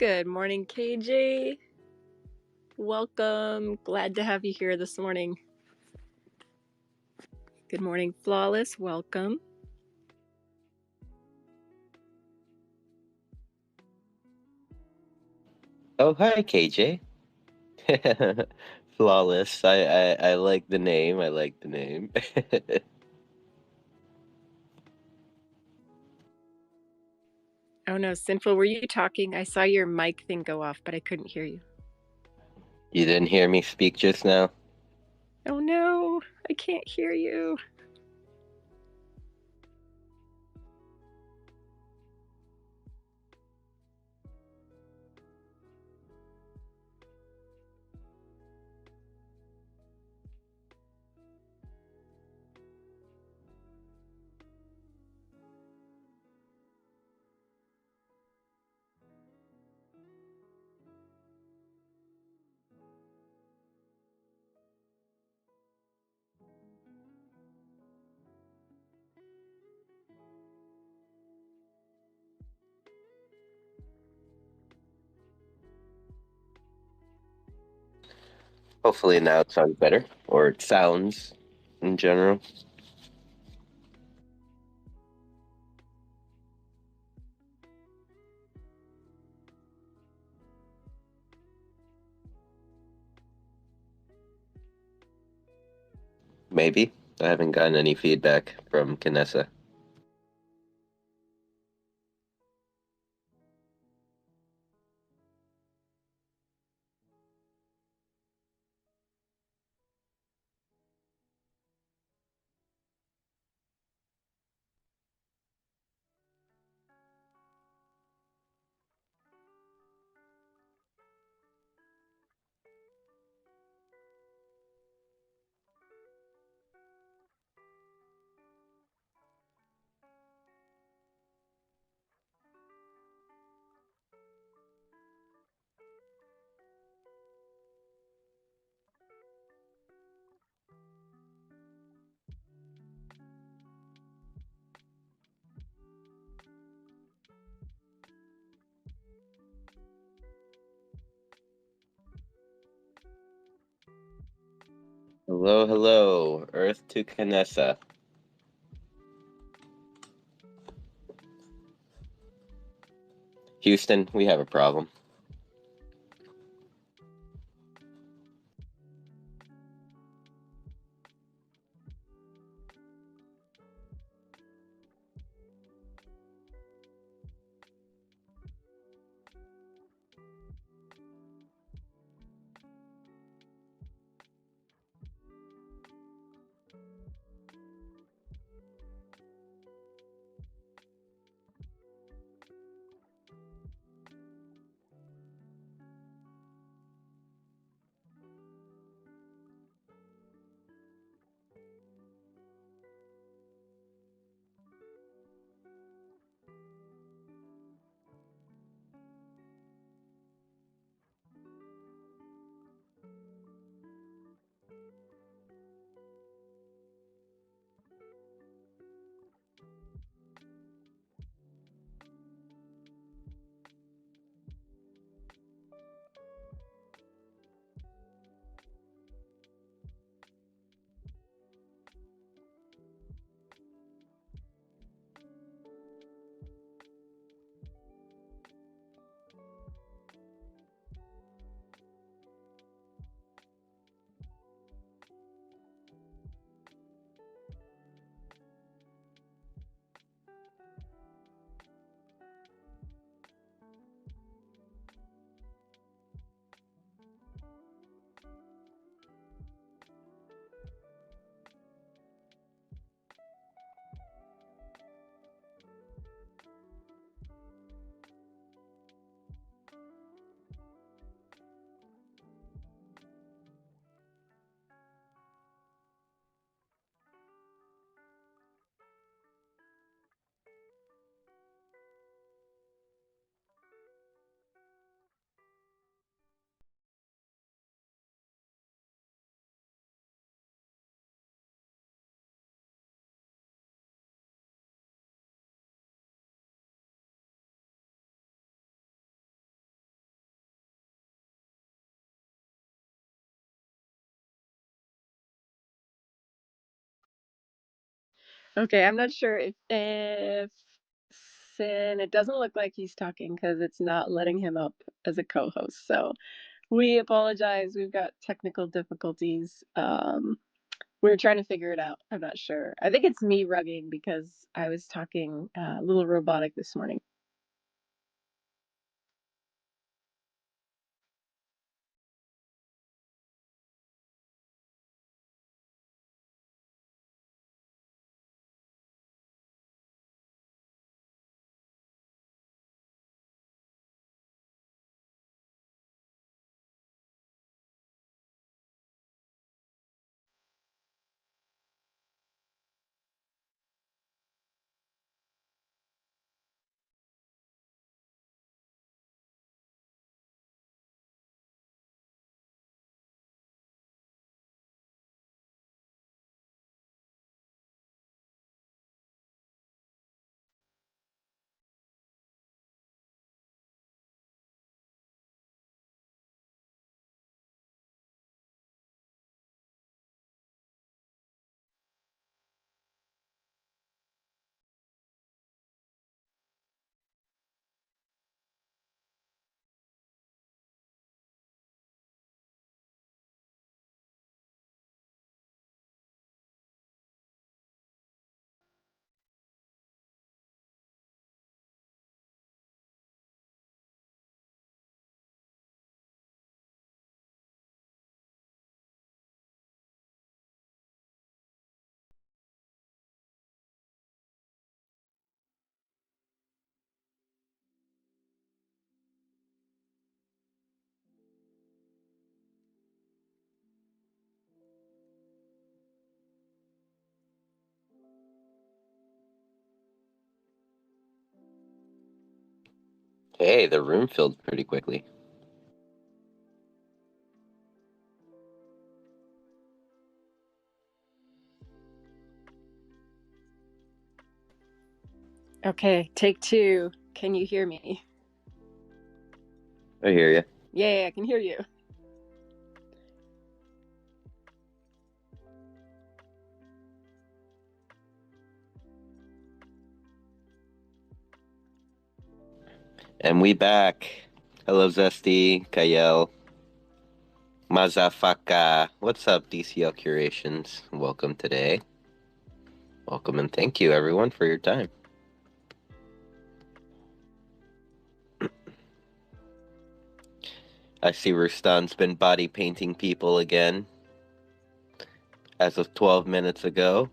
Good morning, KJ. Welcome. Glad to have you here this morning. Good morning, Flawless. Welcome. Oh, hi, KJ. Flawless. I like the name. I like the name. Oh no, Sinful, were you talking? I saw your mic thing go off, but I couldn't hear you. You didn't hear me speak just now? Oh no, I can't hear you. Hopefully now it sounds better, or it sounds in general. Maybe. I haven't gotten any feedback from Kanessa. Hello, hello, Earth to Kanessa. Houston, we have a problem. Okay, I'm not sure if Sin. It doesn't look like he's talking because it's not letting him up as a co-host. So we apologize. We've got technical difficulties. We're trying to figure it out. I'm not sure. I think it's me rugging because I was talking a little robotic this morning. Hey, the room filled pretty quickly. Okay, take two. Can you hear me? I hear you. Yeah, I can hear you. And we back. Hello, Zesty, Kayel, Mazafaka. What's up, DCL Curations? Welcome today. Welcome and thank you, everyone, for your time. I see Rustan's been body painting people again. As of 12 minutes ago,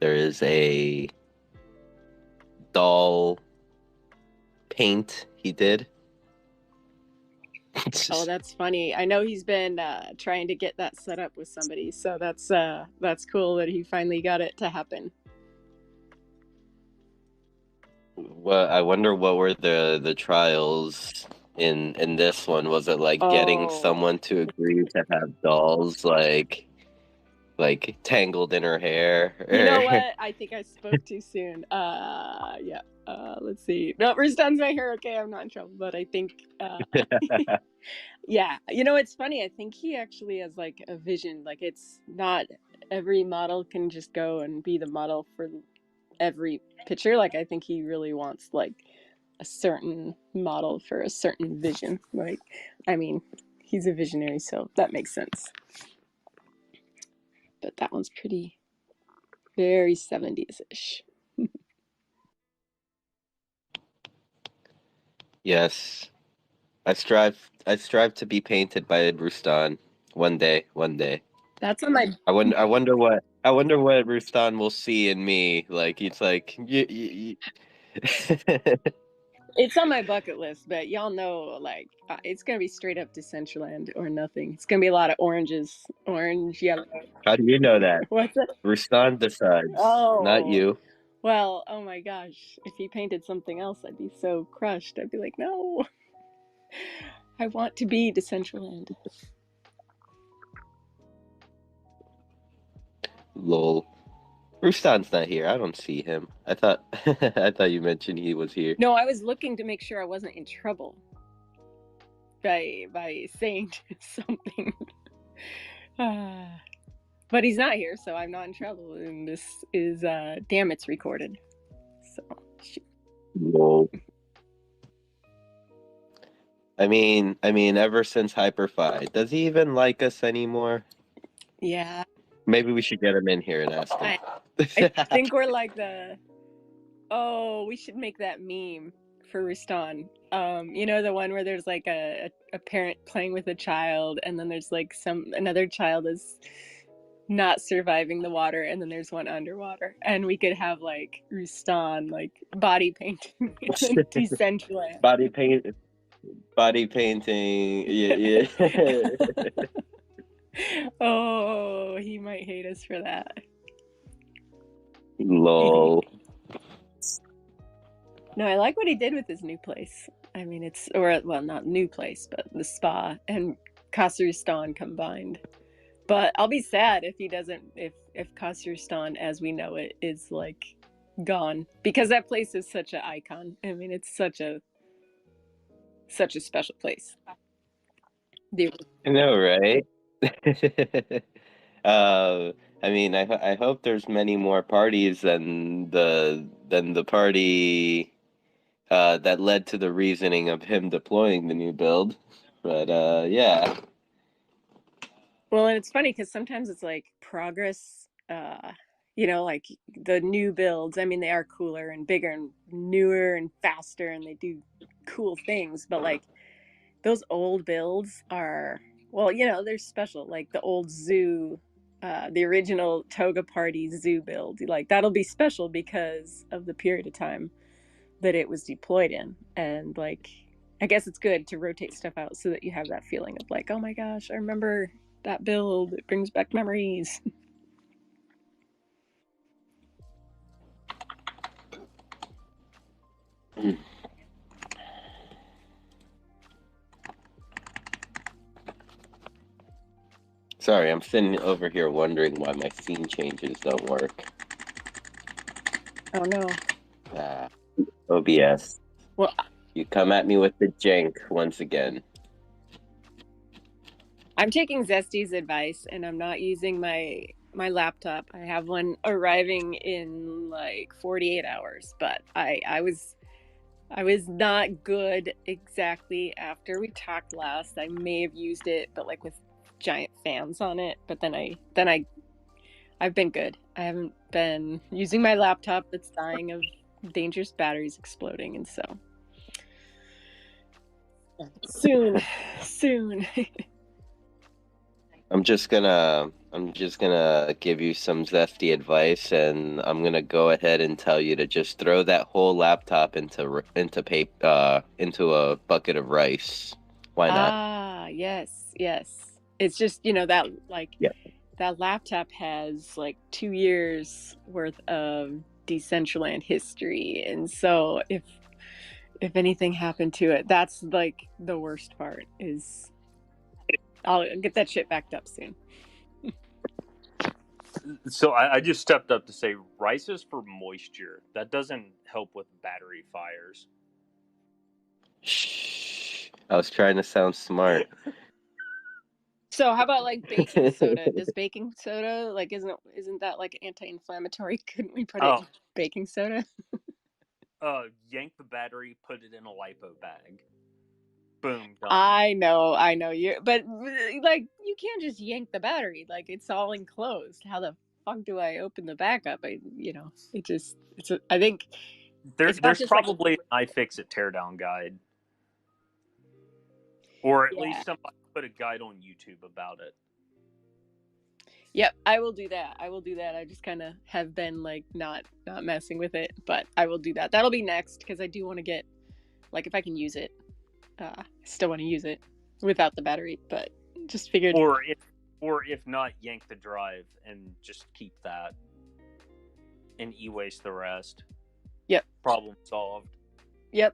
there is a doll paint he did. Oh, that's funny. I know he's been trying to get that set up with somebody, so that's cool that he finally got it to happen. Well, I wonder what were the trials in this one. Was it like getting Oh, someone to agree to have dolls like tangled in her hair? you know what? I think I spoke too soon. Yeah. Let's see. No, Rustan's my hair. Okay, I'm not in trouble, but I think yeah. You know, it's funny. I think he actually has like a vision. Like it's not every model can just go and be the model for every picture. Like I think he really wants like a certain model for a certain vision. Like, I mean, he's a visionary, so that makes sense. But that one's pretty very 70s ish. Yes, I strive to be painted by Rustan one day. One day. That's on my I wonder what Rustan will see in me. Like it's like it's on my bucket list, but y'all know like it's gonna be straight up Decentraland or nothing. It's gonna be a lot of oranges, orange, yellow. How do you know that? What's it? Rustan decides, not Oh, you. well, oh my gosh. If he painted something else, I'd be so crushed. I'd be like, no, I want to be Decentraland. Lol. Rustan's not here. I don't see him. I thought I thought you mentioned he was here. No, I was looking to make sure I wasn't in trouble by saying something. But he's not here, so I'm not in trouble. And this is damn, it's recorded. So shoot. Whoa. I mean, ever since Hyperfi, does he even like us anymore? Yeah. Maybe we should get him in here and ask I him. think we're like the we should make that meme for Rustan. You know, the one where there's like a parent playing with a child, and then there's like another child is not surviving the water, and then there's one underwater, and we could have like Rustan like body painting in Decentraland. Body paint, body painting. Yeah, yeah. Oh, he might hate us for that. Lol. No, I like what he did with his new place. I mean, well, not new place, but the spa and Khazestan combined. But I'll be sad if he doesn't, if Khazestan as we know it is like gone, because that place is such an icon. I mean, it's such a special place. I know, right? uh, I mean, I hope there's many more parties than the party that led to the reasoning of him deploying the new build. But yeah. Well, and it's funny because sometimes it's like progress. You know, like the new builds. I mean, they are cooler and bigger and newer and faster, and they do cool things. But like those old builds are, well, you know, they're special. Like the old zoo, the original Toga Party zoo build. Like that'll be special because of the period of time that it was deployed in, and like I guess it's good to rotate stuff out so that you have that feeling of like, oh my gosh, I remember that build. It brings back memories. Sorry, I'm sitting over here wondering why my scene changes don't work. Oh no. Ah, OBS. Well, You come at me with the jank once again. I'm taking Zesty's advice and I'm not using my laptop. I have one arriving in like 48 hours, but I was not good exactly after we talked last. I may have used it, but like with giant fans on it. But I've been good. I haven't been using my laptop that's dying of dangerous batteries exploding, and so soon, soon. I'm just gonna give you some zesty advice, and I'm gonna go ahead and tell you to just throw that whole laptop into a bucket of rice. Why not? Ah, yes, yes. It's just, you know, that like Yeah. that laptop has like 2 years worth of Decentraland history, and so if anything happened to it, that's like the worst part. Is I'll get that shit backed up soon. So I just stepped up to say rice is for moisture. That doesn't help with battery fires. Shh. I was trying to sound smart. So how about like baking soda? Does baking soda like isn't that like anti-inflammatory? Couldn't we put it in baking soda? Yank the battery, put it in a lipo bag. Boom, done. I know you, but like you can't just yank the battery. Like it's all enclosed. How the fuck do I open the back up? I think it's not There's just like probably an iFixit teardown guide, or at yeah. least somebody put a guide on YouTube about it. Yep, I will do that. I just kind of have been like not messing with it, but I will do that. That'll be next because I do want to get like if I can use it. I still want to use it without the battery, but just figured. Or if not, yank the drive and just keep that, and e-waste the rest. Yep. Problem solved. Yep.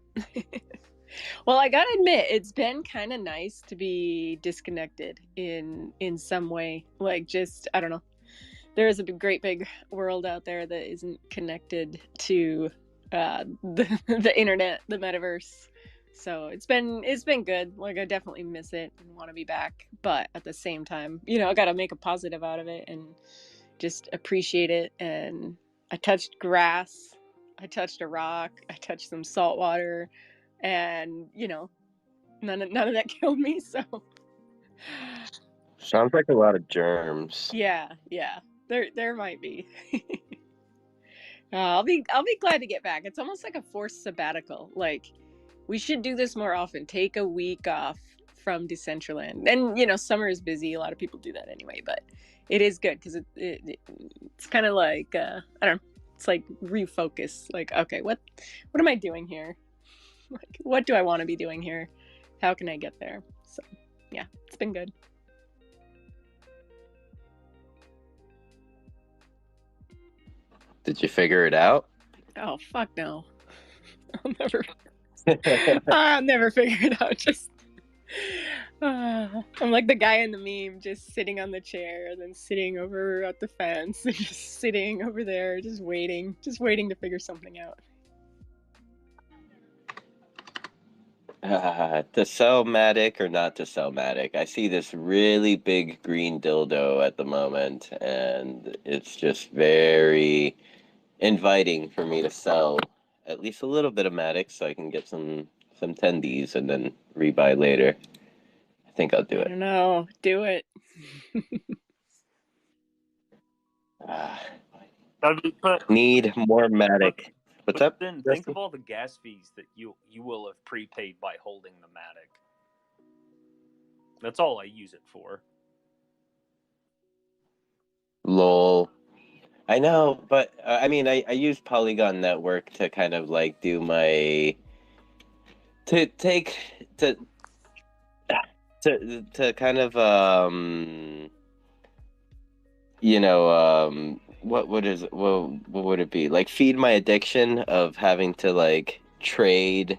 Well, I gotta admit, it's been kind of nice to be disconnected in some way. Like, just I don't know. There is a great big world out there that isn't connected to the internet, the metaverse. So it's been good. Like I definitely miss it and want to be back, but at the same time, I got to make a positive out of it and just appreciate it. And I touched grass, I touched a rock, I touched some salt water, and none of that killed me. So Sounds like a lot of germs. yeah, there might be. I'll be glad to get back. It's almost like a forced sabbatical. Like we should do this more often. Take a week off from Decentraland. And summer is busy. A lot of people do that anyway, but it is good because it's kind of like I don't know. It's like refocus. Like okay, what am I doing here? Like what do I want to be doing here? How can I get there? So yeah, it's been good. Did you figure it out? Oh fuck no. I'll never I'll never figure it out. Just I'm like the guy in the meme, just sitting on the chair, and then sitting over at the fence, and just sitting over there, just waiting to figure something out. To sell Matic or not to sell Matic? I see this really big green dildo at the moment, and it's just very inviting for me to sell at least a little bit of Matic so I can get some tendies and then rebuy later. I think I'll do I it. don't know. Do it. Ah, But need more Matic. What's but up, then think Rusty? of all the gas fees that you will have prepaid by holding the Matic. That's all I use it for. Lol. I know, but I mean, I use Polygon Network to kind of like do my to take to to kind of what is it? Well, what would it be? Like feed my addiction of having to like trade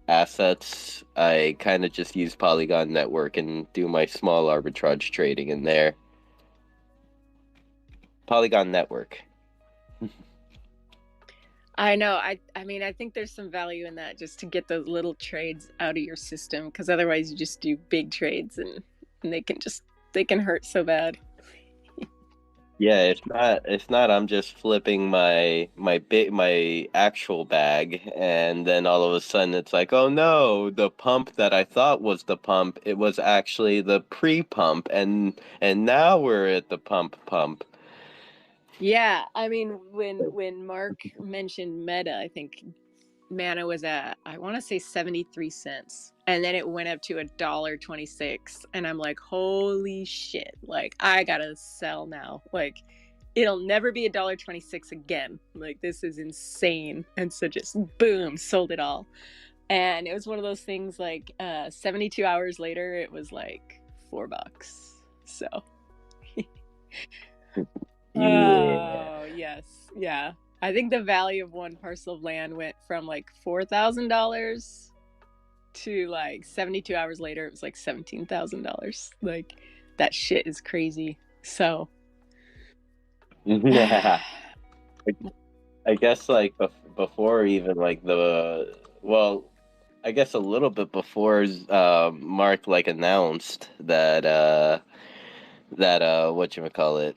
assets. I kind of just use Polygon Network and do my small arbitrage trading in there. Polygon Network. I know. I mean, I think there's some value in that just to get those little trades out of your system, because otherwise you just do big trades and they can hurt so bad. Yeah, it's not I'm just flipping my actual bag and then all of a sudden it's like, "Oh no, the pump that I thought was the pump, it was actually the pre-pump and now we're at the pump." Yeah, I mean, when Mark mentioned Meta, I think Mana was at, I want to say 73 cents, and then it went up to $1.26, and I'm like, holy shit! Like I gotta sell now. Like it'll never be $1.26 again. Like this is insane. And so just boom, sold it all. And it was one of those things like 72 hours later, it was like $4. So Yeah. oh, yes. Yeah. I think the value of one parcel of land went from like $4,000 to like 72 hours later, it was like $17,000. Like that shit is crazy. So, Yeah. I guess like before even like I guess a little bit before Mark like announced that whatchamacallit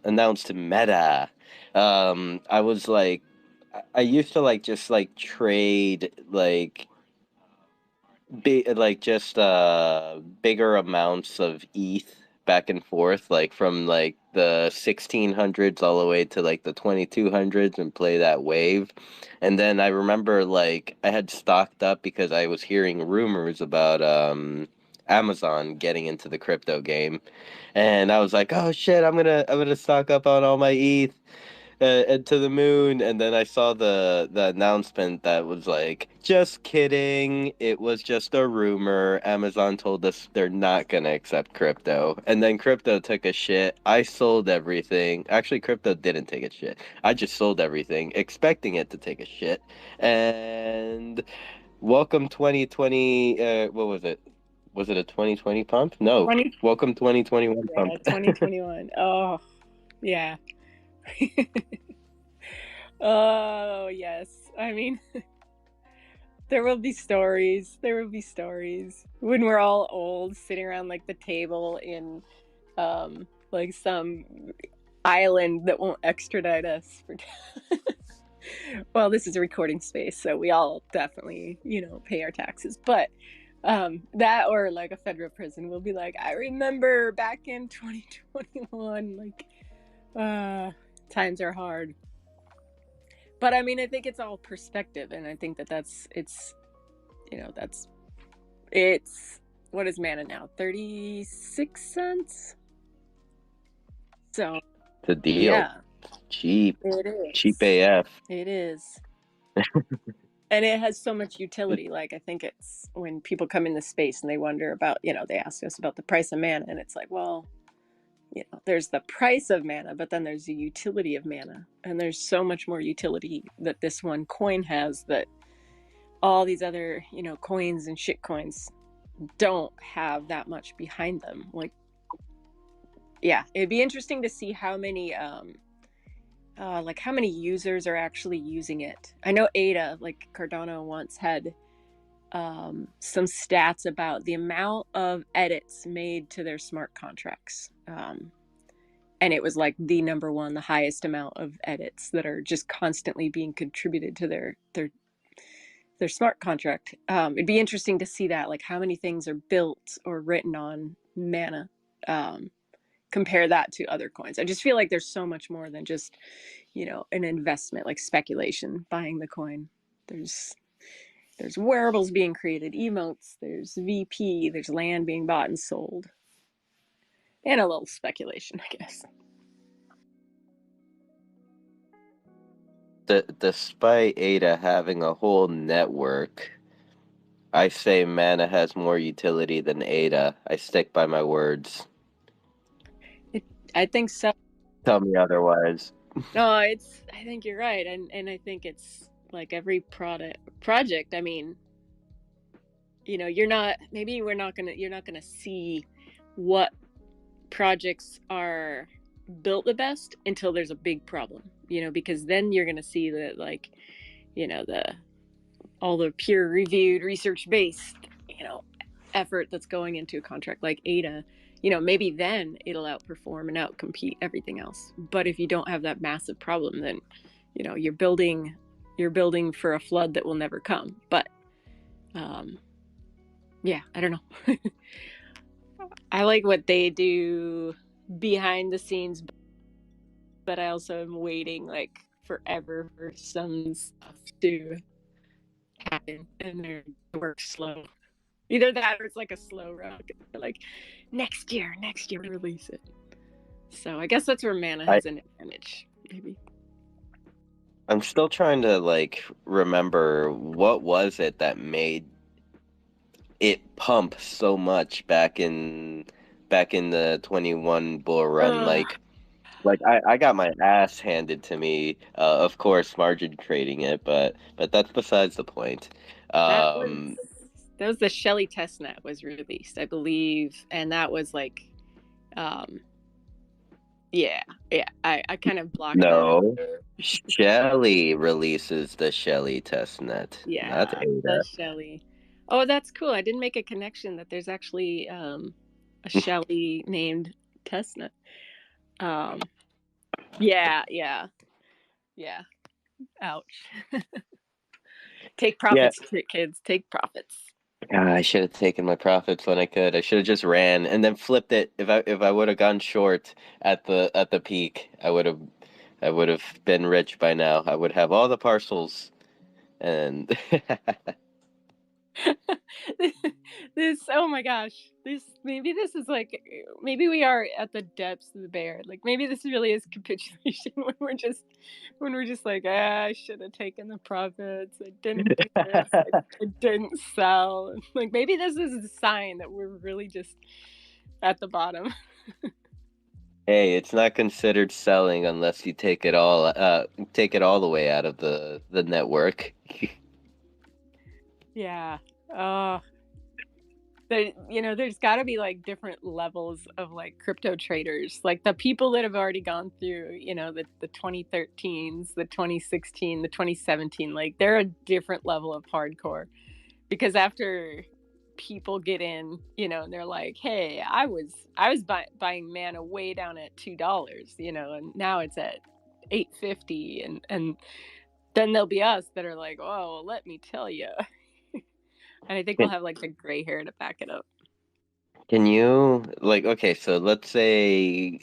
announced Meta. I was like I used to like just like trade like just bigger amounts of ETH back and forth, like from like the 1600s all the way to like the 2200s and play that wave. And then I remember like I had stocked up because I was hearing rumors about Amazon getting into the crypto game. And I was like, "Oh shit, I'm gonna stock up on all my ETH and to the moon." And then I saw the announcement that was like, "Just kidding, it was just a rumor. Amazon told us they're not gonna accept crypto." And then crypto took a shit. I sold everything. Actually, crypto didn't take a shit. I just sold everything, expecting it to take a shit. And welcome 2020. What was it? Was it a 2020 pump? No. 20, Welcome 2021 yeah, pump. 2021. Oh, yeah. Oh, yes. I mean, There will be stories. There will be stories when we're all old, sitting around like the table in, like some island that won't extradite us for. Well, this is a recording space, so we all definitely, pay our taxes. But that or like a federal prison will be like, I remember back in 2021, like, times are hard. But I mean, I think it's all perspective, and I think that it's what is mana now? 36 cents. So It's a deal. yeah, Cheap. it is. Cheap AF. It is. And it has so much utility. Like, I think it's when people come into space and they wonder about, they ask us about the price of mana, and it's like, well, there's the price of mana, but then there's the utility of mana. And there's so much more utility that this one coin has that all these other, coins and shit coins don't have that much behind them. Like, yeah, it'd be interesting to see how many how many users are actually using it. I know Ada, like Cardano, once had some stats about the amount of edits made to their smart contracts. And it was like the number one, the highest amount of edits that are just constantly being contributed to their smart contract. It'd be interesting to see that, like how many things are built or written on mana. Compare that to other coins. I just feel like there's so much more than just, an investment, like speculation, buying the coin. There's wearables being created, emotes, there's VP, there's land being bought and sold. And a little speculation, I guess. Despite Ada having a whole network, I say mana has more utility than Ada. I stick by my words. I think so. Tell me otherwise. No, I think you're right. And I think it's like every project, I mean, you're not gonna see what projects are built the best until there's a big problem, because then you're gonna see that, like, all the peer reviewed, research based, effort that's going into a contract like Ada. Maybe then it'll outperform and outcompete everything else. But if you don't have that massive problem, then you're building for a flood that will never come. But yeah, I don't know. I like what they do behind the scenes, but I also am waiting like forever for some stuff to happen, and their work slow. Either that or it's like a slow rock. Like next year release it. So I guess that's where mana has an advantage, maybe. I'm still trying to like remember what was it that made it pump so much back in the 21 bull run. Like I got my ass handed to me, of course margin trading it, but that's besides the point. That was the Shelly testnet was released, I believe, and that was like, yeah, I kind of blocked No, that. Shelly releases the Shelly testnet, Yeah, not Ada. the Shelly. Oh, that's cool. I didn't make a connection that there's actually a Shelly named testnet. Yeah. Ouch. Take profits, kids. Take profits. I should have taken my profits when I could. I should have just ran and then flipped it. If I would have gone short at the peak, I would have been rich by now. I would have all the parcels, and Oh my gosh, maybe this is like, maybe we are at the depths of the bear. Like maybe this really is capitulation when we're just like, I should have taken the profits. I didn't do this. I didn't sell. Like maybe this is a sign that we're really just at the bottom. hey, it's not considered selling unless you take it all the way out of the network. Yeah. there's got to be like different levels of like crypto traders, like the people that have already gone through, the 2013s, the 2016, the 2017, like they're a different level of hardcore, because after people get in, and they're like, hey, I was buying mana way down at $2, and now it's at 850, and then there'll be us that are like, oh, let me tell you. And I think we'll have like the gray hair to back it up. Can you okay, so let's say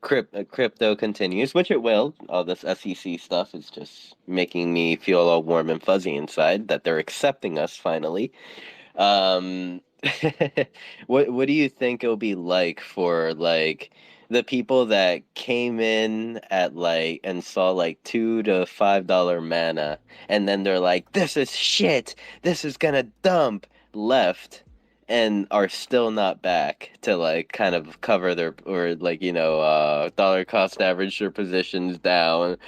crypto continues, which it will. All this SEC stuff is just making me feel all warm and fuzzy inside that they're accepting us finally. Um, what do you think it'll be like for like the people that came in at like and saw like $2 to $5 mana, and then they're like, "This is shit. This is gonna dump," left, and are still not back to like kind of cover their or like dollar cost average their positions down.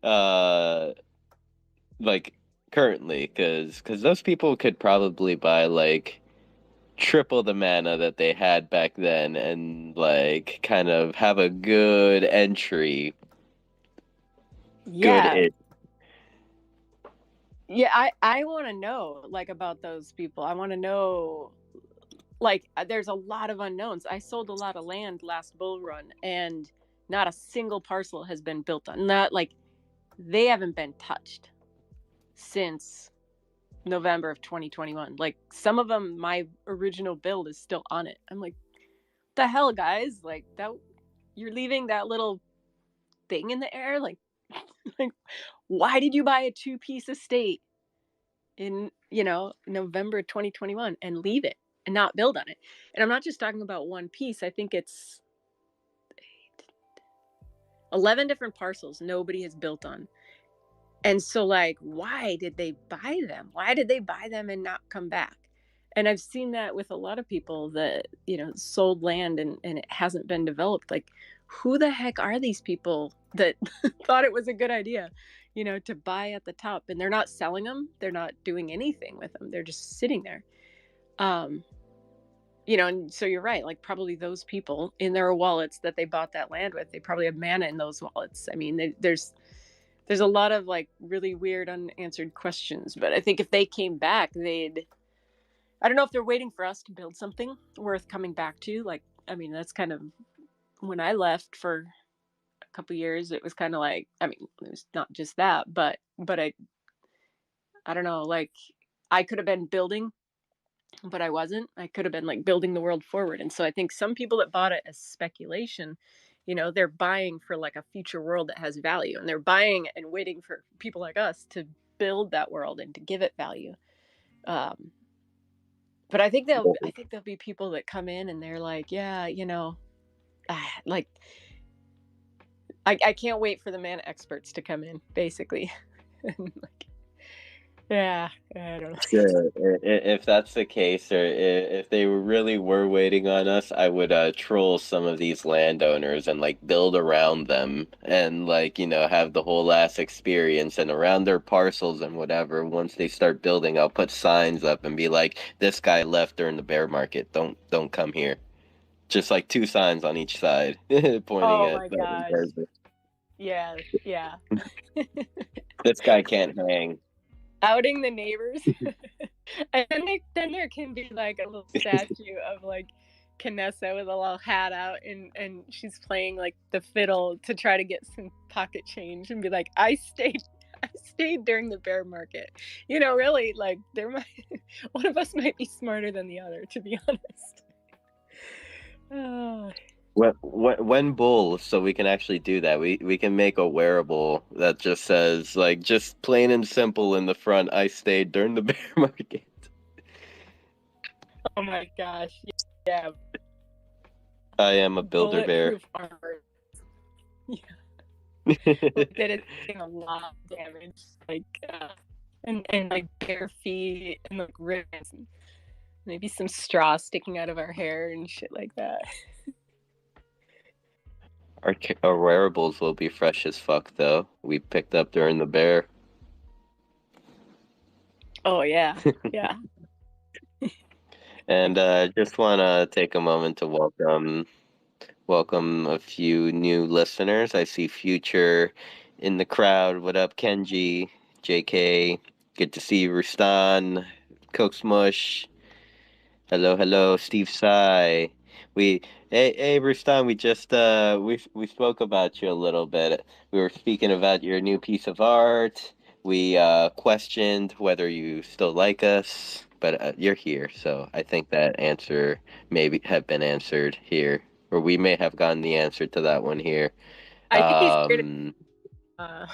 uh like currently, because those people could probably buy like triple the mana that they had back then and like kind of have a good entry, good Yeah. it. Yeah, I want to know like about those people. I want to know, like, there's a lot of unknowns. I sold a lot of land last bull run, and not a single parcel has been built on. Not like they haven't been touched since November of 2021. Like some of them, my original build is still on it. I'm like, the hell, guys? Like that, you're leaving that little thing in the air? Like, like why did you buy a 2-piece estate in November 2021 and leave it and not build on it? And I'm not just talking about one piece. I think it's 11 different parcels nobody has built on. And so, like, why did they buy them? Why did they buy them and not come back? And I've seen that with a lot of people that, sold land and it hasn't been developed. Like, who the heck are these people that thought it was a good idea, to buy at the top? And they're not selling them. They're not doing anything with them. They're just sitting there. And so you're right. Like, probably those people in their wallets that they bought that land with, they probably have mana in those wallets. I mean, there's a lot of like really weird unanswered questions, but I think if they came back, I don't know if they're waiting for us to build something worth coming back to. Like, I mean, that's kind of when I left for a couple years, it was kind of like, I mean, it was not just that, but I don't know, like I could have been building, but I wasn't. I could have been like building the world forward. And so I think some people that bought it as speculation, they're buying for like a future world that has value, and they're buying and waiting for people like us to build that world and to give it value. But I think there'll be people that come in and they're like, yeah, like I can't wait for the mana experts to come in, basically. Like, yeah, I don't know. Sure. If that's the case, or if they really were waiting on us, I would troll some of these landowners and like build around them and like have the whole ass experience and around their parcels and whatever. Once they start building, I'll put signs up and be like, "This guy left during the bear market. Don't come here." Just like 2 signs on each side, pointing Oh at my that gosh. person. Yeah, yeah. This guy can't hang. Outing the neighbors. And then there can be like a little statue of like Canessa with a little hat out, and she's playing like the fiddle to try to get some pocket change, and be like, I stayed during the bear market. Really, like there might one of us might be smarter than the other, to be honest. Oh. When bull, so we can actually do that. We can make a wearable that just says like just plain and simple in the front. I stayed during the bear market. Oh my gosh. Yeah. I am a builder bear. Bulletproof armor. Like that is doing a lot of damage. Like and like bare feet and like ribbons. And maybe some straw sticking out of our hair and shit like that. Our wearables will be fresh as fuck though. We picked up during the bear. Oh yeah. Yeah. And just want to take a moment to welcome a few new listeners. I see Future in the crowd. What up, Kenji, JK? Good to see you, Rustan, Coke Smush. Hello, hello, Steve Sai. We hey Rustan, we just we spoke about you a little bit. We were speaking about your new piece of art. We questioned whether you still like us, but you're here, so I think that answer maybe have been answered here, or we may have gotten the answer to that one here. I think he's here to. Um, Uh,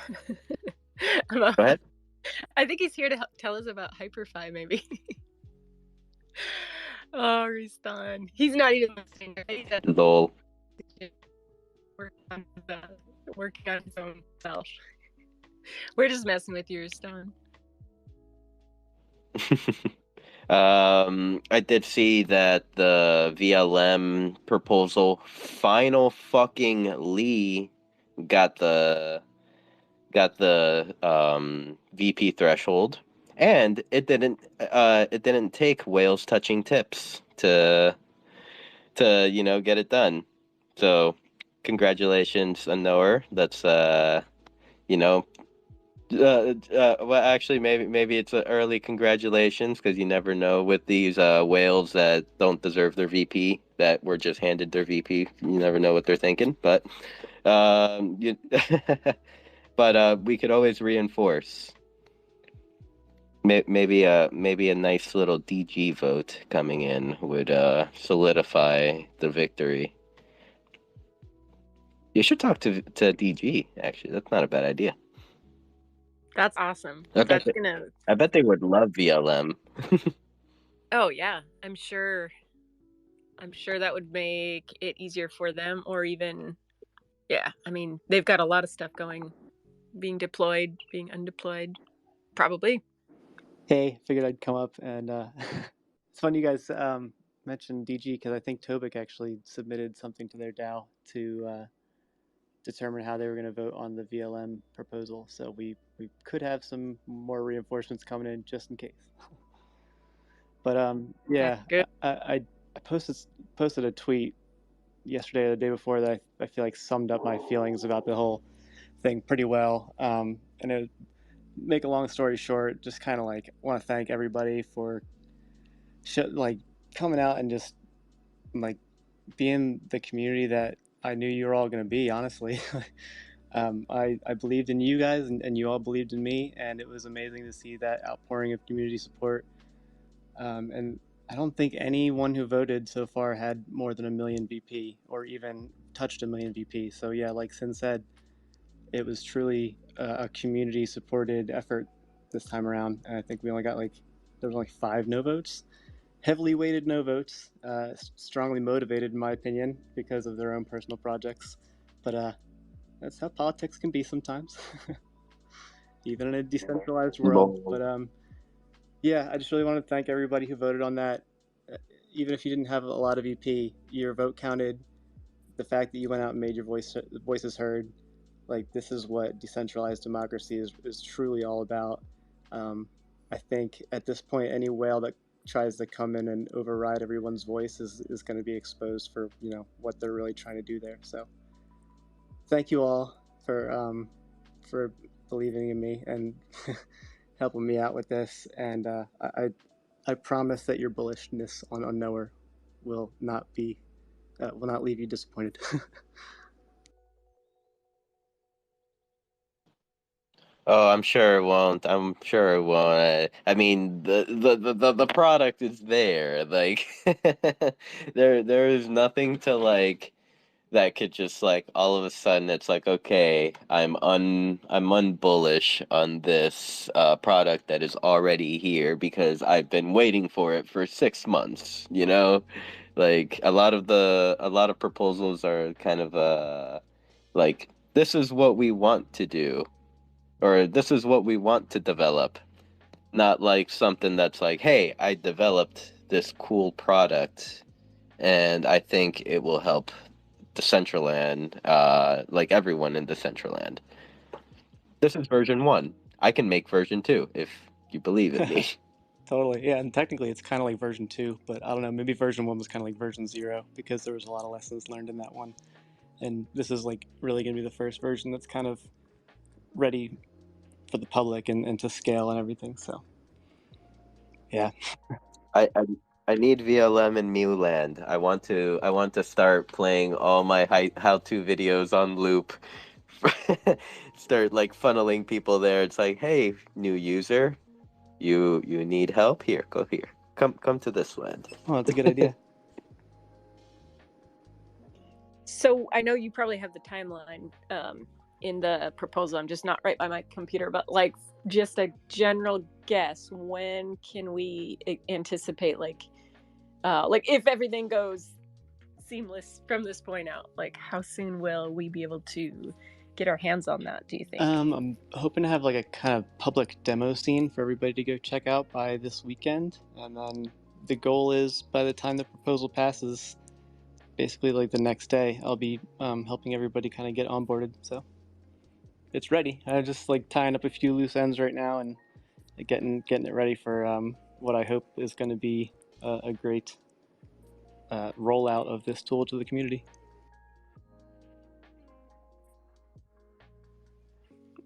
Go ahead. I think he's here to tell us about Hyperfy, maybe. Oh, Ristan. He's not even listening. Right? He's Lol. working on his own self. We're just messing with you, Ristan. I did see that the VLM proposal final fucking Lee got the VP threshold, and it didn't take whales touching tips to get it done. So congratulations, Noah. That's you know well, actually, maybe it's an early congratulations because you never know with these whales that don't deserve their VP that were just handed their VP. You never know what they're thinking, but you, but we could always reinforce. Maybe a nice little DG vote coming in would solidify the victory. You should talk to DG. Actually, that's not a bad idea. That's awesome. I bet That's they, gonna. I bet they would love VLM. Oh yeah, I'm sure. I'm sure that would make it easier for them, or even, yeah. I mean, they've got a lot of stuff going, being deployed, being undeployed, probably. Hey, figured I'd come up and it's fun you guys mentioned DG because I think Tobic actually submitted something to their DAO to determine how they were going to vote on the VLM proposal. So we could have some more reinforcements coming in just in case. But yeah, Good. I posted a tweet yesterday or the day before that I feel like summed up my feelings about the whole thing pretty well. And it make a long story short, just kind of like want to thank everybody for like coming out and just like being the community that I knew you were all going to be, honestly. I believed in you guys and you all believed in me, and it was amazing to see that outpouring of community support. And I don't think anyone who voted so far had more than 1 million VP or even touched 1 million VP. So yeah, like Sin said, it was truly a community supported effort this time around. And I think we only got there was only 5 no votes, heavily weighted no votes, strongly motivated in my opinion because of their own personal projects. But that's how politics can be sometimes, even in a decentralized world. But yeah, I just really want to thank everybody who voted on that. Even if you didn't have a lot of EP, your vote counted. The fact that you went out and made your voices heard, like this is what decentralized democracy is truly all about. I think at this point, any whale that tries to come in and override everyone's voice is going to be exposed for what they're really trying to do there. So thank you all for believing in me and helping me out with this. And I promise that your bullishness on Knower will not leave you disappointed. Oh, I'm sure it won't. I'm sure it won't. I mean, the product is there. Like, there is nothing to like that could just like all of a sudden it's like, okay, I'm unbullish on this product that is already here because I've been waiting for it for 6 months. Like a lot of proposals are kind of like this is what we want to do or this is what we want to develop, not like something that's like, hey, I developed this cool product and I think it will help Decentraland, like everyone in Decentraland. This is version 1. I can make version 2 if you believe in me. Totally. Yeah, and technically it's kind of like version 2, but I don't know, maybe version 1 was kind of like version 0 because there was a lot of lessons learned in that one. And this is like really going to be the first version that's kind of ready for the public and to scale and everything. So, yeah. I, I I need VLM in Mewland. I want to start playing all my how-to videos on loop. Start like funneling people there. It's like, hey, new user, you need help? Here, go here. Come to this land. Oh, that's a good idea. So I know you probably have the timeline in the proposal. I'm just not right by my computer, but like just a general guess, when can we anticipate like if everything goes seamless from this point out, like how soon will we be able to get our hands on that, do you think? I'm hoping to have like a kind of public demo scene for everybody to go check out by this weekend, and then the goal is by the time the proposal passes, basically like the next day, I'll be helping everybody kind of get onboarded. So it's ready. I'm just like tying up a few loose ends right now and getting it ready for what I hope is going to be a great rollout of this tool to the community.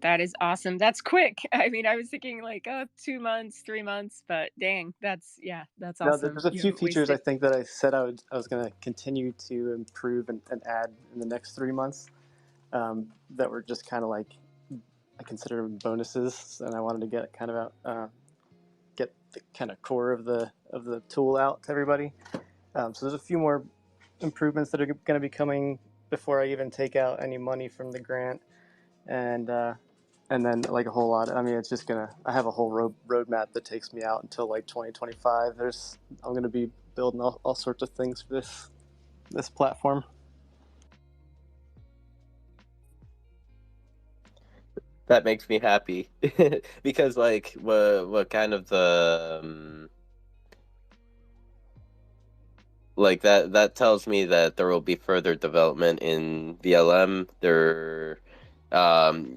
That is awesome. That's quick. I mean, I was thinking like 2 months, 3 months, but dang, that's No, awesome. there's a You few haven't features I wasted. think that I said I was going to continue to improve and add in the next 3 months that were just kind of like I consider them bonuses, and I wanted to get kind of out, get the kind of core of the tool out to everybody. So there's a few more improvements that are going to be coming before I even take out any money from the grant, and then like a whole lot. I mean, it's just I have a whole roadmap that takes me out until like 2025. I'm gonna be building all sorts of things for this platform. That makes me happy because like what kind of the like that tells me that there will be further development in VLM.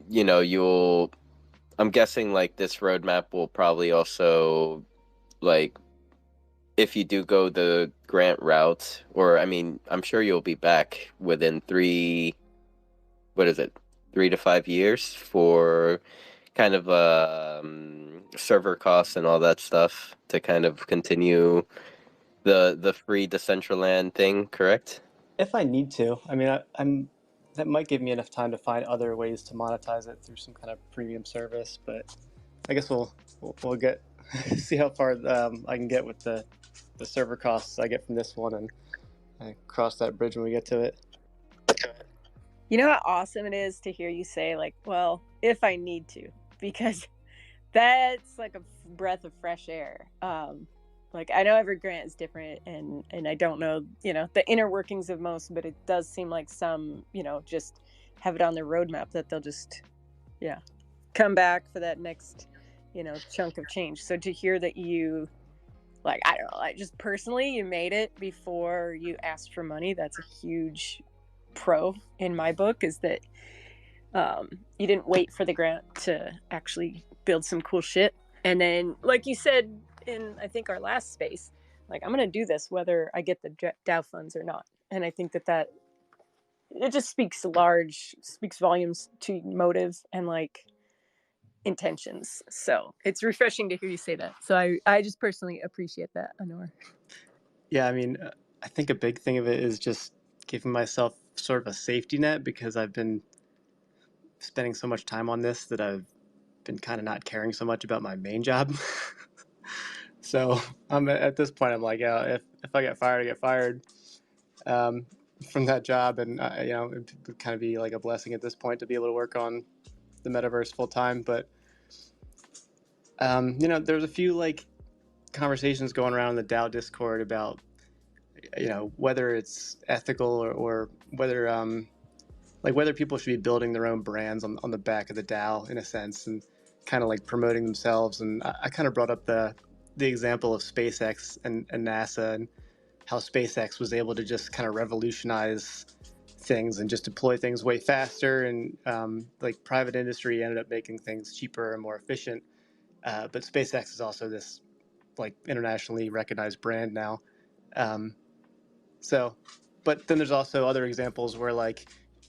You'll I'm guessing like this roadmap will probably also like if you do go the grant route, or I mean, I'm sure you'll be back within what is it, 3 to 5 years for kind of server costs and all that stuff to kind of continue the free Decentraland thing, correct? If I need to, I mean, I'm that might give me enough time to find other ways to monetize it through some kind of premium service. But I guess we'll get see how far I can get with the server costs I get from this one, and cross that bridge when we get to it. You know how awesome it is to hear you say like, well, if I need to, because that's like a breath of fresh air. Like I know every grant is different, and I don't know the inner workings of most, but it does seem like some just have it on their roadmap that they'll just come back for that next chunk of change. So to hear that you like, I don't know, like just personally you made it before you asked for money, that's a huge pro in my book, is that you didn't wait for the grant to actually build some cool shit. And then, like you said in, I think, our last space, like, I'm going to do this whether I get the DAO funds or not. And I think that it just speaks volumes to motive and like intentions. So it's refreshing to hear you say that. So I just personally appreciate that, Anor. Yeah, I mean, I think a big thing of it is just giving myself sort of a safety net, because I've been spending so much time on this that I've been kind of not caring so much about my main job. So I'm at this point, I'm like, if I get fired, I get fired from that job, and it would kind of be like a blessing at this point to be able to work on the metaverse full time. But there's a few like conversations going around in the DAO Discord about whether it's ethical or whether whether people should be building their own brands on the back of the DAO in a sense, and kind of like promoting themselves. And I kind of brought up the example of SpaceX and NASA, and how SpaceX was able to just kind of revolutionize things and just deploy things way faster, and like private industry ended up making things cheaper and more efficient. But SpaceX is also this like internationally recognized brand now. So, but then there's also other examples where like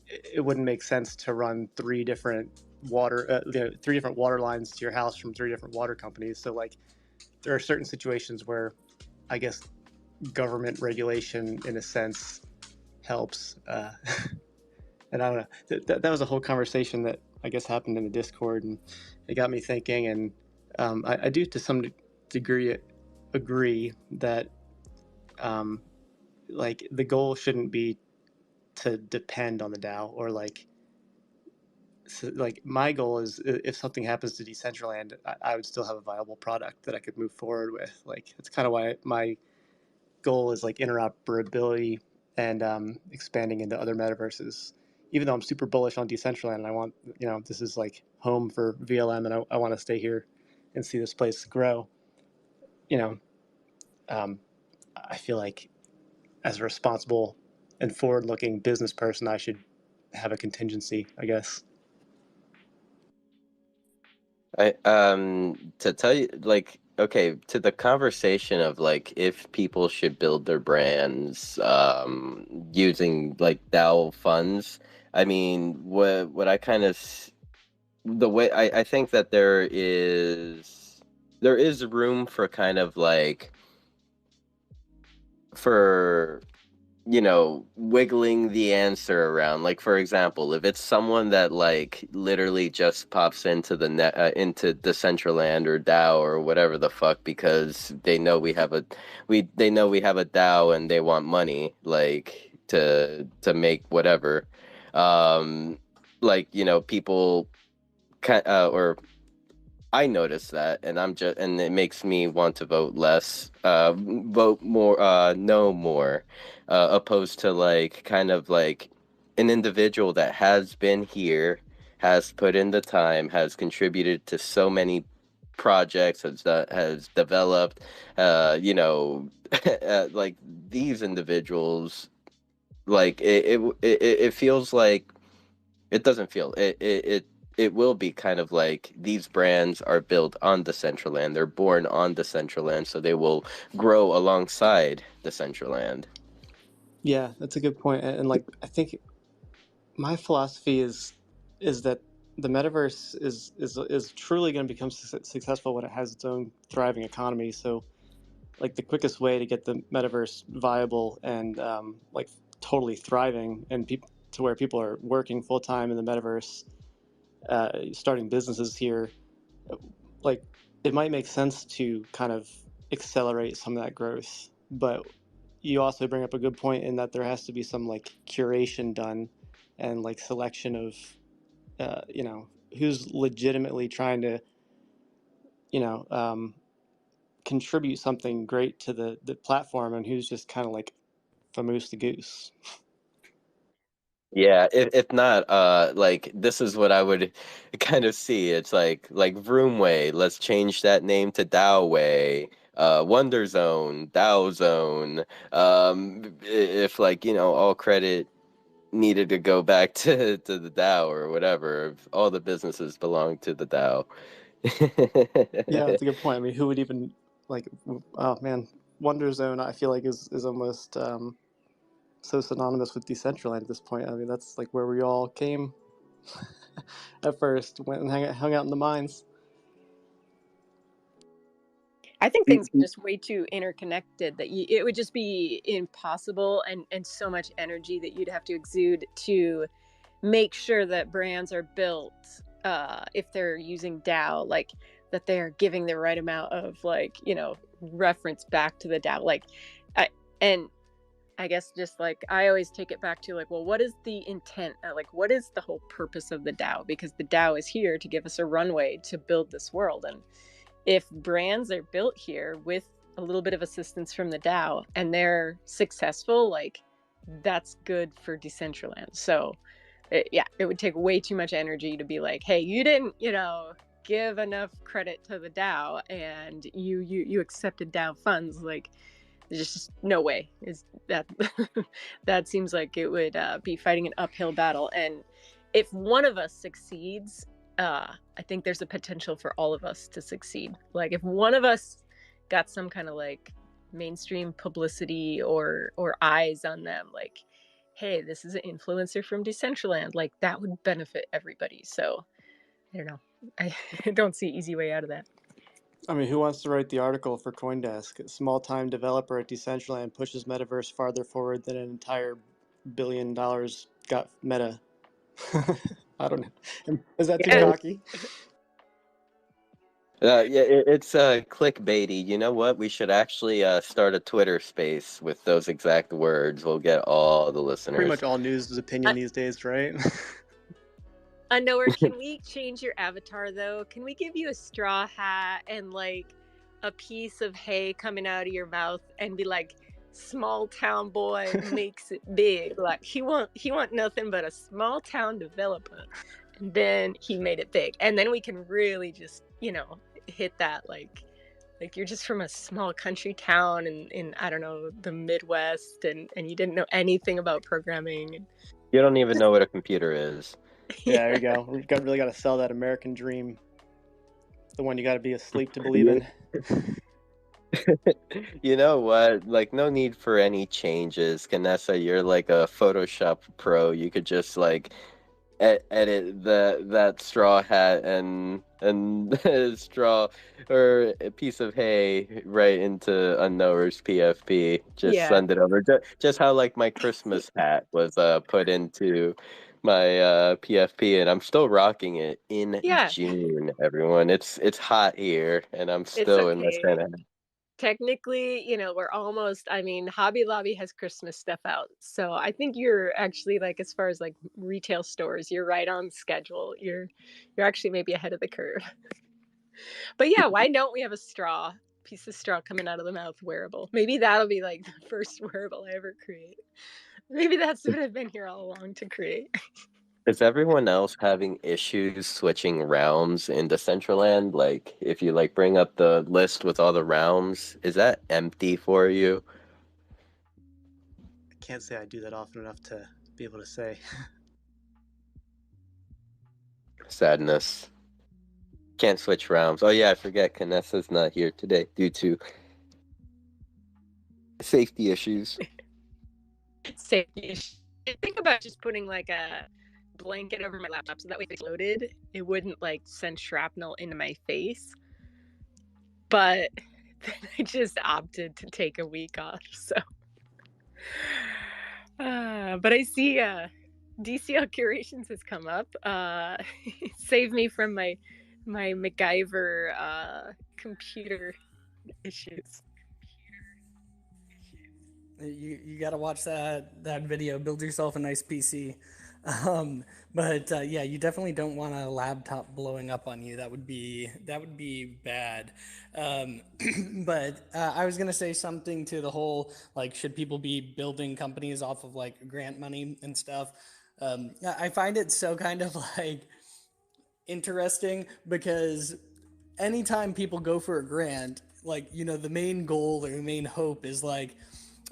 it wouldn't make sense to run three different water lines to your house from three different water companies. So like there are certain situations where I guess government regulation in a sense helps. And I don't know, that was a whole conversation that I guess happened in the Discord, and it got me thinking. And I do to some degree agree that like the goal shouldn't be to depend on the DAO, or like, so like my goal is if something happens to Decentraland, I would still have a viable product that I could move forward with. Like that's kind of why my goal is like interoperability and expanding into other metaverses. Even though I'm super bullish on Decentraland, and I want, this is like home for VLM, and I want to stay here and see this place grow. You know, I feel like as a responsible and forward-looking business person, I should have a contingency, I guess. I to tell you, like, okay, to the conversation of like if people should build their brands using like DAO funds. I mean, what I kind of the way I think that there is room for kind of like for wiggling the answer around. Like, for example, if it's someone that like literally just pops into the net into Decentraland or DAO or whatever the fuck because they know we have a DAO and they want money like to make whatever, like people or I notice that, and and it makes me want to vote less, vote more, no more, opposed to like kind of like an individual that has been here, has put in the time, has contributed to so many projects, has developed, like these individuals, like it feels like it doesn't feel it will be kind of like these brands are built on Decentraland. They're born on Decentraland, so they will grow alongside Decentraland. Yeah, that's a good point. And like I think my philosophy is that the metaverse is truly going to become successful when it has its own thriving economy. So like the quickest way to get the metaverse viable and like totally thriving and to where people are working full time in the metaverse, starting businesses here, like it might make sense to kind of accelerate some of that growth. But you also bring up a good point in that there has to be some like curation done and like selection of who's legitimately trying to you know um, contribute something great to the platform, and who's just kind of like famous the goose. Yeah, if not, like this is what I would kind of see. It's like Vroomway. Let's change that name to Dowway. Wonder Zone, Dow Zone. If like all credit needed to go back to the Dow or whatever, if all the businesses belong to the Dow. Yeah, that's a good point. I mean, who would even like? Oh man, Wonder Zone. I feel like is almost so synonymous with Decentraland at this point. I mean, that's like where we all came at first, went and hung out in the mines. I think things are just way too interconnected that it would just be impossible, and so much energy that you'd have to exude to make sure that brands are built, if they're using DAO, like that they're giving the right amount of like reference back to the DAO. Like and I guess just like I always take it back to like, well, what is the intent? Like, what is the whole purpose of the DAO? Because the DAO is here to give us a runway to build this world. And if brands are built here with a little bit of assistance from the DAO and they're successful, like that's good for Decentraland. So it would take way too much energy to be like, hey, you didn't, give enough credit to the DAO and you accepted DAO funds. Like, there's just no way is that that seems like it would be fighting an uphill battle. And if one of us succeeds, I think there's a potential for all of us to succeed. Like if one of us got some kind of like mainstream publicity or eyes on them, like, hey, this is an influencer from Decentraland, like that would benefit everybody. So I don't know. I don't see easy way out of that. I mean, who wants to write the article for CoinDesk? A small-time developer at Decentraland pushes metaverse farther forward than an entire $1 billion got Meta. I don't know. Is that too Yeah. cocky? Yeah, it's clickbaity. You know what? We should actually start a Twitter space with those exact words. We'll get all the listeners. Pretty much all news is opinion these days, right? Nowhere, can we change your avatar though? Can we give you a straw hat and like a piece of hay coming out of your mouth and be like, small town boy makes it big? Like he want nothing but a small town developer, and then he made it big, and then we can really just, you know, hit that like you're just from a small country town in I don't know, the Midwest, and you didn't know anything about programming. You don't even know what a computer is. Yeah, there you go. We really got to sell that American dream. The one you got to be asleep to believe in. You know what? Like, no need for any changes. Canessa, you're like a Photoshop pro. You could just like edit that straw hat and straw or a piece of hay right into Unknower's PFP. Just Yeah. send it over. Just how like my Christmas hat was put into my PFP, and I'm still rocking it in Yeah. June. Everyone, it's hot here, and I'm It's still in my okay. Santa. Technically, you know, we're almost, I mean, Hobby Lobby has Christmas stuff out. So I think you're actually like, as far as like retail stores, you're right on schedule. You're actually maybe ahead of the curve. But yeah, why don't we have a piece of straw coming out of the mouth wearable? Maybe that'll be like the first wearable I ever create. Maybe that's what I've been here all along to create. Is everyone else having issues switching rounds in Decentraland? Like, if you like bring up the list with all the rounds, is that empty for you? I can't say I do that often enough to be able to say. Sadness. Can't switch rounds. Oh yeah, I forget Canessa's not here today due to safety issues. Safety issue. Think about just putting like a blanket over my laptop so that way if it's loaded, it wouldn't like send shrapnel into my face. But then I just opted to take a week off. So, but I see DCL Curations has come up. Save me from my MacGyver computer issues. You got to watch that video. Build yourself a nice PC. Yeah, you definitely don't want a laptop blowing up on you. That would be bad. I was gonna say something to the whole like, should people be building companies off of like grant money and stuff? I find it so kind of like interesting because anytime people go for a grant, like, you know, the main goal or the main hope is like,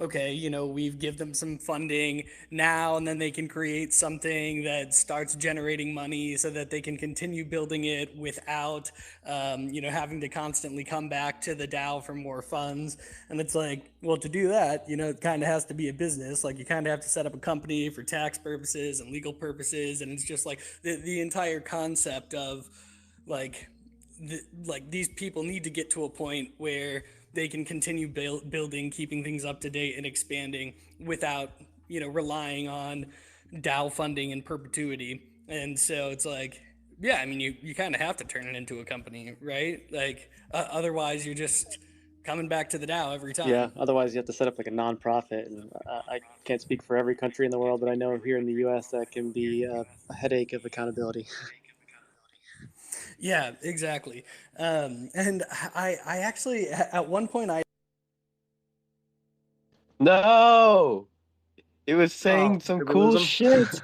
okay, you know, we've give them some funding now, and then they can create something that starts generating money so that they can continue building it without, you know, having to constantly come back to the DAO for more funds. And it's like, well, to do that, you know, it kind of has to be a business. Like, you kind of have to set up a company for tax purposes and legal purposes. And it's just like the entire concept of like, these people need to get to a point where they can continue building, keeping things up to date and expanding without, you know, relying on DAO funding in perpetuity. And so it's like, yeah, I mean, you kind of have to turn it into a company, right? Like, otherwise you're just coming back to the DAO every time. Yeah, otherwise you have to set up like a nonprofit. And I can't speak for every country in the world, but I know here in the U.S. that can be a headache of accountability. Yeah, exactly. And I actually, at one point, No! He was saying some did we lose cool him? shit.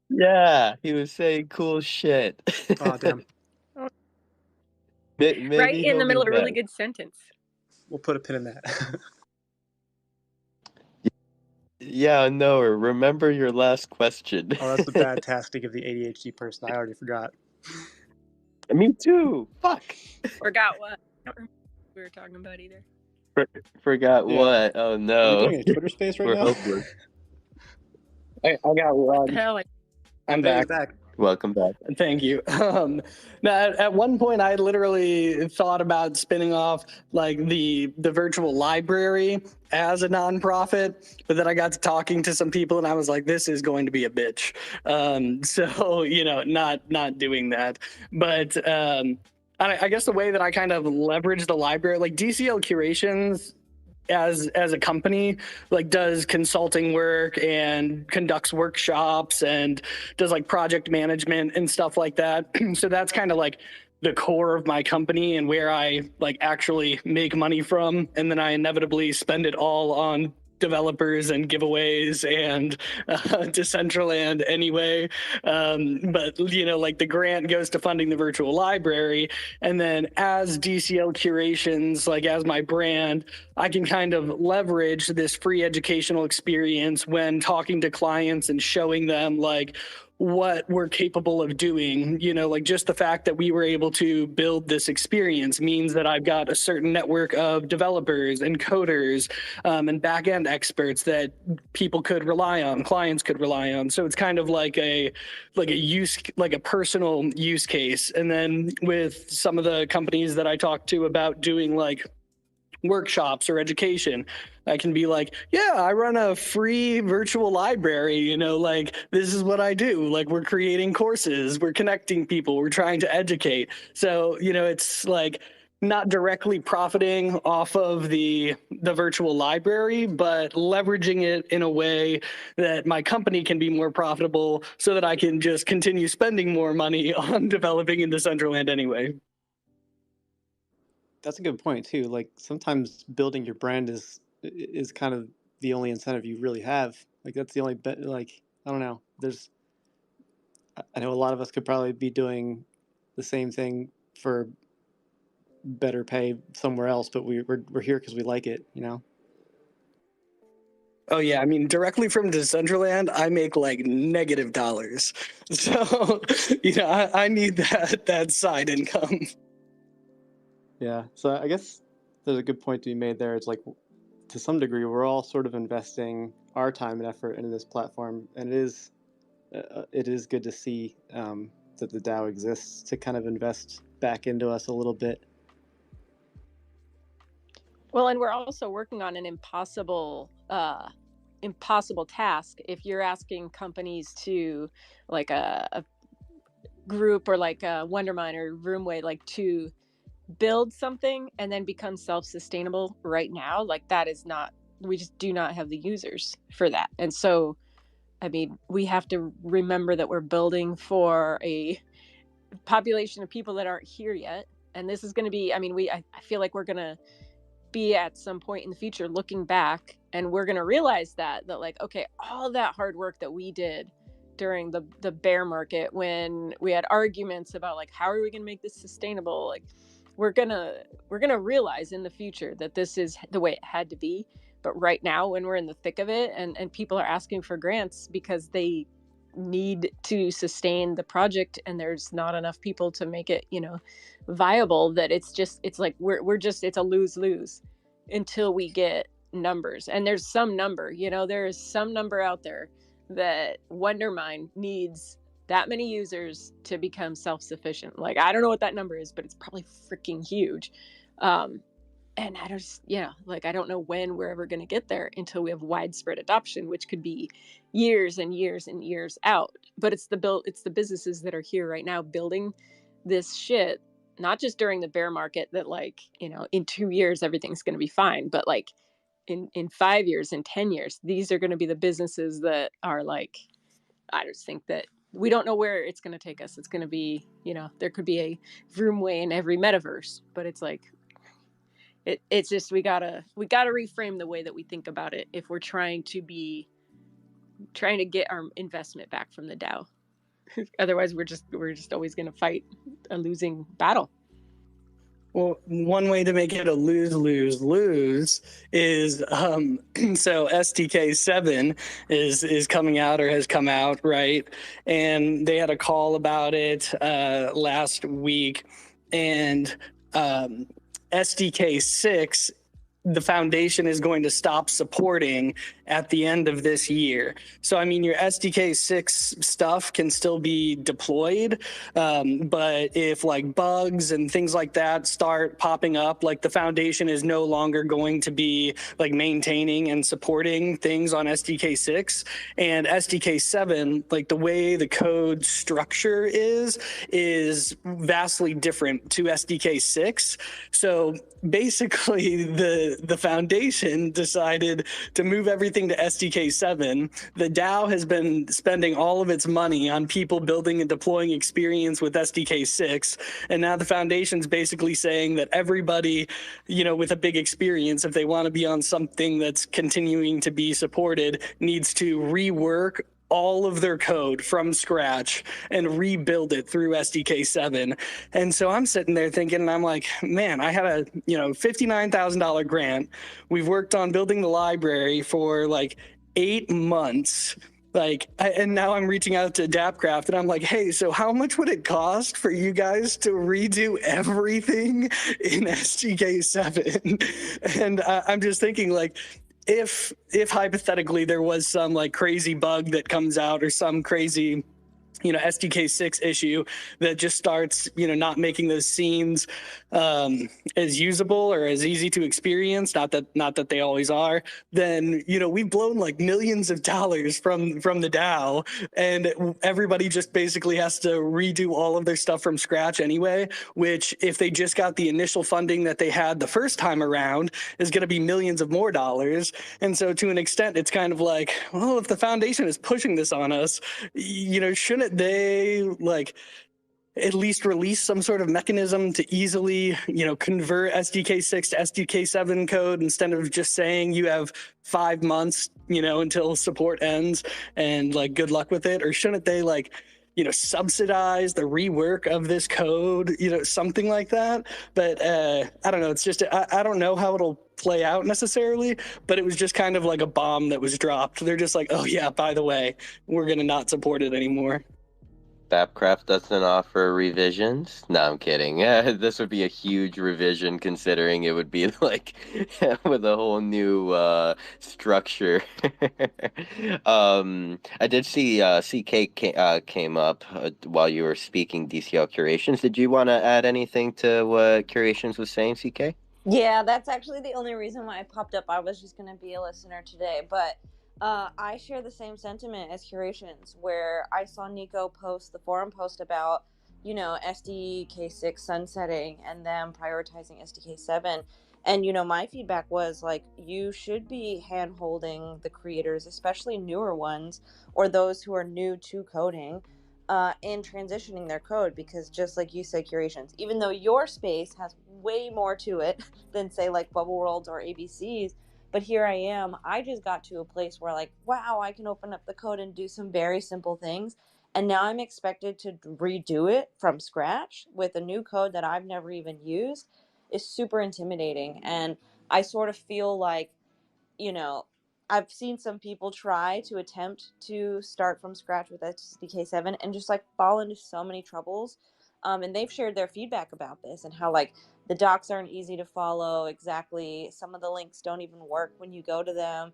Yeah, he was saying cool shit. Oh, damn. Maybe right in he'll the be middle of a really back. good sentence. We'll put a pin in that. Yeah, no, remember your last question. Oh, that's the bad task to give the ADHD person. I already forgot. Me too. Fuck. Forgot what? we were talking about either. Forgot Yeah. what? Oh Are we no, doing a Twitter space right we're now? hopeless. I got What the one. hell? I'm Hey, back. he's back. Welcome back. Thank you. Now, at one point, I literally thought about spinning off like the virtual library as a nonprofit, but then I got to talking to some people, and I was like, "This is going to be a bitch." So not doing that. But I guess the way that I kind of leverage the library, like DCL Curations, as a company, like does consulting work and conducts workshops and does like project management and stuff like that. So that's kind of like the core of my company and where I like actually make money from, and then I inevitably spend it all on developers and giveaways and Decentraland anyway. But like the grant goes to funding the virtual library, and then as DCL Curations, like as my brand, I can kind of leverage this free educational experience when talking to clients and showing them like what we're capable of doing. Like just the fact that we were able to build this experience means that I've got a certain network of developers and coders and back-end experts that people could rely on, clients could rely on. So it's kind of like a personal use case. And then with some of the companies that I talked to about doing like workshops or education, I can be like, yeah, I run a free virtual library, like this is what I do. Like we're creating courses, we're connecting people, we're trying to educate. So, it's like not directly profiting off of the virtual library, but leveraging it in a way that my company can be more profitable so that I can just continue spending more money on developing in Decentraland anyway. That's a good point too. Like sometimes building your brand is kind of the only incentive you really have. Like that's the only like I don't know. I know a lot of us could probably be doing the same thing for better pay somewhere else, but we're here because we like it, Oh yeah, I mean directly from Decentraland, I make like negative dollars. So, I need that side income. Yeah. So I guess there's a good point to be made there. It's like to some degree we're all sort of investing our time and effort into this platform, and it is good to see that the DAO exists to kind of invest back into us a little bit. Well, and we're also working on an impossible task. If you're asking companies to, like a group or like a Wondermine or Roomway, like to build something and then become self-sustainable right now, like that is not, we just do not have the users for that. And so, I mean, we have to remember that we're building for a population of people that aren't here yet. And this is going to be, I mean, I feel like we're going to be at some point in the future looking back, and we're going to realize that like, okay, all that hard work that we did during the bear market, when we had arguments about like, how are we going to make this sustainable? Like we're going to realize in the future that this is the way it had to be. But right now, when we're in the thick of it and people are asking for grants because they need to sustain the project and there's not enough people to make it, viable, that it's like we're just, it's a lose-lose until we get numbers. And there's some number, there is some number out there that Wondermine needs that many users to become self-sufficient. Like I don't know what that number is, but it's probably freaking huge. And I just, like I don't know when we're ever going to get there until we have widespread adoption, which could be years and years and years out. But it's the businesses that are here right now building this shit, not just during the bear market that like, in 2 years everything's going to be fine, but like in 5 years, in 10 years, these are going to be the businesses that are like, I just think that we don't know where it's going to take us. It's going to be, there could be a Vroomway in every metaverse, but it's like, it's just, we gotta reframe the way that we think about it if we're trying to get our investment back from the DAO. Otherwise, we're just always going to fight a losing battle. Well, one way to make it a lose-lose-lose is so STK7 is coming out or has come out, right? And they had a call about it last week, and SDK 6, the foundation is going to stop supporting at the end of this year. So, I mean, your SDK 6 stuff can still be deployed, but if like bugs and things like that start popping up, like the foundation is no longer going to be like maintaining and supporting things on SDK 6. And SDK 7, like the way the code structure is vastly different to SDK 6. So basically the foundation decided to move everything to SDK 7. The DAO has been spending all of its money on people building and deploying experience with SDK 6, and now the foundation's basically saying that everybody, with a big experience, if they want to be on something that's continuing to be supported, needs to rework all of their code from scratch and rebuild it through SDK 7. And so I'm sitting there thinking, and I'm like, man, I had a $59,000 grant. We've worked on building the library for like 8 months. And now I'm reaching out to Dapcraft and I'm like, hey, so how much would it cost for you guys to redo everything in SDK 7? And I'm just thinking, like, if hypothetically there was some like crazy bug that comes out or some crazy SDK 6 issue that just starts, not making those scenes as usable or as easy to experience, not that they always are, then, we've blown like millions of dollars from the DAO, and everybody just basically has to redo all of their stuff from scratch anyway, which if they just got the initial funding that they had the first time around is going to be millions of more dollars. And so to an extent, it's kind of like, well, if the foundation is pushing this on us, shouldn't they like at least release some sort of mechanism to easily, convert SDK 6 to SDK 7 code instead of just saying you have 5 months, until support ends and like good luck with it? Or shouldn't they subsidize the rework of this code, something like that? But I don't know. It's just, I don't know how it'll play out necessarily, but it was just kind of like a bomb that was dropped. They're just like, oh yeah, by the way, we're going to not support it anymore. Dapcraft doesn't offer revisions. No, I'm kidding. This would be a huge revision considering it would be like with a whole new structure. I did see CK came up while you were speaking DCL Curations. Did you want to add anything to what Curations was saying, CK? Yeah, that's actually the only reason why I popped up. I was just going to be a listener today, but I share the same sentiment as Curations, where I saw Nico post the forum post about, SDK 6 sunsetting and them prioritizing SDK 7. And, my feedback was like, you should be hand holding the creators, especially newer ones or those who are new to coding, in transitioning their code, because just like you said, Curations, even though your space has way more to it than say like Bubble Worlds or ABCs, but here I am, I just got to a place where like, wow, I can open up the code and do some very simple things, and now I'm expected to redo it from scratch with a new code that I've never even used. Is super intimidating. And I sort of feel like, you know, I've seen some people try to attempt to start from scratch with SDK 7 and just like fall into so many troubles. And they've shared their feedback about this and how like the docs aren't easy to follow exactly. Some of the links don't even work when you go to them,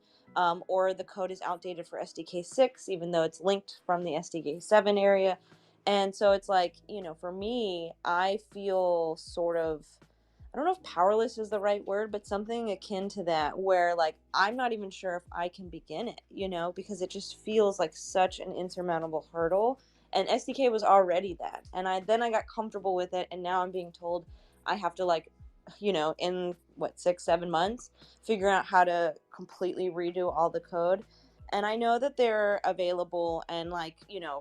or the code is outdated for SDK 6, even though it's linked from the SDK 7 area. And so it's like, for me, I feel sort of, I don't know if powerless is the right word, but something akin to that, where like I'm not even sure if I can begin it, because it just feels like such an insurmountable hurdle. And SDK was already that. And I got comfortable with it, and now I'm being told I have to like, in what, 6-7 months, figure out how to completely redo all the code. And I know that they're available and like,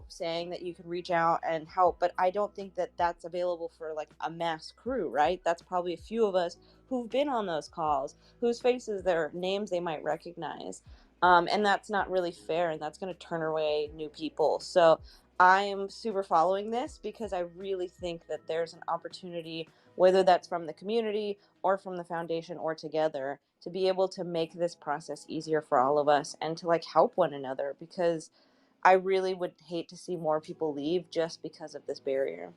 saying that you can reach out and help, but I don't think that that's available for like a mass crew, right? That's probably a few of us who've been on those calls, whose faces, their names they might recognize. And that's not really fair, and that's going to turn away new people. So I am super following this because I really think that there's an opportunity, whether that's from the community or from the foundation or together, to be able to make this process easier for all of us and to like help one another, because I really would hate to see more people leave just because of this barrier.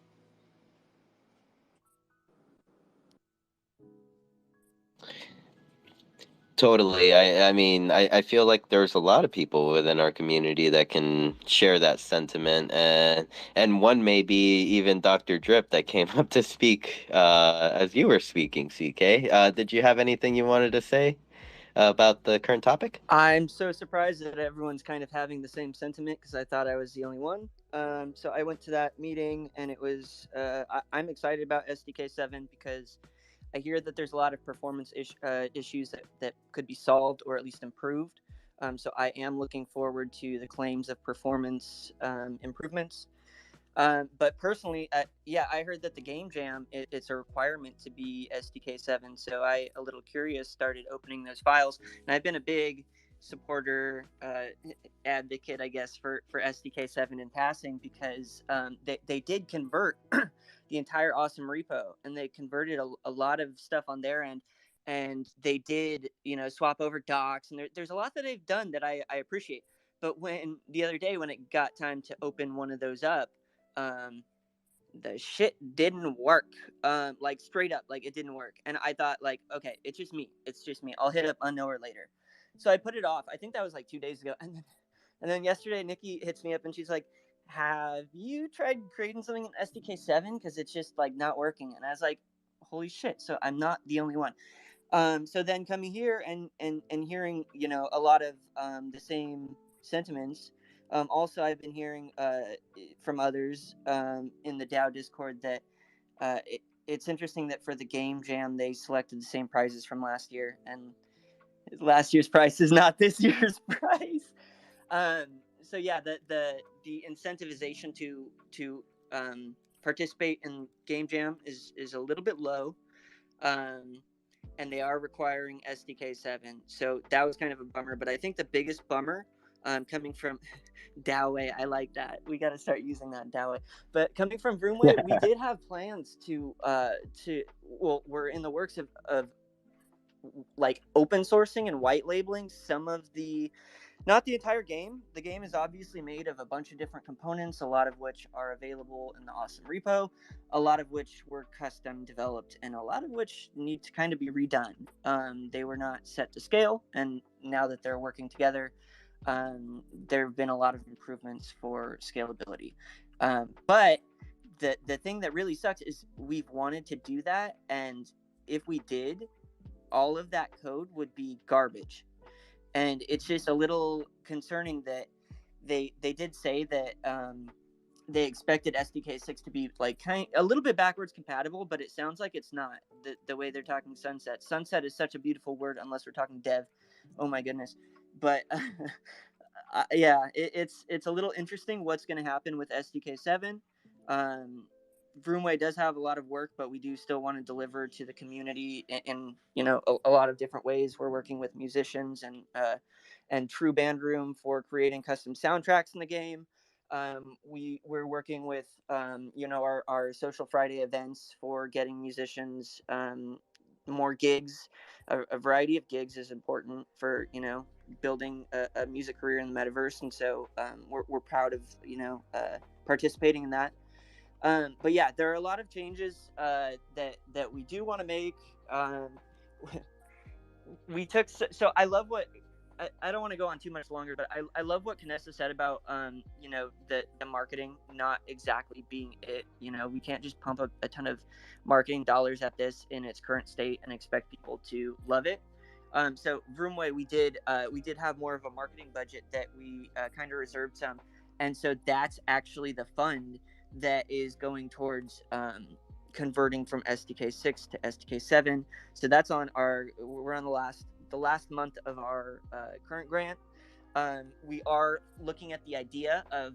Totally. I mean, I feel like there's a lot of people within our community that can share that sentiment, and one may be even Dr. Drip that came up to speak as you were speaking, CK. Did you have anything you wanted to say about the current topic? I'm so surprised that everyone's kind of having the same sentiment because I thought I was the only one. So I went to that meeting and it was, I'm excited about SDK7 because I hear that there's a lot of performance issues that could be solved or at least improved. So I am looking forward to the claims of performance improvements. But personally, yeah, I heard that the game jam it's a requirement to be SDK7. So I, a little curious, started opening those files, and I've been a big supporter, advocate, I guess, for SDK7 in passing because they did convert the entire awesome repo, and they converted a lot of stuff on their end. And they did, swap over docs, and there's a lot that they've done that I appreciate. But when the other day, when it got time to open one of those up, um, the shit didn't work. Like straight up, like it didn't work. And I thought, like, okay, it's just me. It's just me. I'll hit up Unknower later. So I put it off. I think that was like 2 days ago. And then yesterday, Nikki hits me up and she's like, "Have you tried creating something in SDK7? Because it's just like not working." And I was like, "Holy shit!" So I'm not the only one. So then coming here and hearing a lot of the same sentiments. Also, I've been hearing from others in the DAO Discord that it's interesting that for the game jam they selected the same prizes from last year, and last year's price is not this year's price. So yeah, the incentivization to participate in game jam is a little bit low. And they are requiring SDK7. So that was kind of a bummer. But I think the biggest bummer coming from Dowway, I like that. We got to start using that Dowway. But coming from Vroomway, we did have plans well, we're in the works of like open sourcing and white labeling some of the, not the entire game. The game is obviously made of a bunch of different components, a lot of which are available in the awesome repo, a lot of which were custom developed, and a lot of which need to kind of be redone. They were not set to scale, and now that they're working together, there have been a lot of improvements for scalability. But the thing that really sucks is we've wanted to do that, and if we did, all of that code would be garbage. And it's just a little concerning that they did say that they expected SDK6 to be like a little bit backwards compatible, but it sounds like it's not. The way they're talking sunset. Sunset is such a beautiful word unless we're talking dev. Oh my goodness. But yeah, it's a little interesting what's going to happen with SDK7. Vroomway does have a lot of work, but we do still want to deliver to the community in a lot of different ways. We're working with musicians and True Band Room for creating custom soundtracks in the game. We're working with our Social Friday events for getting musicians more gigs. A variety of gigs is important for building a music career in the metaverse, and so we're proud of participating in that. But yeah, there are a lot of changes that we do want to make. We took so I love what I don't want to go on too much longer, but I love what Canessa said about the marketing not exactly being it. We can't just pump a ton of marketing dollars at this in its current state and expect people to love it. So Vroomway, we did have more of a marketing budget that we kind of reserved some, and so that's actually the fund that is going towards converting from SDK6 to SDK7. So that's we're on the last month of our current grant. We are looking at the idea of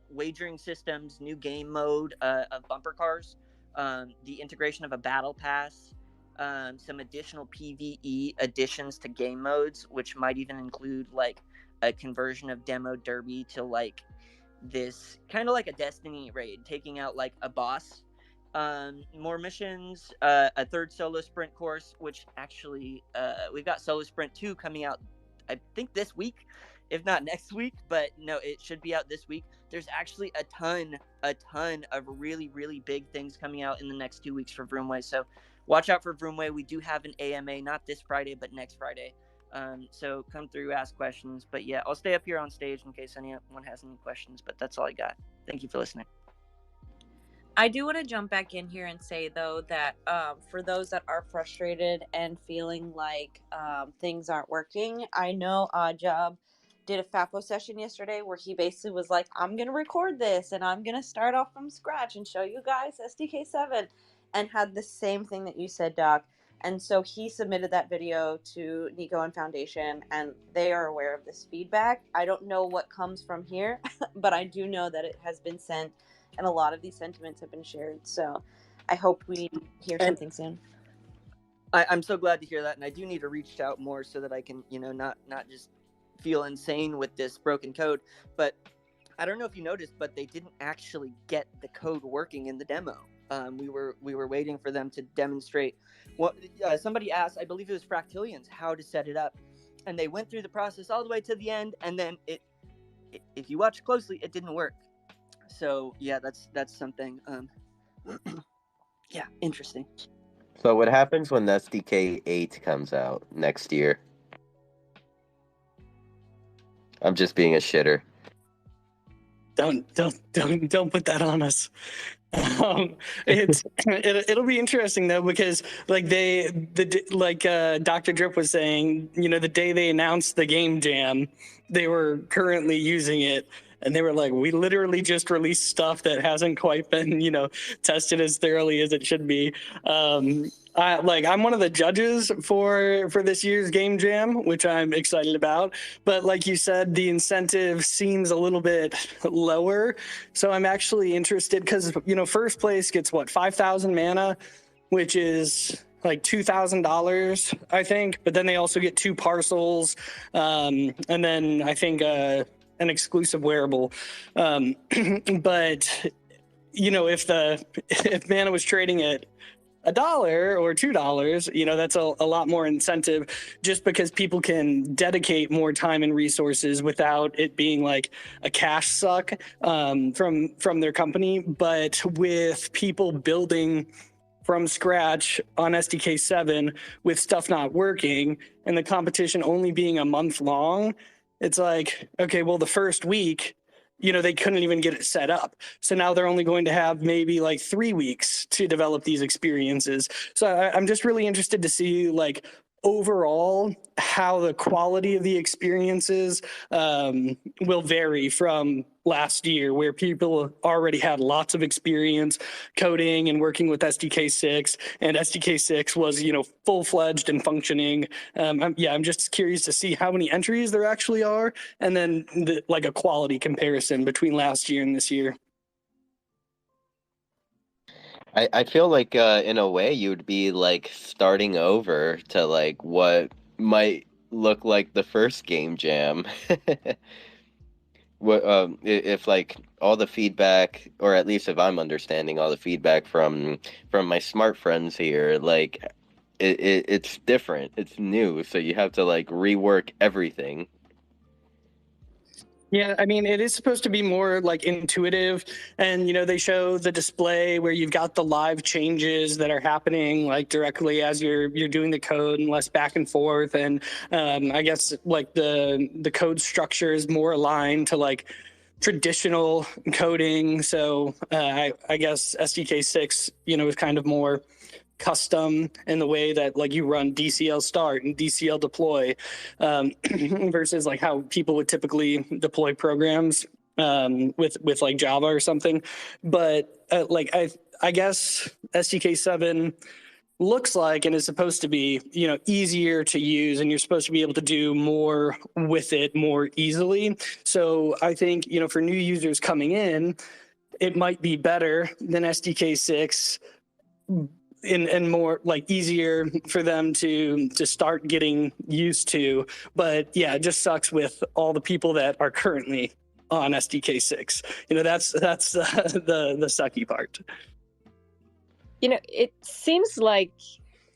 wagering systems, new game mode of bumper cars, the integration of a battle pass, some additional PvE additions to game modes, which might even include like a conversion of Demo Derby to like this kind of like a Destiny raid, taking out like a boss. More missions, a third solo sprint course, which actually we've got Solo Sprint 2 coming out, I think this week, if not next week, but no, it should be out this week. There's actually a ton of really, really big things coming out in the next 2 weeks for Vroomway, so watch out for Vroomway. We do have an AMA, not this Friday, but next Friday. So come through, ask questions. But yeah, I'll stay up here on stage in case anyone has any questions. But that's all I got. Thank you for listening. I do want to jump back in here and say, though, that for those that are frustrated and feeling like things aren't working, I know Oddjob did a FAPO session yesterday where he basically was like, I'm going to record this and I'm going to start off from scratch and show you guys SDK7, and had the same thing that you said, Doc. And so he submitted that video to Nico and Foundation, and they are aware of this feedback. I don't know what comes from here, but I do know that it has been sent, and a lot of these sentiments have been shared. So I hope we hear something soon. I'm so glad to hear that, and I do need to reach out more so that I can, not just feel insane with this broken code. But I don't know if you noticed, but they didn't actually get the code working in the demo. We were waiting for them to demonstrate what somebody asked. I believe it was Fractillions, how to set it up, and they went through the process all the way to the end, and then if you watch closely, it didn't work. So yeah, that's something. Yeah, interesting. So what happens when SDK 8 comes out next year? I'm just being a shitter. Don't put that on us. It'll be interesting though, because like Dr. Drip was saying, the day they announced the game jam, they were currently using it, and they were like, we literally just released stuff that hasn't quite been tested as thoroughly as it should be. I'm one of the judges for this year's game jam, which I'm excited about. But like you said, the incentive seems a little bit lower. So I'm actually interested because, first place gets 5,000 mana, which is like $2,000, I think. But then they also get 2 parcels. And then I think an exclusive wearable. But, if mana was trading at $1 or $2, that's a lot more incentive, just because people can dedicate more time and resources without it being like a cash suck from their company. But with people building from scratch on SDK 7 with stuff not working and the competition only being a month long, it's like, okay, well, the first week, they couldn't even get it set up. So now they're only going to have maybe like 3 weeks to develop these experiences. So I'm just really interested to see overall how the quality of the experiences will vary from last year, where people already had lots of experience coding and working with SDK6, and SDK6 was full-fledged and functioning. I'm just curious to see how many entries there actually are, and then a quality comparison between last year and this year. I feel like in a way you'd be starting over to what might look like the first game jam. What if all the feedback, or at least if I'm understanding all the feedback from my smart friends here, it's different, it's new, so you have to rework everything. Yeah, I mean, it is supposed to be more intuitive, and they show the display where you've got the live changes that are happening directly as you're doing the code, and less back and forth. And I guess the code structure is more aligned to traditional coding. So I guess SDK 6 is kind of more custom in the way that you run DCL start and DCL deploy versus how people would typically deploy programs with Java or something. But I guess SDK 7 looks like and is supposed to be easier to use, and you're supposed to be able to do more with it more easily. So I think for new users coming in, it might be better than SDK 6 and more easier for them to start getting used to. But yeah, it just sucks with all the people that are currently on SDK 6. That's the sucky part. It seems like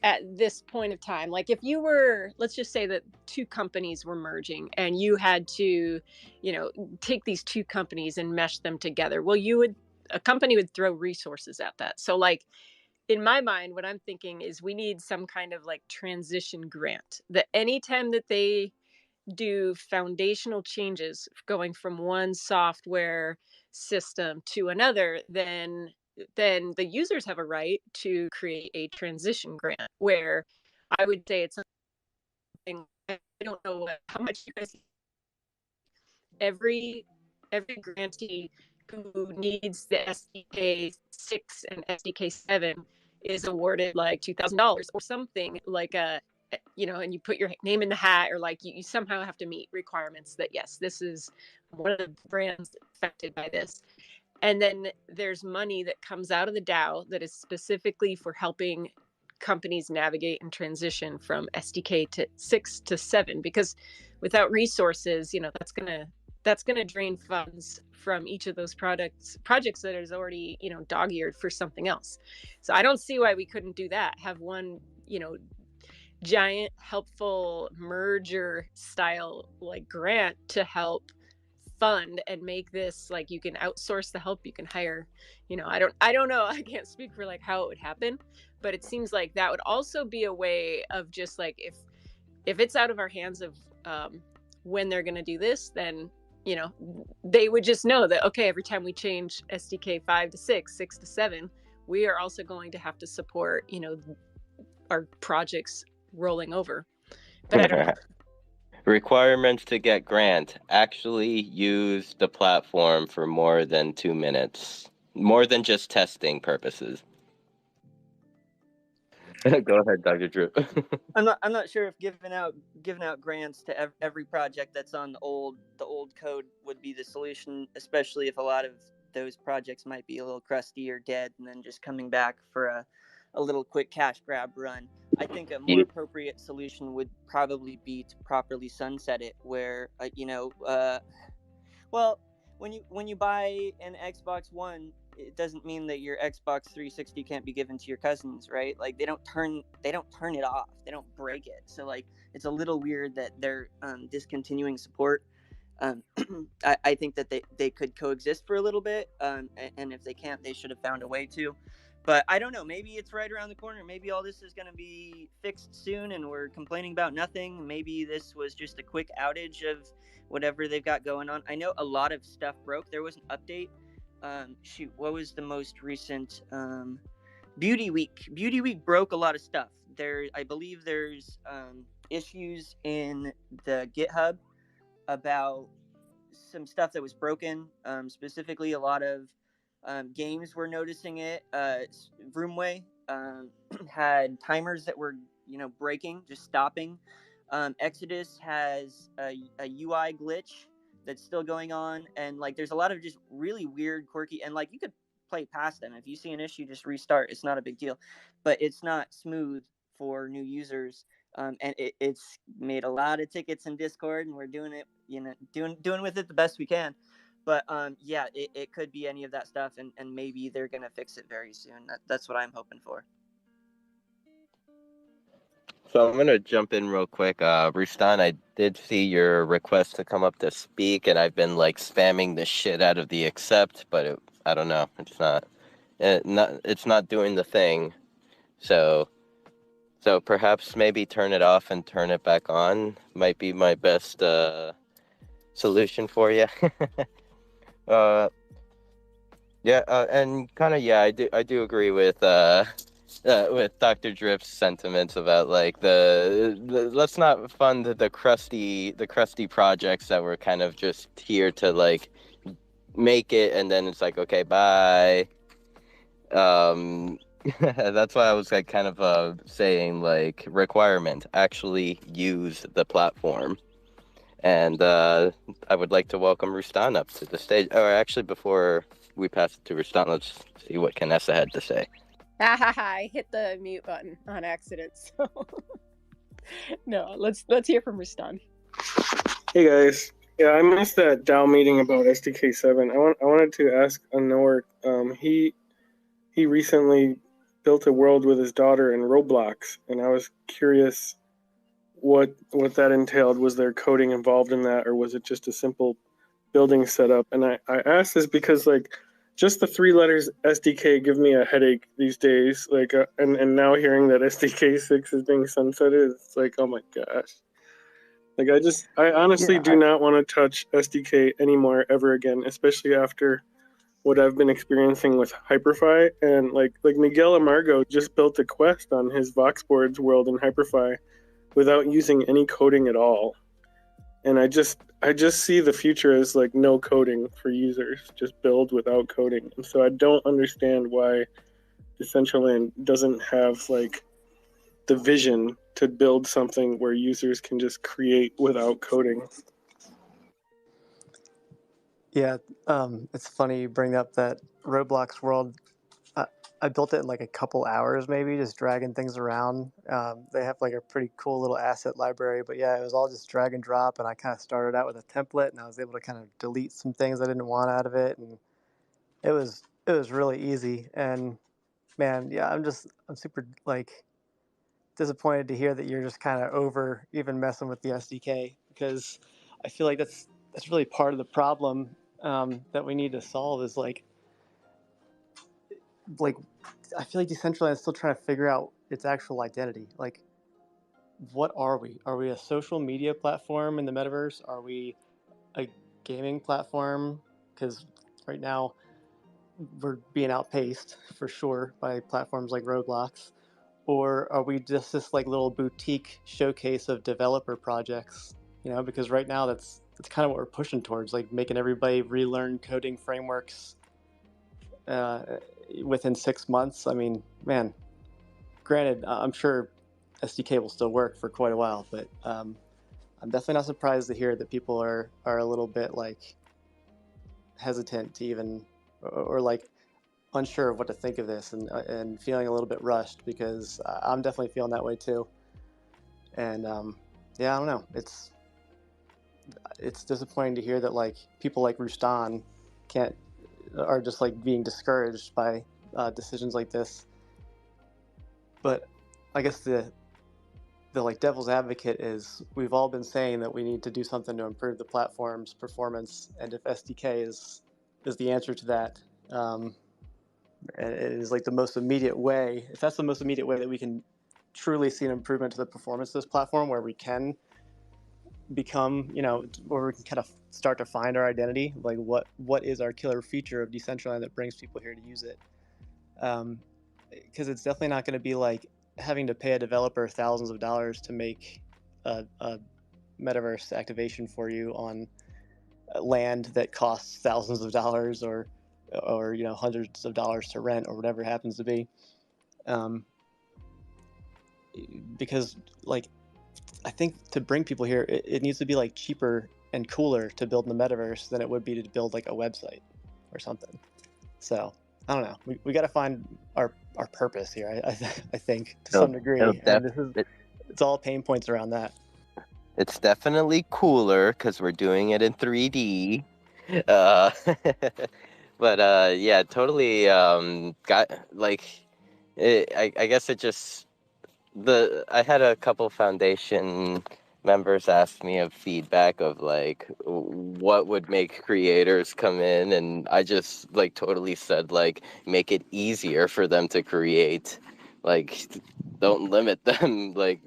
at this point of time, if you were, let's just say that 2 companies were merging and you had to, take these 2 companies and mesh them together. Well, a company would throw resources at that. So in my mind, what I'm thinking is we need some kind of like transition grant that anytime that they do foundational changes going from one software system to another, then the users have a right to create a transition grant where I would say it's something, I don't know how much you guys, every grantee who needs the SDK 6 and SDK 7 is awarded like $2,000 or something, like a, and you put your name in the hat, or like you somehow have to meet requirements that yes, this is one of the brands affected by this. And then there's money that comes out of the DAO that is specifically for helping companies navigate and transition from SDK to 6 to 7, because without resources, that's gonna drain funds from each of those projects that is already, dog-eared for something else. So I don't see why we couldn't do that. Have one, giant helpful merger style like grant to help fund and make this, like, you can outsource the help, you can hire, I don't know, I can't speak for like how it would happen, but it seems like that would also be a way of just like, if it's out of our hands of when they're going to do this, then they would just know that, okay, every time we change SDK 5 to 6, 6 to 7, we are also going to have to support our projects rolling over. But I don't know. Requirements to get grant: actually use the platform for more than 2 minutes, more than just testing purposes. Go ahead, Dr. Drew. I'm not sure if giving out grants to every project that's on the old code would be the solution, especially if a lot of those projects might be a little crusty or dead, and then just coming back for a little quick cash grab run. I think a more appropriate solution would probably be to properly sunset it, where well, when you buy an Xbox One, it doesn't mean that your Xbox 360 can't be given to your cousins, right? Like they don't turn it off, they don't break it. So like it's a little weird that they're discontinuing support. I think that they could coexist for a little bit, and if they can't, they should have found a way to. But I don't know. Maybe it's right around the corner. Maybe all this is going to be fixed soon, and we're complaining about nothing. Maybe this was just a quick outage of whatever they've got going on. I know a lot of stuff broke. There was an update. What was the most recent? Beauty Week. Beauty Week broke a lot of stuff. I believe there's issues in the GitHub about some stuff that was broken. Specifically, a lot of games were noticing it. Vroomway had timers that were breaking, just stopping. Exodus has a UI glitch that's still going on, and like there's a lot of just really weird, quirky, and like you could play past them. If you see an issue, just restart. It's not a big deal, but it's not smooth for new users. And it's made a lot of tickets in Discord, and we're doing it, doing with it the best we can. But yeah, it could be any of that stuff, and maybe they're gonna fix it very soon. That's what I'm hoping for. So I'm gonna jump in real quick. Rustan, I did see your request to come up to speak, and I've been like spamming the shit out of the accept, but I don't know. It's not doing the thing. So perhaps maybe turn it off and turn it back on might be my best solution for you. And kind of I do agree with Dr. Drift's sentiments about like the let's not fund the crusty projects that were kind of just here to like make it, and then it's like, okay, bye. That's why I was like kind of saying like requirement: actually use the platform. And I would like to welcome Rustan up to the stage. Or actually, before we pass it to Rustan, let's see what Kanessa had to say. I hit the mute button on accident, so no, let's hear from Rustan. Hey guys, yeah, I missed that DAO meeting about SDK 7. I wanted to ask Anor. He recently built a world with his daughter in Roblox, and I was curious what that entailed. Was there coding involved in that, or was it just a simple building setup? And I asked this because like just the three letters SDK give me a headache these days. Like, and now hearing that SDK 6 is being sunsetted, it's like, oh my gosh. Like, I honestly do not want to touch SDK anymore ever again, especially after what I've been experiencing with Hyperfy. And like Miguel Amargo just built a quest on his Voxboards world in Hyperfy without using any coding at all. And I just see the future as like no coding for users, just build without coding. And so I don't understand why Decentraland doesn't have like the vision to build something where users can just create without coding. Yeah, it's funny you bring up that Roblox world. I built it in like a couple hours, maybe, just dragging things around. They have like a pretty cool little asset library, but yeah, it was all just drag and drop. And I kind of started out with a template, and I was able to kind of delete some things I didn't want out of it, and it was really easy. And man, yeah, I'm super like disappointed to hear that you're just kind of over even messing with the SDK, because I feel like that's really part of the problem that we need to solve is like I feel like Decentraland is still trying to figure out its actual identity. Like, what are we? Are we a social media platform in the metaverse? Are we a gaming platform? Because right now we're being outpaced for sure by platforms like Roblox. Or are we just this like little boutique showcase of developer projects? Because right now that's kind of what we're pushing towards, like making everybody relearn coding frameworks within 6 months. I mean, man, granted, I'm sure SDK will still work for quite a while, but I'm definitely not surprised to hear that people are a little bit like hesitant to even or like unsure of what to think of this and feeling a little bit rushed, because I'm definitely feeling that way too. And yeah, I don't know. It's disappointing to hear that like people like Rustan are just like being discouraged by decisions like this. But I guess the like devil's advocate is we've all been saying that we need to do something to improve the platform's performance, and if SDK is the answer to that, it is like the most immediate way. If that's the most immediate way that we can truly see an improvement to the performance of this platform, where we can become, where we can kind of start to find our identity, like what is our killer feature of Decentraland that brings people here to use it? Because it's definitely not going to be like having to pay a developer thousands of dollars to make a metaverse activation for you on land that costs thousands of dollars or hundreds of dollars to rent or whatever it happens to be. Because like I think to bring people here, it needs to be like cheaper and cooler to build in the metaverse than it would be to build like a website or something. So I don't know. We got to find our purpose here. I think to some degree, and it's all pain points around that. It's definitely cooler because we're doing it in 3D. Uh, but yeah, totally. Got like, I guess it just I had a couple foundation members ask me of feedback of like what would make creators come in, and I just like totally said like make it easier for them to create, like don't limit them, like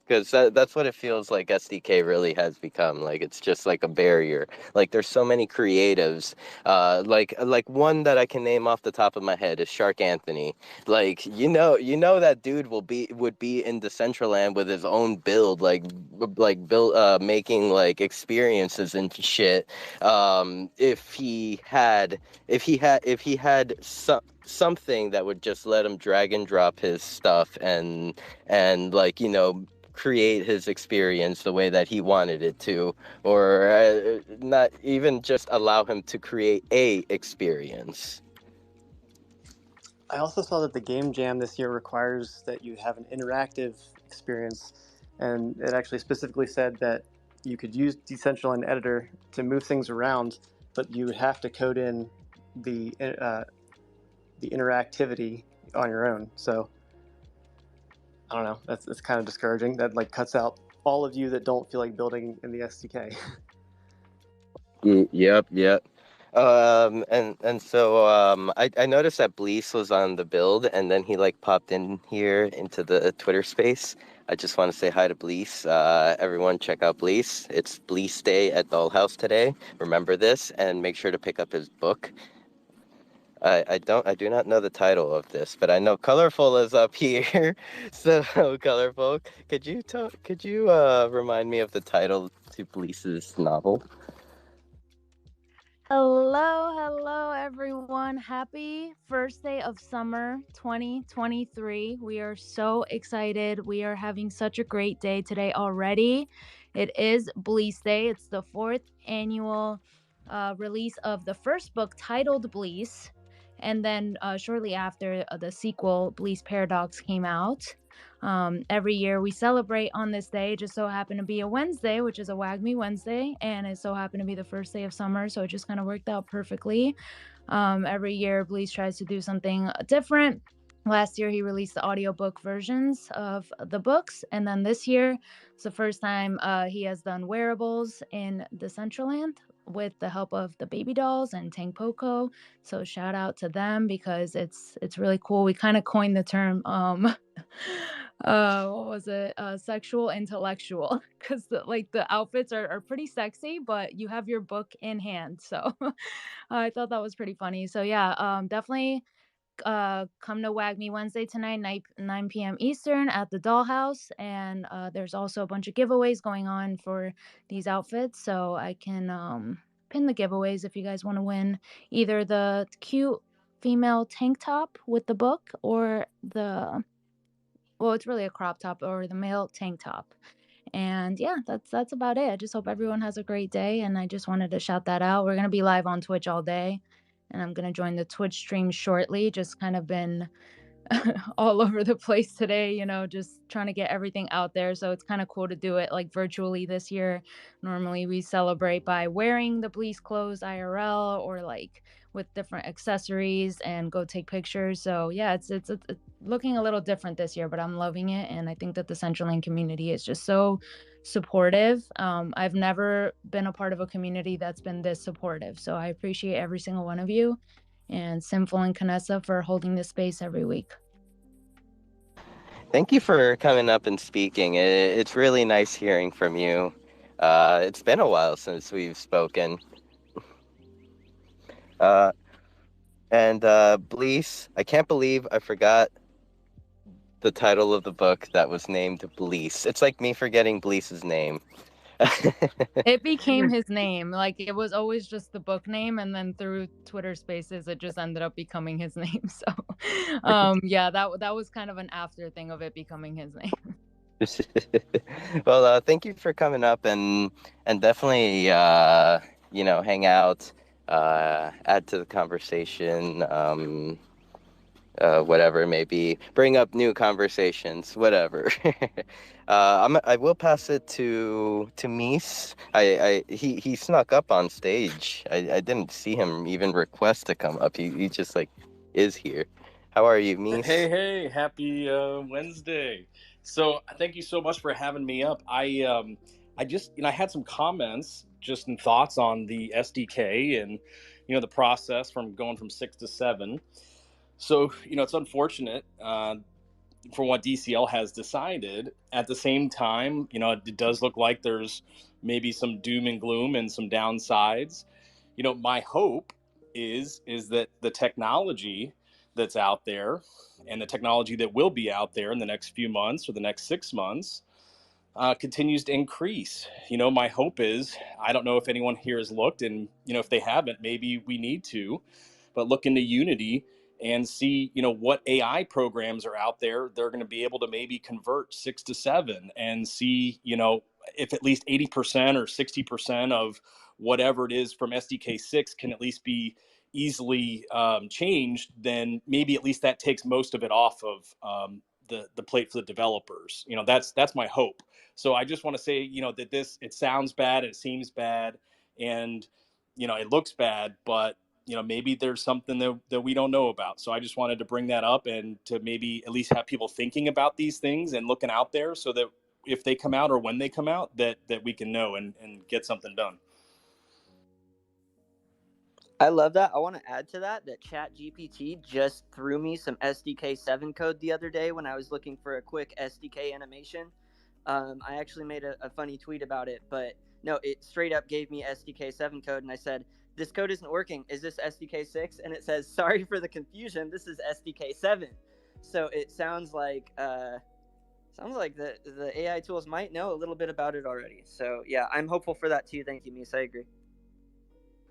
because that's what it feels like SDK really has become. Like it's just like a barrier. Like there's so many creatives. Like one that I can name off the top of my head is Shark Anthony. Like that dude would be in Decentraland with his own build, like build making like experiences and shit. If he had something that would just let him drag and drop his stuff and like create his experience the way that he wanted it to, or not even just allow him to create a experience. I also saw that the game jam this year requires that you have an interactive experience, and it actually specifically said that you could use Decentraland Editor to move things around, but you would have to code in the interactivity on your own. So I don't know. That's kind of discouraging. That like cuts out all of you that don't feel like building in the SDK. Yep. I noticed that Blease was on the build, and then he like popped in here into the Twitter space. I just want to say hi to Blease. Everyone check out Blease. It's Blease Day at Dollhouse today. Remember this, and make sure to pick up his book. I do not know the title of this, but I know Colorful is up here. So Colorful, could you remind me of the title to Blease's novel? Hello, everyone. Happy first day of summer 2023. We are so excited. We are having such a great day today already. It is Blease Day. It's the fourth annual release of the first book titled Blease. And then shortly after, the sequel, Blease Paradox, came out. Every year we celebrate on this day. It just so happened to be a Wednesday, which is a Wag Me Wednesday, and it so happened to be the first day of summer, so it just kind of worked out perfectly. Every year Blease tries to do something different. Last year he released the audiobook versions of the books, and then this year it's the first time he has done wearables in Decentraland with the help of the baby dolls and Tang Poco. So shout out to them because it's really cool. We kind of coined the term what was it, sexual intellectual, because the outfits are pretty sexy, but you have your book in hand. So I thought that was pretty funny. So yeah, definitely come to Wag Me Wednesday tonight, 9 p.m. Eastern at the Dollhouse. And there's also a bunch of giveaways going on for these outfits. So I can pin the giveaways if you guys want to win either the cute female tank top with the book or it's really a crop top or the male tank top. And yeah, that's about it. I just hope everyone has a great day, and I just wanted to shout that out. We're going to be live on Twitch all day, and I'm going to join the Twitch stream shortly. Just kind of been all over the place today, just trying to get everything out there. So it's kind of cool to do it like virtually this year. Normally we celebrate by wearing the Blease clothes IRL or like with different accessories and go take pictures. So yeah, it's looking a little different this year, but I'm loving it. And I think that the Decentraland community is just so supportive. I've never been a part of a community that's been this supportive. So I appreciate every single one of you, and Sinful and Canessa for holding this space every week. Thank you for coming up and speaking. It's really nice hearing from you. It's been a while since we've spoken. And Blease, I can't believe I forgot the title of the book that was named Blease. It's like me forgetting Blease's name. It became his name. Like, it was always just the book name, and then through Twitter Spaces it just ended up becoming his name. So yeah, that was kind of an after thing of it becoming his name. Well, thank you for coming up and definitely hang out, add to the conversation, whatever it may be, bring up new conversations, whatever. I will pass it to Mies. He snuck up on stage. I didn't see him even request to come up. He just like is here. How are you, Mies? Hey, happy Wednesday. So thank you so much for having me up. I just, I had some comments just and thoughts on the SDK and, the process from going from 6 to 7. So, it's unfortunate for what DCL has decided. At the same time, it does look like there's maybe some doom and gloom and some downsides. My hope is that the technology that's out there and the technology that will be out there in the next few months or the next 6 months continues to increase. My hope is, I don't know if anyone here has looked, and if they haven't, maybe we need to, but look into Unity and see what AI programs are out there. They're going to be able to maybe convert 6 to 7 and see if at least 80% or 60% of whatever it is from SDK 6 can at least be easily changed. Then maybe at least that takes most of it off of the plate for the developers. That's my hope. So I just want to say that it sounds bad, it seems bad, and it looks bad, but maybe there's something that we don't know about. So I just wanted to bring that up and to maybe at least have people thinking about these things and looking out there so that if they come out or when they come out, that we can know and get something done. I love that. I want to add to that ChatGPT just threw me some SDK 7 code the other day when I was looking for a quick SDK animation. I actually made a funny tweet about it, but no, it straight up gave me SDK 7 code, and I said, "This code isn't working. Is this SDK 6?" And it says, "Sorry for the confusion. This is SDK 7." So it sounds like the AI tools might know a little bit about it already. So yeah, I'm hopeful for that too. Thank you, Mies. I agree.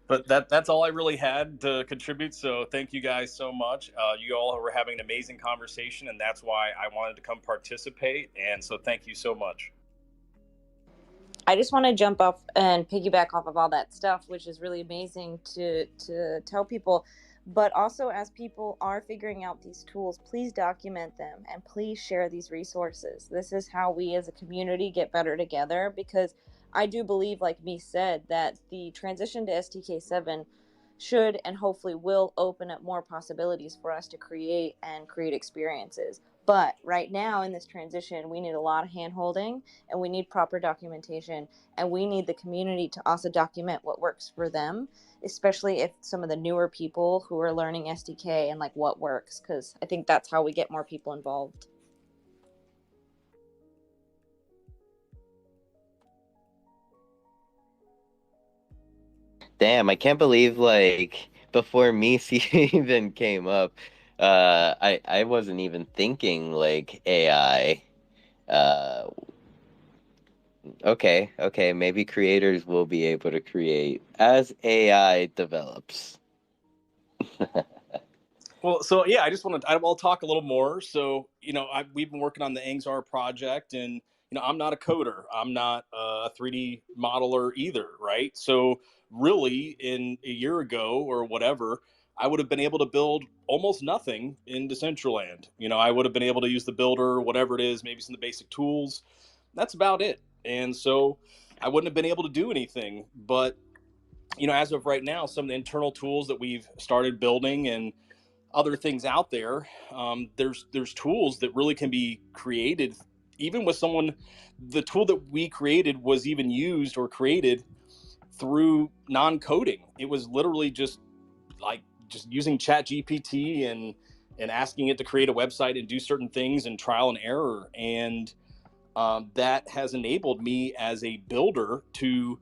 But that's all I really had to contribute. So thank you guys so much. You all were having an amazing conversation, and that's why I wanted to come participate. And so thank you so much. I just want to jump off and piggyback off of all that stuff, which is really amazing to tell people. But also, as people are figuring out these tools, please document them and please share these resources. This is how we as a community get better together, because I do believe, like me said, that the transition to STK 7 should and hopefully will open up more possibilities for us to create experiences. But right now in this transition, we need a lot of hand holding, and we need proper documentation, and we need the community to also document what works for them, especially if some of the newer people who are learning SDK and like what works, because I think that's how we get more people involved. Damn, I can't believe like before Misi even came up, I wasn't even thinking like AI. Uh, okay, maybe creators will be able to create as AI develops. Well, so yeah, I'll talk a little more. So, we've been working on the Angzar project, and, I'm not a coder. I'm not a 3D modeler either, right? So really in a year ago or whatever, I would have been able to build almost nothing in Decentraland. I would have been able to use the builder, whatever it is, maybe some of the basic tools. That's about it. And so I wouldn't have been able to do anything. But, as of right now, some of the internal tools that we've started building and other things out there, there's tools that really can be created even with someone. The tool that we created was even used or created through non-coding. It was literally just using chat gpt and asking it to create a website and do certain things and trial and error. And that has enabled me as a builder to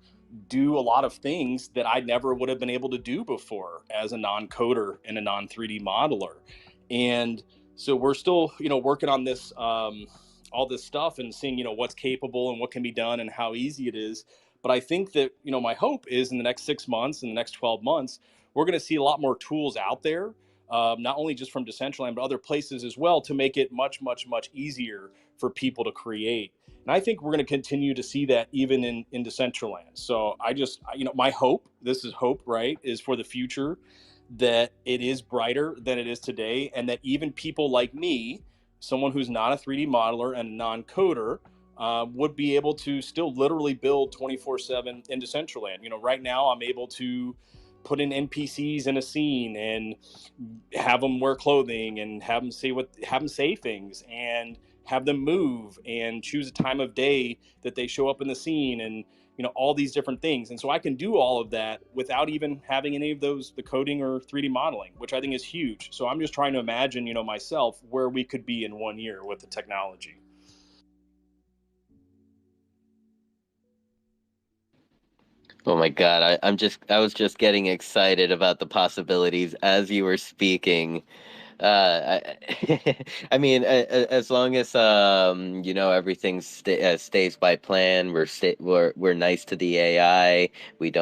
do a lot of things that I never would have been able to do before as a non-coder and a non-3D modeler. And so we're still, working on this, all this stuff and seeing, what's capable and what can be done and how easy it is. But I think that, my hope is in the next 6 months, in the next 12 months, we're going to see a lot more tools out there, not only just from Decentraland, but other places as well, to make it much, much, much easier for people to create. And I think we're going to continue to see that even in Decentraland. So my hope, this is hope, right, is for the future, that it is brighter than it is today, and that even people like me, someone who's not a 3D modeler and a non-coder, would be able to still literally build 24/7 in Decentraland. Right now I'm able to put in NPCs in a scene and have them wear clothing and have them say things and have them move and choose a time of day that they show up in the scene, and all these different things. And so I can do all of that without even having any of the coding or 3D modeling, which I think is huge. So I'm just trying to imagine, myself, where we could be in 1 year with the technology. Oh my God, I was just getting excited about the possibilities as you were speaking. I mean, as long as everything stays by plan, we're nice to the AI. We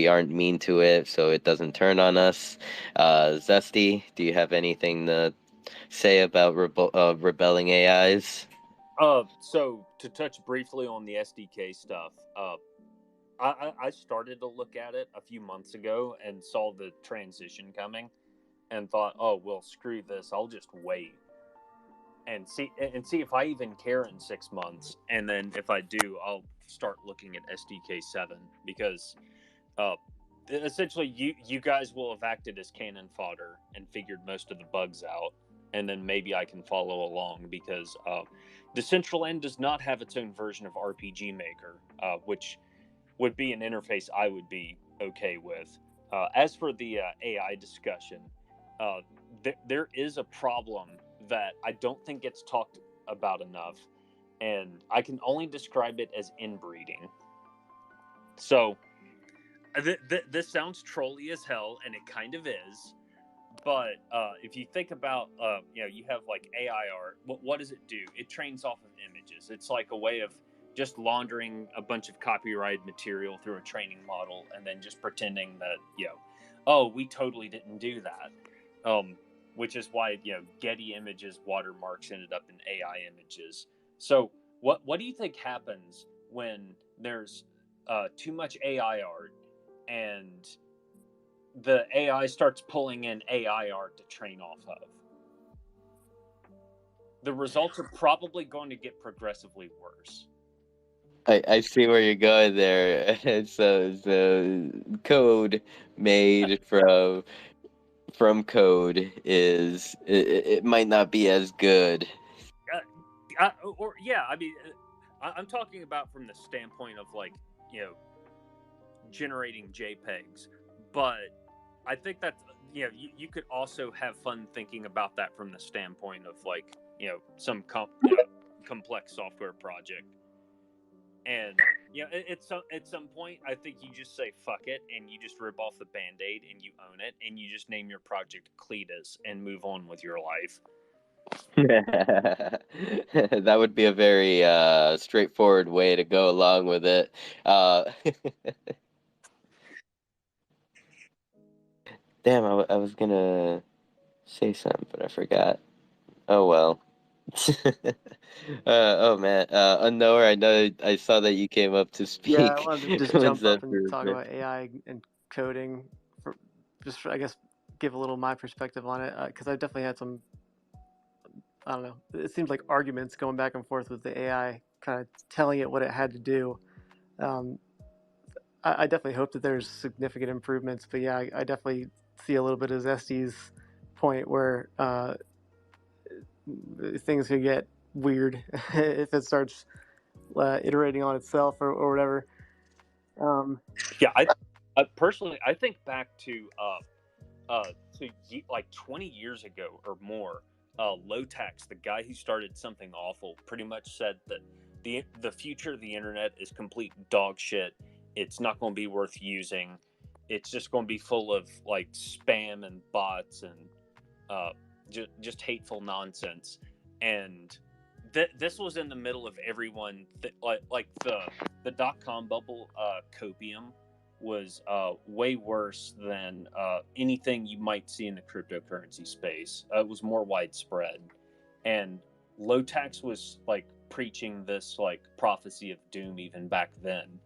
aren't mean to it, so it doesn't turn on us. Zesty, do you have anything to say about rebelling AIs? So to touch briefly on the SDK stuff, I started to look at it a few months ago and saw the transition coming, and thought, oh well, screw this, I'll just wait and see if I even care in 6 months, and then if I do, I'll start looking at SDK 7, because uh, essentially you guys will have acted as cannon fodder and figured most of the bugs out, and then maybe I can follow along, because Decentraland does not have its own version of RPG Maker, which would be an interface I would be okay with. As for the AI discussion, there is a problem that I don't think gets talked about enough, and I can only describe it as inbreeding. So, this sounds trolly as hell, and it kind of is. But if you think about, you have like AI art. What does it do? It trains off of images. It's like a way of just laundering a bunch of copyrighted material through a training model, and then just pretending that oh, we totally didn't do that. Which is why Getty Images watermarks ended up in AI images. So what do you think happens when there's too much AI art and the AI starts pulling in AI art to train off of? The results are probably going to get progressively worse. I see where you're going there. So code made from code is it might not be as good. I mean, I'm talking about from the standpoint of like generating JPEGs, but I think that you could also have fun thinking about that from the standpoint of like some complex software project. And at some point, I think you just say fuck it, and you just rip off the Band-Aid, and you own it, and you just name your project Cletus and move on with your life. That would be a very straightforward way to go along with it. Damn, I was gonna say something, but I forgot. Oh well. Oh man, Unknower, I know I saw that you came up to Yeah, I speak. wanted to just When's jump that up and for a talk bit? about AI and coding, I guess, give a little my perspective on it, because I've definitely had some, I don't know, it seems like arguments going back and forth with the AI, kind of telling it what it had to do. I definitely hope that there's significant improvements, but yeah, I definitely see a little bit as Estee's point where things could get weird if it starts iterating on itself or whatever. Yeah, I personally I think back to like 20 years ago or more. Lotax, the guy who started Something Awful, pretty much said that the future of the internet is complete dog shit. It's not going to be worth using. It's just going to be full of like spam and bots and just hateful nonsense. And this was in the middle of everyone like the dot-com bubble. Copium was way worse than anything you might see in the cryptocurrency space. It was more widespread, and Lotax was like preaching this like prophecy of doom even back then.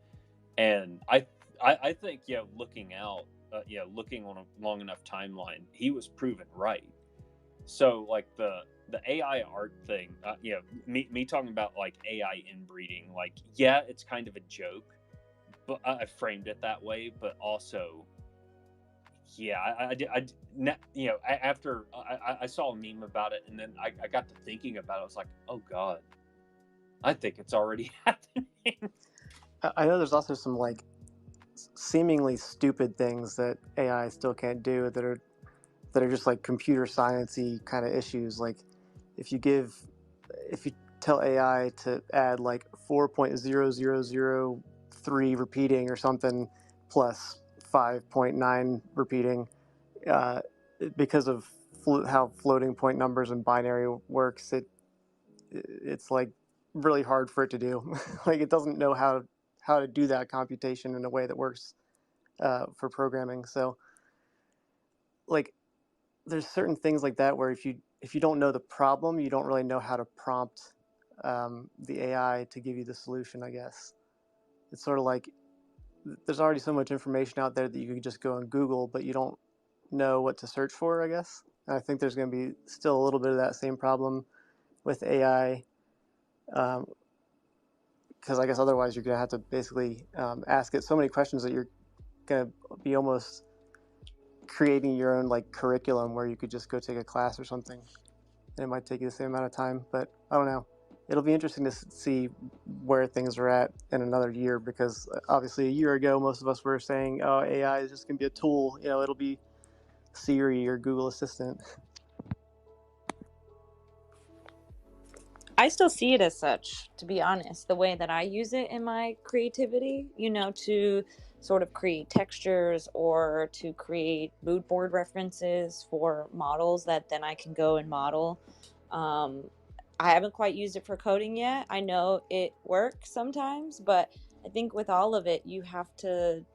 And I think looking out, looking on a long enough timeline, he was proven right. So like the AI art thing, me talking about like AI inbreeding, like it's kind of a joke, but I framed it that way. But also, after I saw a meme about it, and then I got to thinking about it. I was like, oh god, I think it's already happening. I know there's also some like seemingly stupid things that AI still can't do that are just like computer sciencey kind of issues. Like if you tell AI to add like 4.0003 repeating or something plus 5.9 repeating, because of how floating point numbers and binary works, it's like really hard for it to do. Like it doesn't know how to do that computation in a way that works for programming. So like there's certain things like that where if you don't know the problem, you don't really know how to prompt the AI to give you the solution, I guess. It's sort of like there's already so much information out there that you could just go and Google, but you don't know what to search for, I guess. And I think there's going to be still a little bit of that same problem with AI, because I guess otherwise you're going to have to basically ask it so many questions that you're going to be almost creating your own like curriculum where you could just go take a class or something, and it might take you the same amount of time. But I don't know. it'll be interesting to see where things are at in another year, because obviously a year ago most of us were saying, oh, AI is just going to be a tool, it'll be Siri or Google Assistant. I still see it as such, to be honest. The way that I use it in my creativity, to sort of create textures or to create mood board references for models that then I can go and model. Um, I haven't quite used it for coding yet. I know it works sometimes, but I think with all of it, you have to,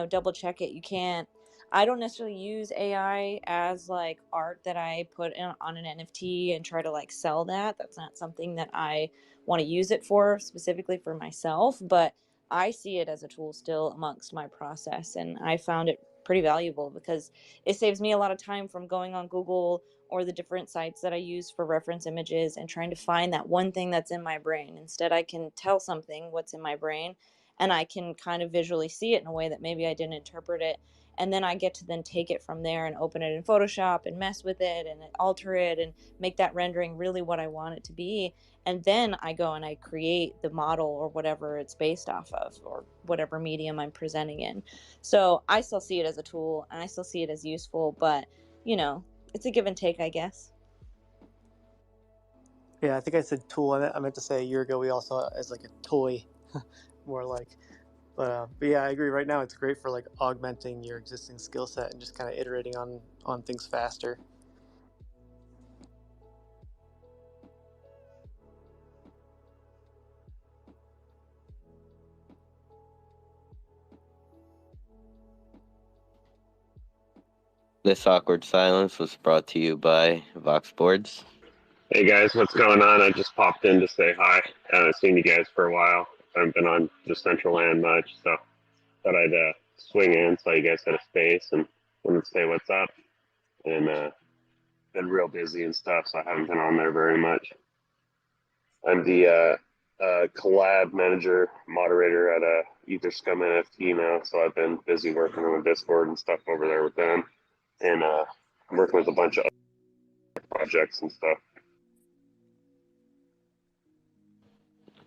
double check it. You can't. I don't necessarily use AI as like art that I put on an NFT and try to like sell that. That's not something that I want to use it for specifically for myself, but I see it as a tool still amongst my process, and I found it pretty valuable because it saves me a lot of time from going on Google or the different sites that I use for reference images and trying to find that one thing that's in my brain. Instead, I can tell something what's in my brain, and I can kind of visually see it in a way that maybe I didn't interpret it. And then I get to then take it from there and open it in Photoshop and mess with it and alter it and make that rendering really what I want it to be. And then I go and I create the model or whatever it's based off of, or whatever medium I'm presenting in. So I still see it as a tool and I still see it as useful, but it's a give and take, I guess. Yeah, I think I said tool. I meant to say a year ago we all saw it as like a toy, more like. But yeah, I agree. Right now, it's great for like augmenting your existing skill set and just kind of iterating on things faster. This awkward silence was brought to you by Vox Boards. Hey guys, what's going on? I just popped in to say hi. I haven't seen you guys for a while. I haven't been on Decentraland much, so thought I'd swing in so you guys had a space and wanted to say what's up. And been real busy and stuff, so I haven't been on there very much. I'm the collab manager moderator at Etherscum NFT now, so I've been busy working on the Discord and stuff over there with them, and I'm working with a bunch of other projects and stuff.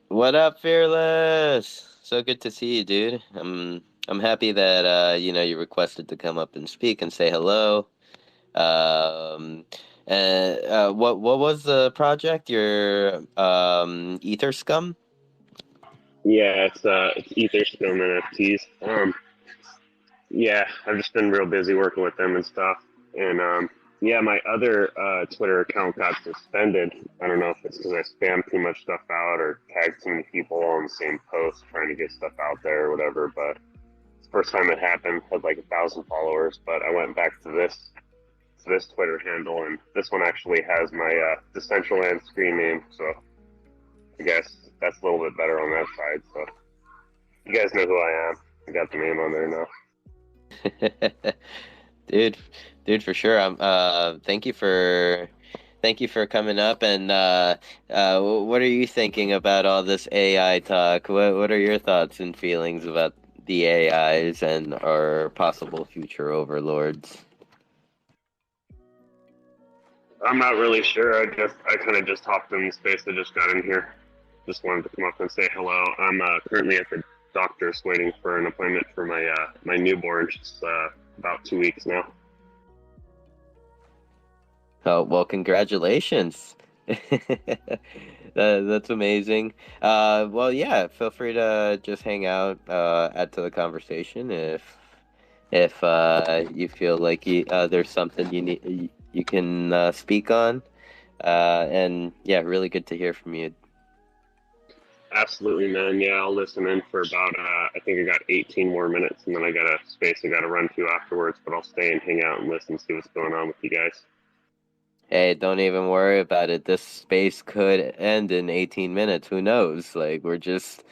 What up, Fearless? So good to see you, dude. I'm happy that you requested to come up and speak and say hello. And what was the project? Your Ether Scum? Yeah, it's Etherscum NFTs. Yeah, I've just been real busy working with them and stuff. And yeah, my other Twitter account got suspended. I don't know if it's because I spammed too much stuff out or tagged too many people on the same post trying to get stuff out there or whatever. But it's the first time it happened. Had like 1,000 followers, but I went back to this Twitter handle, and this one actually has my Decentraland screen name. So I guess that's a little bit better on that side. So you guys know who I am. I got the name on there now. dude, for sure. Thank you for coming up. And what are you thinking about all this AI talk? What are your thoughts and feelings about the AIs and our possible future overlords? I'm not really sure. I kind of just hopped in the space. I just got in here. Just wanted to come up and say hello. I'm currently at the doctor's waiting for an appointment for my newborn. She's about 2 weeks now. Oh, well, congratulations. That's amazing. Well, yeah, feel free to just hang out, add to the conversation if you feel like there's something you can speak on. And yeah, really good to hear from you. Absolutely, man. Yeah, I'll listen in for about, I think I got 18 more minutes, and then I got a space I got to run to afterwards, but I'll stay and hang out and listen, see what's going on with you guys. Hey, don't even worry about it. This space could end in 18 minutes. Who knows? Like we're just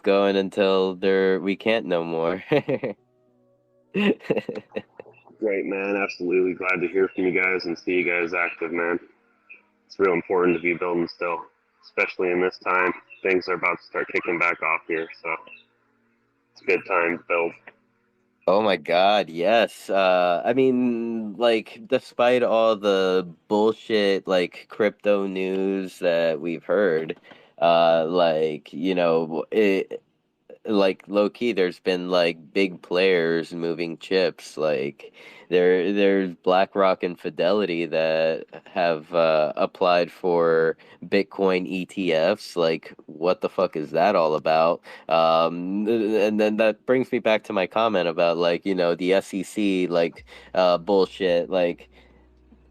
going until we can't no more. Great, man. Absolutely glad to hear from you guys and see you guys active, man. It's real important to be building still, especially in this time. Things are about to start kicking back off here, so it's a good time to build. Oh my God, yes. I mean, like, despite all the bullshit, like, crypto news that we've heard, like, like low key there's been like big players moving chips, like there's BlackRock and Fidelity that have applied for Bitcoin ETFs. Like, what the fuck is that all about? And then that brings me back to my comment about, like, the SEC, like, bullshit, like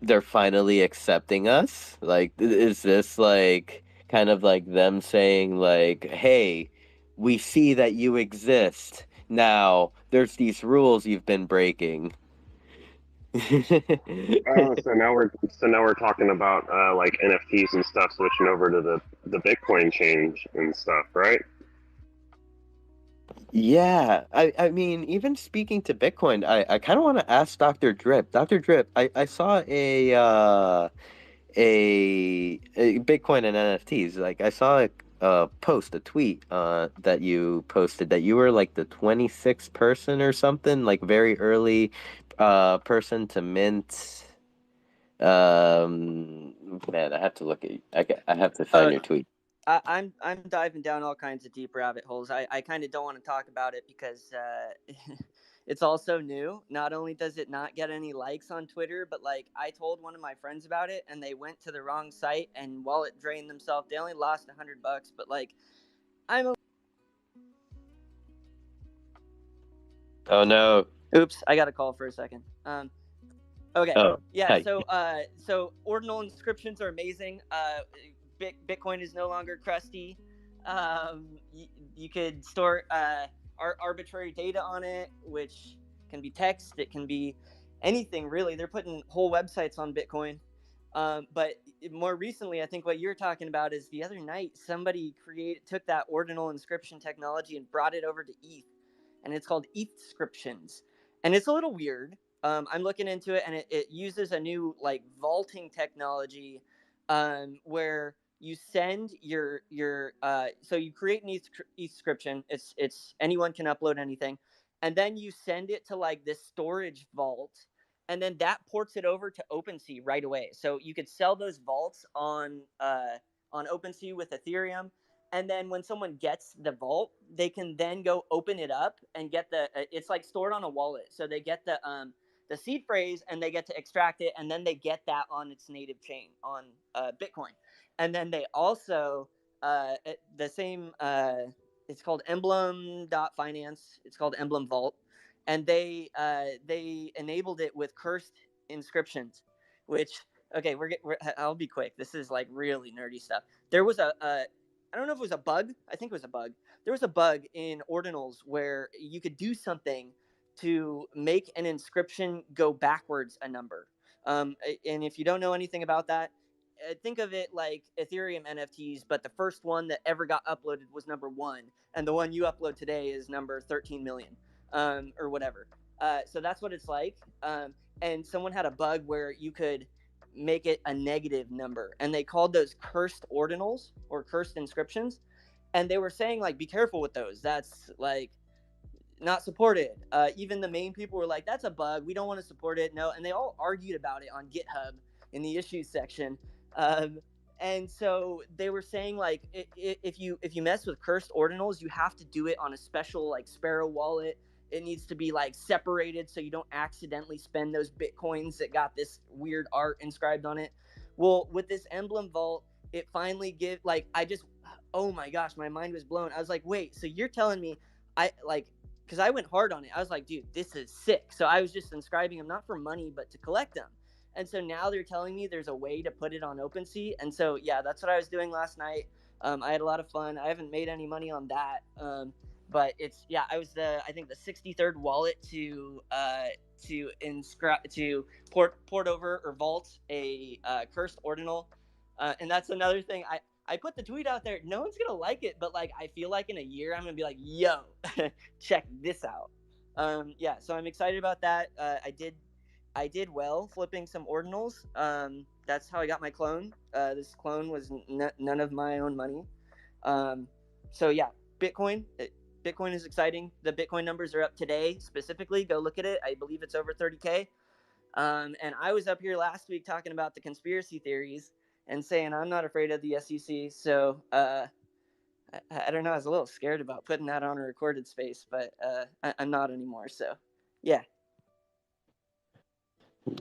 they're finally accepting us. Like, is this like kind of like them saying, like, hey, we see that you exist. Now there's these rules you've been breaking. Oh, so now we're talking about like NFTs and stuff switching over to the Bitcoin change and stuff, right? Yeah, I mean, even speaking to Bitcoin, I kind of want to ask Dr. Drip. Dr. Drip, I saw a Bitcoin and NFTs. Like, I saw a tweet that you posted that you were like the 26th person or something, like very early person to mint. Man, I have to look at I have to find Uh, your tweet. I'm diving down all kinds of deep rabbit holes. I kind of don't want to talk about it because it's all so new. Not only does it not get any likes on Twitter, but like I told one of my friends about it, and they went to the wrong site and wallet drained themselves. They only lost $100, but like I'm a Oh no. oops, I got a call for a second. Okay. Oh, Yeah. hi. So ordinal inscriptions are amazing. Bitcoin is no longer crusty. You could store arbitrary data on it, which can be text. It can be anything really. They're putting whole websites on Bitcoin. But more recently, I think what you're talking about is the other night somebody took that ordinal inscription technology and brought it over to ETH, and it's called ETHscriptions, and it's a little weird. I'm looking into it, and it uses a new like vaulting technology, where you send so you create an ETHscription. It's anyone can upload anything, and then you send it to like this storage vault, and then that ports it over to OpenSea right away. So you could sell those vaults on OpenSea with Ethereum, and then when someone gets the vault, they can then go open it up and get it's like stored on a wallet, so they get the seed phrase and they get to extract it, and then they get that on its native chain on Bitcoin, and then they also the same it's called emblem.finance. It's called Emblem Vault, and they enabled it with cursed inscriptions, which okay, I'll be quick. This is like really nerdy stuff. There was a I don't know if it was a bug. I think it was a bug. There was a bug in ordinals where you could do something to make an inscription go backwards a number. And if you don't know anything about that, think of it like Ethereum NFTs, but the first one that ever got uploaded was number one, and the one you upload today is number 13 million, or whatever. So that's what it's like. And someone had a bug where you could make it a negative number, and they called those cursed ordinals or cursed inscriptions, and they were saying like be careful with those. That's like not supported. Even the main people were like, that's a bug, we don't want to support it. No. And they all argued about it on GitHub in the issues section. And so they were saying like if you mess with cursed ordinals, you have to do it on a special like Sparrow wallet. It needs to be like separated so you don't accidentally spend those bitcoins that got this weird art inscribed on it. Well, with this emblem vault, it finally give like I just oh my gosh, my mind was blown. I was like, wait, so you're telling me I like because I went hard on it. I was like, dude, this is sick. So I was just inscribing them not for money, but to collect them. And so now they're telling me there's a way to put it on OpenSea. And so yeah, that's what I was doing last night. I had a lot of fun. I haven't made any money on that, but it's I was I think the 63rd wallet to port over or vault a cursed ordinal, and that's another thing. I put the tweet out there. No one's gonna like it, but like I feel like in a year I'm gonna be like, yo, check this out. Yeah, so I'm excited about that. I did well flipping some ordinals. That's how I got my clone. This clone was none of my own money. So yeah, Bitcoin. Bitcoin is exciting. The Bitcoin numbers are up today specifically. Go look at it. I believe it's over 30K. And I was up here last week talking about the conspiracy theories and saying I'm not afraid of the SEC. So I don't know. I was a little scared about putting that on a recorded space, but I'm not anymore. So yeah.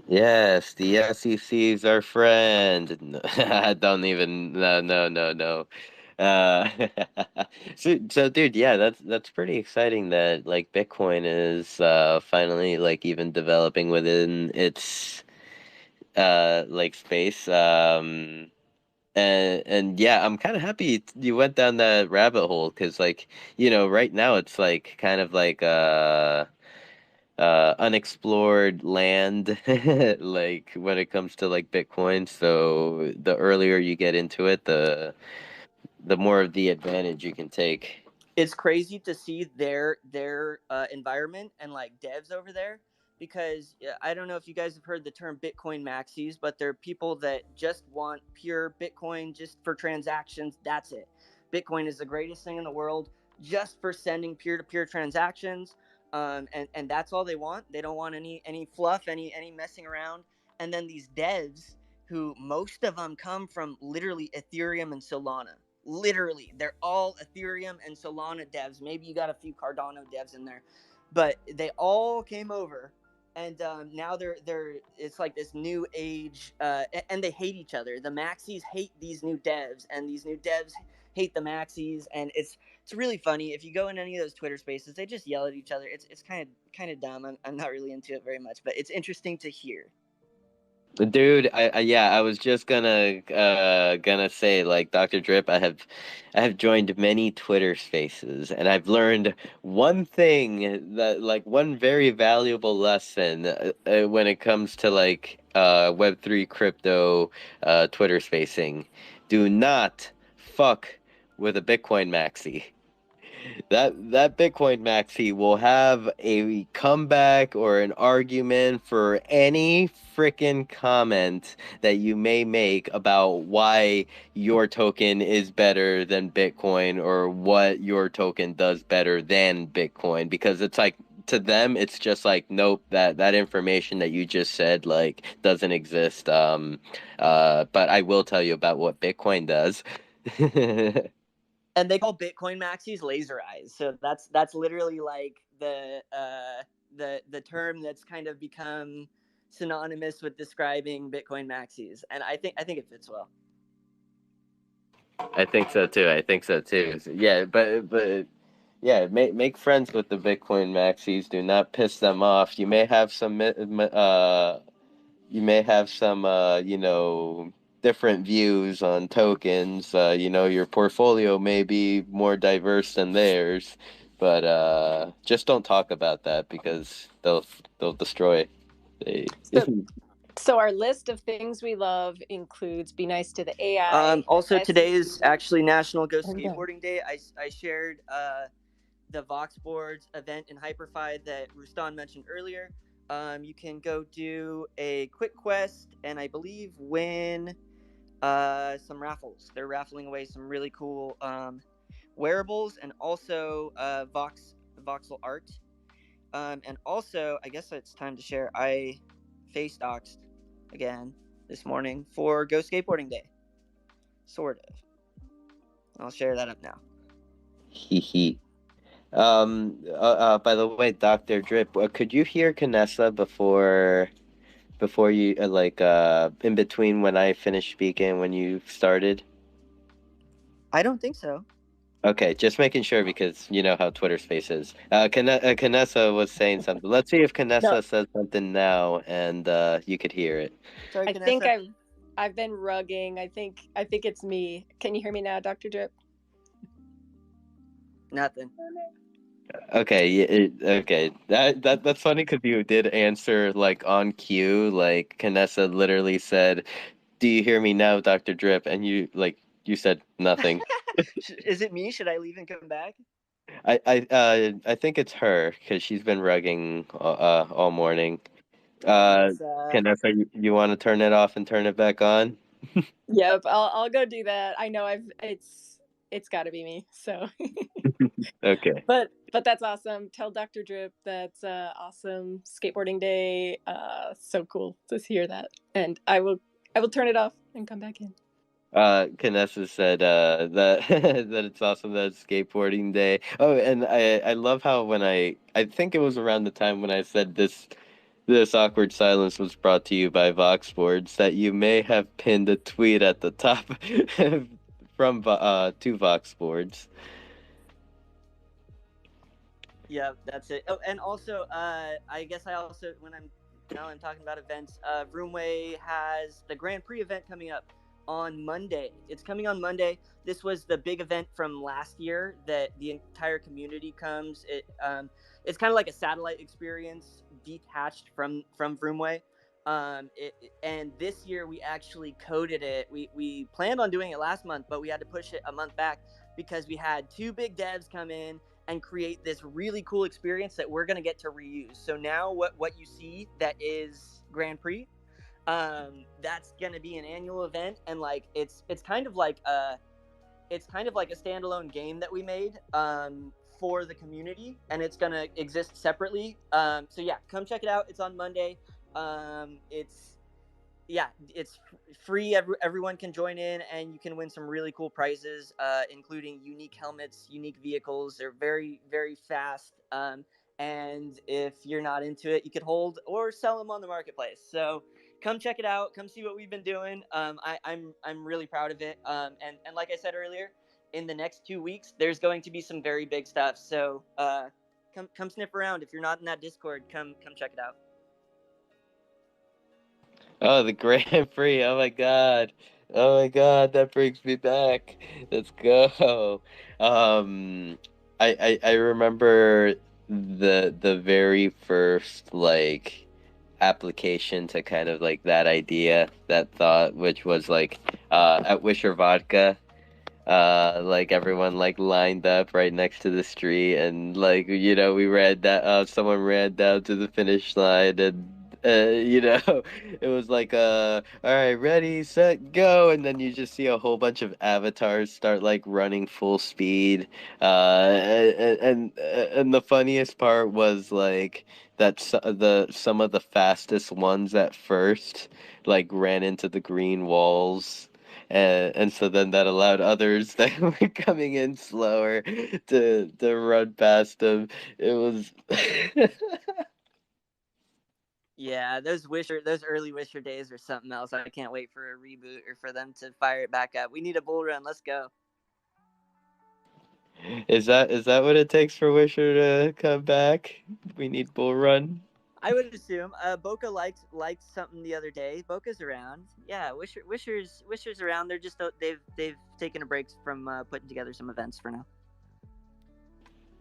Yes, the SEC is our friend. No, I don't even. No, no, no, no. Uh, so, dude, yeah, that's pretty exciting that like Bitcoin is finally like even developing within its like space. And yeah, I'm kind of happy you went down that rabbit hole because like right now it's like kind of like unexplored land like when it comes to like Bitcoin. So the earlier you get into it, the more of the advantage you can take. It's crazy to see their environment and like devs over there, because I don't know if you guys have heard the term Bitcoin maxis, but they're people that just want pure Bitcoin just for transactions. That's it. Bitcoin is the greatest thing in the world just for sending peer-to-peer transactions, and that's all they want. They don't want any fluff, any messing around. And then these devs, who most of them come from literally Ethereum and Solana. Literally, they're all Ethereum and Solana devs. Maybe you got a few Cardano devs in there, but they all came over, and now they're it's like this new age, and they hate each other. The maxis hate these new devs, and these new devs hate the maxis, and it's really funny. If you go in any of those Twitter spaces, they just yell at each other. It's kind of dumb. I'm not really into it very much, but it's interesting to hear. Dude, yeah, I was just gonna say like Dr. Drip, I have joined many Twitter spaces and I've learned one thing that like one very valuable lesson when it comes to like Web3 crypto Twitter spacing. Do not fuck with a Bitcoin maxi. That Bitcoin maxi will have a comeback or an argument for any freaking comment that you may make about why your token is better than Bitcoin or what your token does better than Bitcoin, because it's like to them it's just like nope, that information that you just said like doesn't exist. But I will tell you about what Bitcoin does. And they call Bitcoin maxis laser eyes. So that's literally like the term that's kind of become synonymous with describing Bitcoin maxis, and I think it fits well. I think so too. I think so too. So, yeah, but yeah, make friends with the Bitcoin maxis. Do not piss them off. You may have some different views on tokens. Your portfolio may be more diverse than theirs, but just don't talk about that because they'll destroy. They So our list of things we love includes be nice to the AI. Also, today is SEC. actually National Go Okay. Skateboarding Day. I shared the Vox Boards event in HyperFi that Rustan mentioned earlier. You can go do a quick quest and I believe win some raffles. They're raffling away some really cool wearables and also voxel art. And also, I guess it's time to share. I face doxed again this morning for Go Skateboarding Day. Sort of. I'll share that up now. Hee hee. By the way, Dr. Drip, could you hear Canessa before you in between when I finished speaking when you started? I don't think so. Okay, just making sure because you know how Twitter Space is. Canessa was saying something. Let's see if Canessa No. says something now, and you could hear it. Sorry, I think Canessa. I've been rugging. I think it's me. Can you hear me now, Dr. Drip? Nothing. Okay, okay. That's funny because you did answer like on cue. Like Canessa literally said, "Do you hear me now, Dr. Drip?" And you said nothing. Is it me? Should I leave and come back? I think it's her because she's been rugging all morning. Uh, It's Canessa, you want to turn it off and turn it back on? Yep, I'll go do that. I know it's got to be me. So, Okay. but that's awesome. Tell Dr. Drip that's awesome skateboarding day. So cool to hear that, and I will turn it off and come back in. Canessa said that that it's awesome that it's skateboarding day. Oh, and I love how when I think it was around the time when I said this awkward silence was brought to you by Vox Boards that you may have pinned a tweet at the top from to Vox Boards. Yeah, that's it. Oh, and also, I guess I also now I'm talking about events. Roomway has the Grand Prix event coming up on Monday. It's coming on Monday. This was the big event from last year that the entire community comes. It's kind of like a satellite experience detached from Roomway. And this year we actually coded it. We planned on doing it last month, but we had to push it a month back because we had two big devs come in and create this really cool experience that we're going to get to reuse. So now what you see that is Grand Prix, that's going to be an annual event, and like it's kind of like a standalone game that we made for the community, and it's going to exist separately. So yeah, come check it out. It's on Monday. It's free. Everyone can join in, and you can win some really cool prizes, including unique helmets, unique vehicles. They're very, very fast. And if you're not into it, you could hold or sell them on the marketplace. So come check it out. Come see what we've been doing. I'm really proud of it. And like I said earlier, in the next 2 weeks, there's going to be some very big stuff. So come sniff around. If you're not in that Discord, come check it out. Oh, the Grand Prix! Oh my God! That brings me back. Let's go. Um, I remember the very first like application to kind of like that idea, that thought, which was like at Wisher Vodka. Like everyone like lined up right next to the street, and like we ran that someone ran down to the finish line, and it was like all right, ready, set, go, and then you just see a whole bunch of avatars start like running full speed, and the funniest part was like that some of the fastest ones at first like ran into the green walls, and so then that allowed others that were coming in slower to run past them. It was Yeah, those early Wisher days are something else. I can't wait for a reboot or for them to fire it back up. We need a bull run. Let's go. is that what it takes for Wisher to come back? We need Bull Run. I would assume. Boca liked something the other day. Boca's around. Yeah, Wisher's around. They're just they've taken a break from putting together some events for now.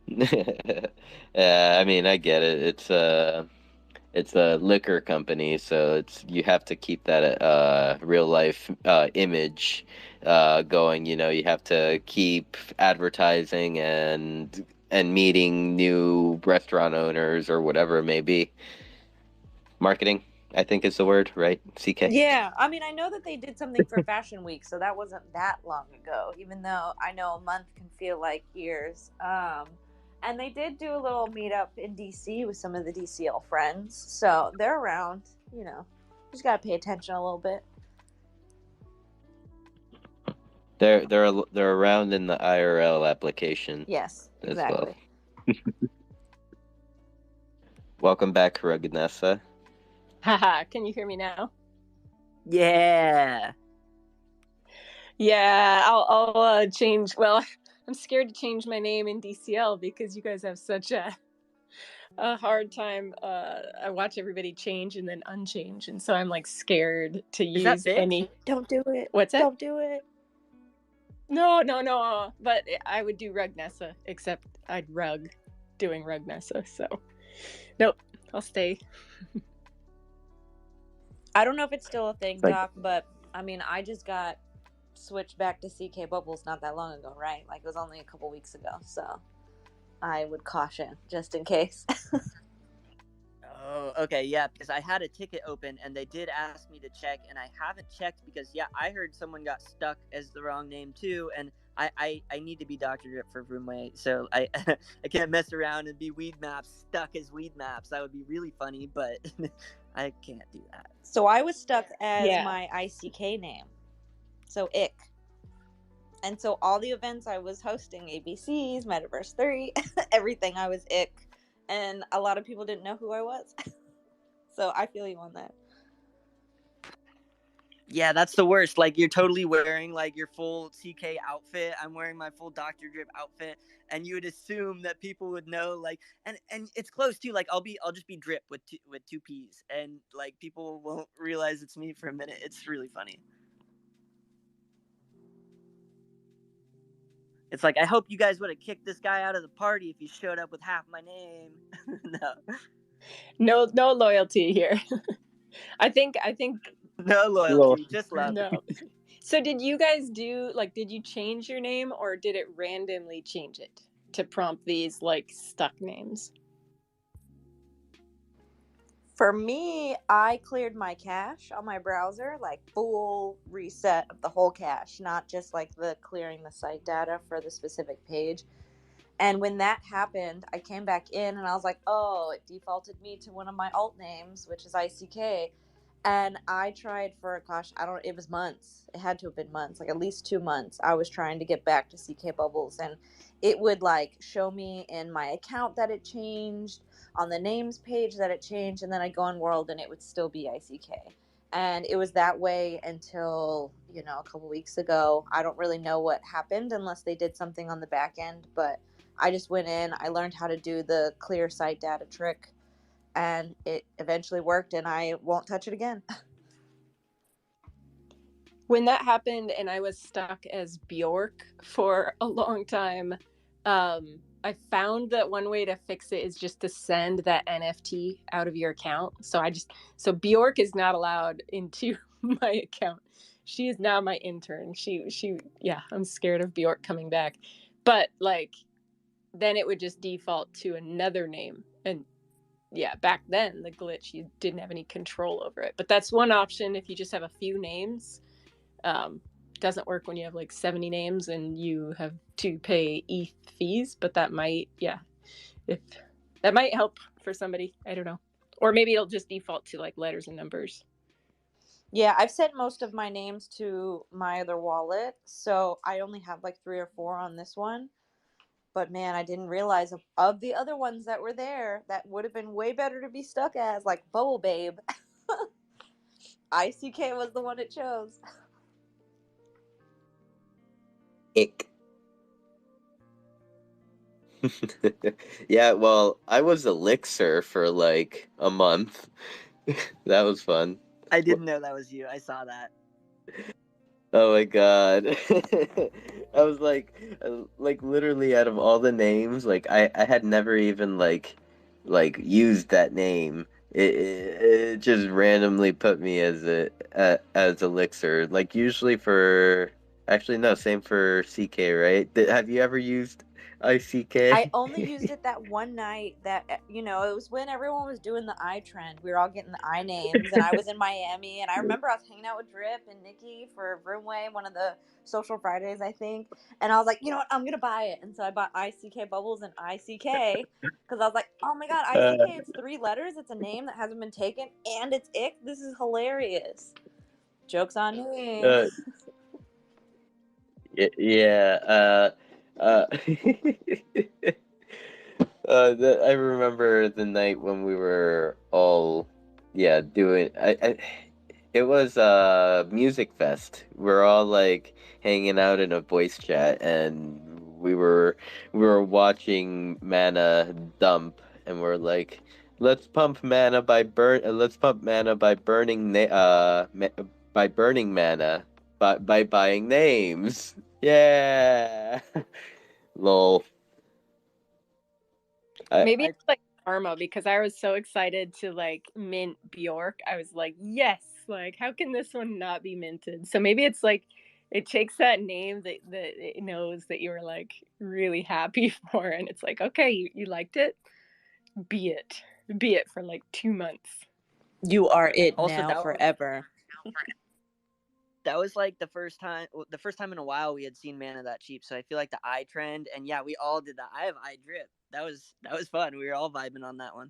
Yeah, I mean, I get it. It's a liquor company, so you have to keep that real life image going. You have to keep advertising and meeting new restaurant owners or whatever it may be. Marketing, I think is the word, right? CK. Yeah, I mean, I know that they did something for Fashion Week, so that wasn't that long ago, even though I know a month can feel like years. And they did do a little meetup in DC with some of the DCL friends, so they're around. Just gotta pay attention a little bit. They're around in the IRL application. Yes, as exactly. well. Welcome back, Ruggednessa. Haha, can you hear me now? Yeah. Yeah, I'll change. Well, I'm scared to change my name in DCL because you guys have such a hard time. I watch everybody change and then unchange, and so I'm like scared to Is that use fixed? any. Don't do it. What's that? Don't do it. No. But I would do Rugnessa, except I'd rug doing Rugnessa. So, nope, I'll stay. I don't know if it's still a thing, Like- Doc, but I mean, I just got switched back to CK Bubbles not that long ago, right? Like, it was only a couple weeks ago, so I would caution just in case. Oh, okay, yeah, because I had a ticket open and they did ask me to check, and I haven't checked because, yeah, I heard someone got stuck as the wrong name too, and I need to be Dr. Drip for Broomway, so I I can't mess around and be Weed Maps stuck as Weed Maps. That would be really funny, but I can't do that. So I was stuck as Yeah. my ICK name. So Ick. And so all the events I was hosting, ABCs, Metaverse 3, everything, I was Ick. And a lot of people didn't know who I was. So I feel you on that. Yeah, that's the worst. Like, you're totally wearing like your full CK outfit. I'm wearing my full Dr. Drip outfit, and you would assume that people would know. Like, and it's close too. Like, I'll just be Drip with two P's, and like people won't realize it's me for a minute. It's really funny. It's like, I hope you guys would have kicked this guy out of the party if he showed up with half my name. No loyalty here. I think No loyalty, just love. no. So did you guys did you change your name, or did it randomly change it to prompt these like stuck names? For me, I cleared my cache on my browser, like full reset of the whole cache, not just like the clearing the site data for the specific page. And when that happened, I came back in and I was like, oh, it defaulted me to one of my alt names, which is ICK. And I tried for, gosh, it was months. It had to have been months, like at least 2 months. I was trying to get back to CK Bubbles, and it would like show me in my account that it changed, on the names page that it changed, and then I go on World and it would still be ICK. And it was that way until, a couple weeks ago. I don't really know what happened unless they did something on the back end, but I just went in, I learned how to do the clear site data trick, and it eventually worked, and I won't touch it again. When that happened and I was stuck as Bjork for a long time, I found that one way to fix it is just to send that NFT out of your account. So Bjork is not allowed into my account. She is now my intern. Yeah, I'm scared of Bjork coming back. But like, then it would just default to another name. And yeah, back then the glitch, you didn't have any control over it. But that's one option if you just have a few names. Doesn't work when you have like 70 names and you have to pay ETH fees, but that might help for somebody. I don't know. Or maybe it'll just default to like letters and numbers. Yeah, I've sent most of my names to my other wallet, so I only have like 3 or 4 on this one. But man, I didn't realize of the other ones that were there, that would have been way better to be stuck as, like Bubble Babe. ICK was the one it chose. Ick. Yeah, well, I was Elixir for like a month. That was fun. I didn't know that was you. I saw that. Oh my god. I was like literally out of all the names, like I had never even used that name. It just randomly put me as Elixir. Like usually for actually no, same for CK, right? Have you ever used ICK? I only used it that one night that, it was when everyone was doing the I trend. We were all getting the I names, and I was in Miami, and I remember I was hanging out with Drip and Nikki for Roomway, one of the social Fridays, I think. And I was like, you know what, I'm going to buy it. And so I bought ICK Bubbles and ICK because I was like, oh my God, ICK, it's 3 letters. It's a name that hasn't been taken, and it's Ick. This is hilarious. Joke's on me. Yeah. I remember the night when we were all, yeah, doing. It was music fest. We're all like hanging out in a voice chat, and we were watching Mana dump, and we're like, let's pump mana by burning by burning mana by buying names. Yeah. Lol. Maybe it's like karma, because I was so excited to like mint Bjork. I was like, yes, like how can this one not be minted? So maybe it's like it takes that name that it knows that you were like really happy for, and it's like, okay, you liked it, be it for like 2 months. You are it Also, now forever. that was like the first time in a while we had seen mana that cheap. So I feel like the eye trend, and yeah, we all did that. I have eye drip. That was fun. We were all vibing on that one.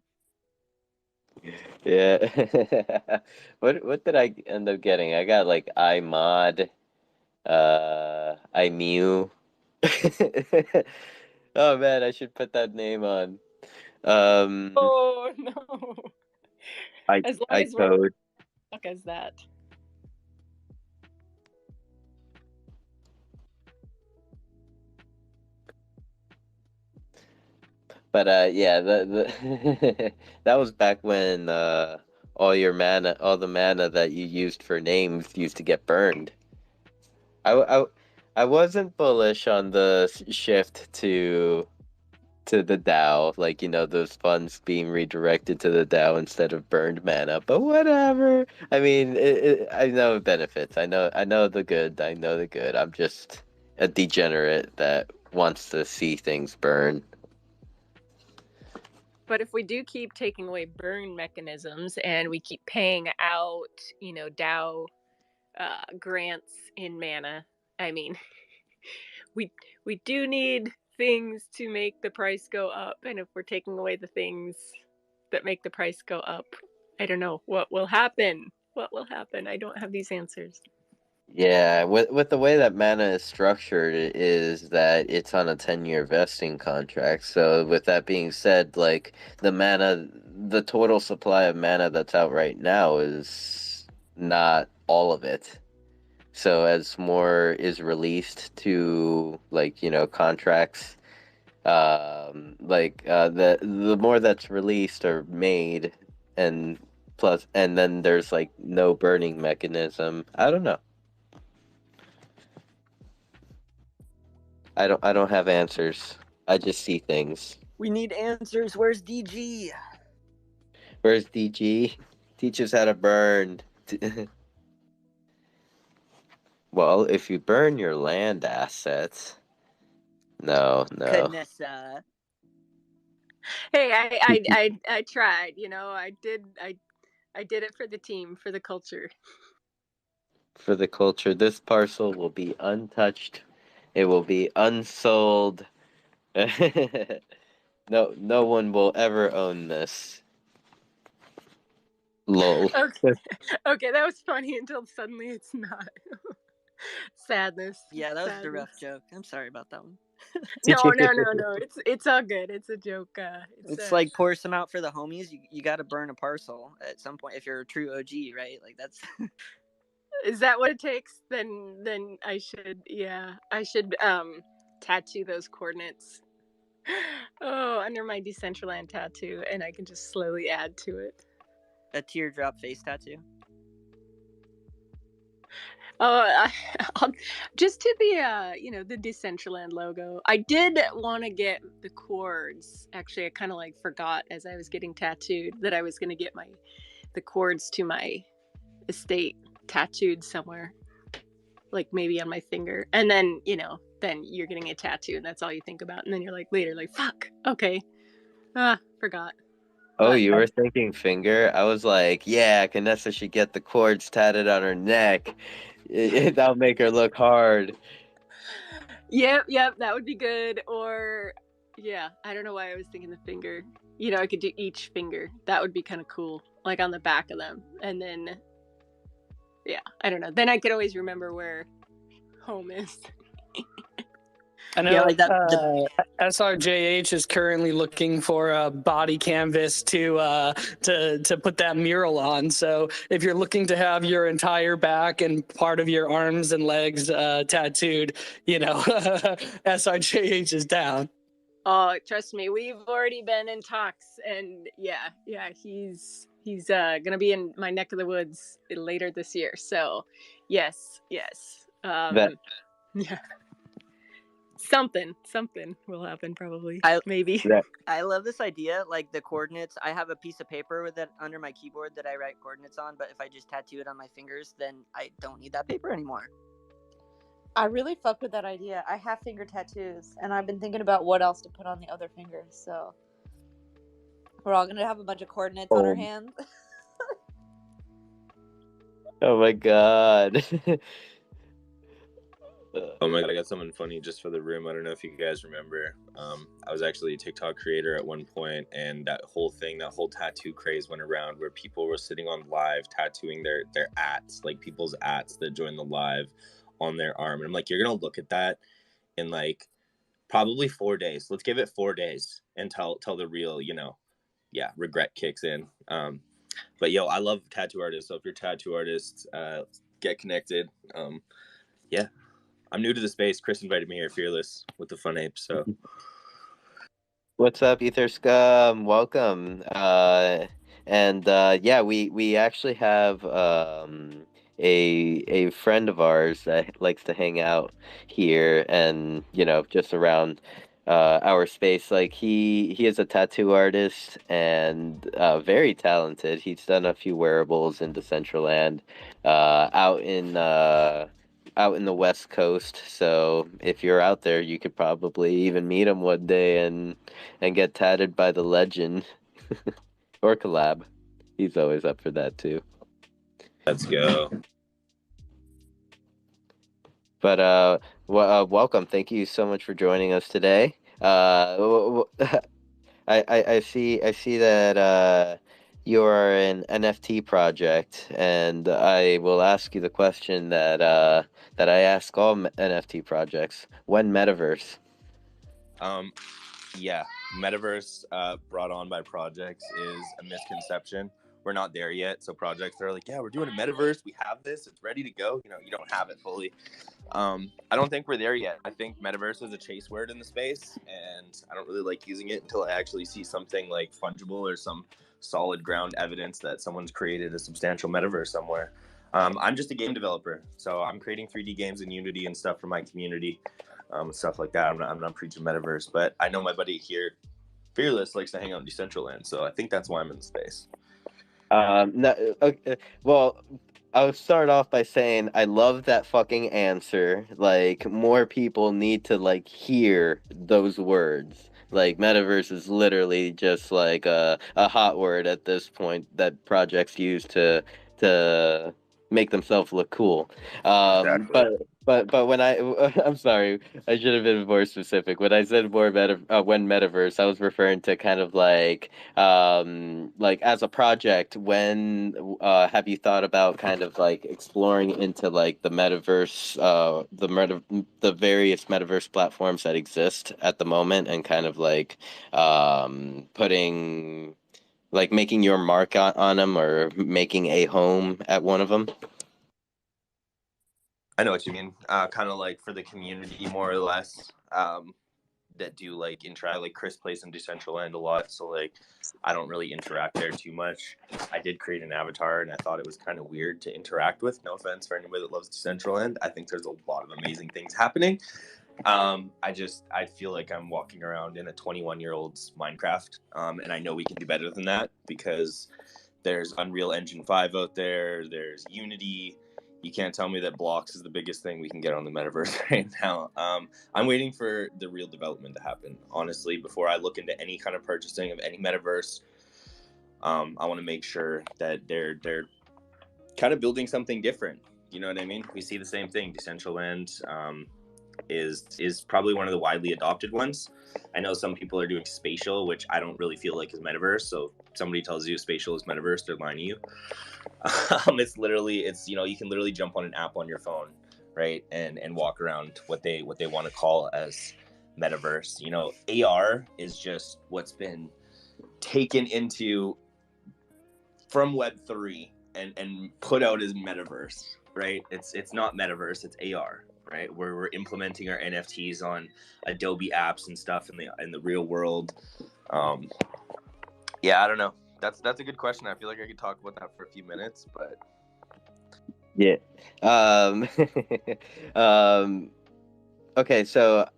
Yeah. What did I end up getting? I got like iMod, iMew. Oh man, I should put that name on. Um, Oh no. I As long I as we're code. stuck as that. But yeah, the that was back when all the mana that you used for names used to get burned. I, I, I wasn't bullish on the shift to the DAO, like those funds being redirected to the DAO instead of burned mana. But whatever. I mean, I know it benefits. I know the good. I know the good. I'm just a degenerate that wants to see things burn. But if we do keep taking away burn mechanisms and we keep paying out, DAO grants in mana, I mean, we do need things to make the price go up, and if we're taking away the things that make the price go up, I don't know what will happen. What will happen? I don't have these answers. Yeah, with the way that mana is structured, it is that it's on a 10-year vesting contract. So with that being said, like the total supply of mana that's out right now is not all of it. So as more is released to contracts, the more that's released or made, and then there's like no burning mechanism. I don't know. I don't have answers. I just see things. We need answers. Where's DG? Where's DG? Teach us how to burn. Well, if you burn your land assets. No. Kanessa. Hey, I tried. I did it for the team, for the culture. For the culture, this parcel will be untouched. It will be unsold. No one will ever own this. Lol. Okay, okay, that was funny until suddenly it's not. Sadness. Yeah, that was Sadness. a rough joke. I'm sorry about that one. No. It's all good. It's a joke. It's like pour some out for the homies. You got to burn a parcel at some point if you're a true OG, right? Like that's. Is that what it takes? Then I should tattoo those coordinates. Oh, under my Decentraland tattoo, and I can just slowly add to it. A teardrop face tattoo. Oh, just to the the Decentraland logo. I did want to get the cords. Actually, I kind of forgot as I was getting tattooed that I was going to get the cords to my estate tattooed somewhere, like maybe on my finger. And then then you're getting a tattoo, and that's all you think about. And then you're later, fuck. Okay, forgot. Oh, But you were thinking finger? I was like, yeah, Canessa should get the cords tatted on her neck. That'll make her look hard. Yep, that would be good. Or yeah, I don't know why I was thinking the finger. I could do each finger. That would be kind of cool, like on the back of them. And then yeah, I don't know. Then I could always remember where home is. I know SRJH is currently looking for a body canvas to put that mural on. So if you're looking to have your entire back and part of your arms and legs tattooed, SRJH is down. Oh, trust me, we've already been in talks, and yeah, he's gonna be in my neck of the woods later this year. So yes. That Yeah. Something will happen probably. Maybe. I love this idea. Like the coordinates, I have a piece of paper with it under my keyboard that I write coordinates on. But if I just tattoo it on my fingers, then I don't need that paper anymore. I really fuck with that idea. I have finger tattoos, and I've been thinking about what else to put on the other fingers. So we're all gonna have a bunch of coordinates on our hands. Oh my god. Oh my god, I got something funny just for the room. I don't know if you guys remember. I was actually a TikTok creator at one point, and that whole thing, that whole tattoo craze went around where people were sitting on live tattooing their ats, like people's ats that joined the live on their arm. And I'm like, you're gonna look at that in like probably 4 days. Let's give it 4 days until the real, regret kicks in. But yo, I love tattoo artists. So if you're a tattoo artist, get connected. Yeah. I'm new to the space. Chris invited me here, Fearless, with the Fun Ape. So, What's up, Ether Scum? Welcome. Yeah, we actually have a friend of ours that likes to hang out here and just around our space. Like he is a tattoo artist and very talented. He's done a few wearables in Decentraland, out in the West Coast. So if you're out there, you could probably even meet him one day and get tatted by the legend or collab. He's always up for that too. let's go. But welcome. Thank you so much for joining us today. I see that you are an NFT project, and I will ask you the question that I ask all NFT projects: when metaverse? Yeah, metaverse brought on by projects is a misconception. We're not there yet. So projects are like, yeah, we're doing a metaverse. We have this. It's ready to go. You don't have it fully. I don't think we're there yet. I think metaverse is a chase word in the space, and I don't really like using it until I actually see something like fungible or some solid ground evidence that someone's created a substantial metaverse somewhere. I'm just a game developer, so I'm creating 3D games in Unity and stuff for my community, stuff like that. I'm not preaching metaverse, but I know my buddy here, Fearless, likes to hang out in Decentraland, so I think that's why I'm in the space. No, okay, well, I'll start off by saying I love that fucking answer. Like, more people need to like hear those words. Like, metaverse is literally just like a hot word at this point that projects use to make themselves look cool. Um, Exactly. but but when I'm sorry, I should have been more specific. When I said when metaverse, I was referring to kind of like as a project, when have you thought about kind of like exploring into like the metaverse, the various metaverse platforms that exist at the moment, and kind of like putting like making your mark on them, or making a home at one of them? I know what you mean. Kind of like for the community, more or less. That do like interact. Like Chris plays in Decentraland a lot, so like I don't really interact there too much. I did create an avatar, and I thought it was kind of weird to interact with. No offense for anybody that loves Decentraland. I think there's a lot of amazing things happening. I feel like I'm walking around in a 21-year-old's Minecraft, and I know we can do better than that because there's Unreal Engine 5 out there. There's Unity. You can't tell me that blocks is the biggest thing we can get on the metaverse right now. I'm waiting for the real development to happen, honestly, before I look into any kind of purchasing of any metaverse. I want to make sure that they're kind of building something different. You know what I mean? We see the same thing. Decentraland is probably one of the widely adopted ones. I know some people are doing spatial, which I don't really feel like is metaverse. So if somebody tells you spatial is metaverse, they're lying to you. It's you can literally jump on an app on your phone, right, and walk around what they want to call as metaverse. AR is just what's been taken into from Web3 and put out as metaverse, right? It's not metaverse, it's AR, right? Where we're implementing our NFTs on Adobe apps and stuff in the real world. Yeah, I don't know. That's a good question. I feel like I could talk about that for a few minutes, but Yeah. Um, okay, so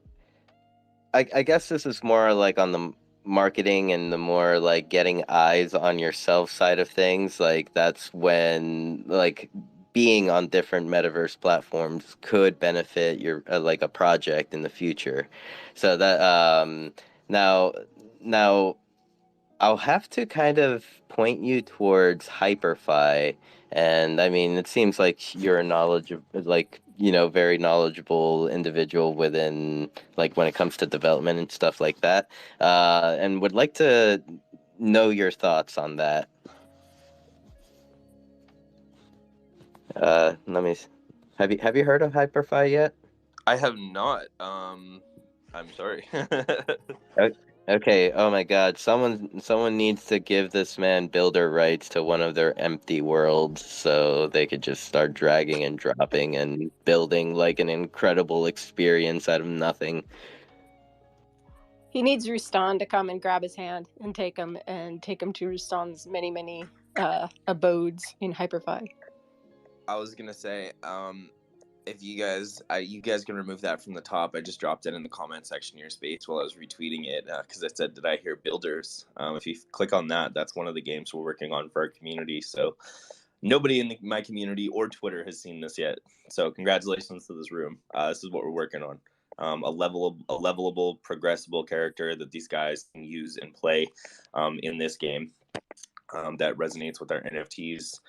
I guess this is more like on the marketing and the more like getting eyes on yourself side of things. Like that's when like being on different metaverse platforms could benefit your like a project in the future. So that now now I'll have to kind of point you towards Hyperfy, and I mean, it seems like you're a very knowledgeable individual within, like, when it comes to development and stuff like that, and would like to know your thoughts on that. Let me. Have you heard of Hyperfy yet? I have not. I'm sorry. Okay, oh my God, someone needs to give this man builder rights to one of their empty worlds so they could just start dragging and dropping and building like an incredible experience out of nothing. He needs Rustan to come and grab his hand and take him to Rustan's many abodes in Hyperfy. I was gonna say, if you guys can remove that from the top. I just dropped it in the comment section of your space while I was retweeting it because I said, "Did I hear builders?" If you click on that, that's one of the games we're working on for our community. So nobody in my community or Twitter has seen this yet. So congratulations to this room. This is what we're working on. A levelable, progressible character that these guys can use and play in this game that resonates with our NFTs.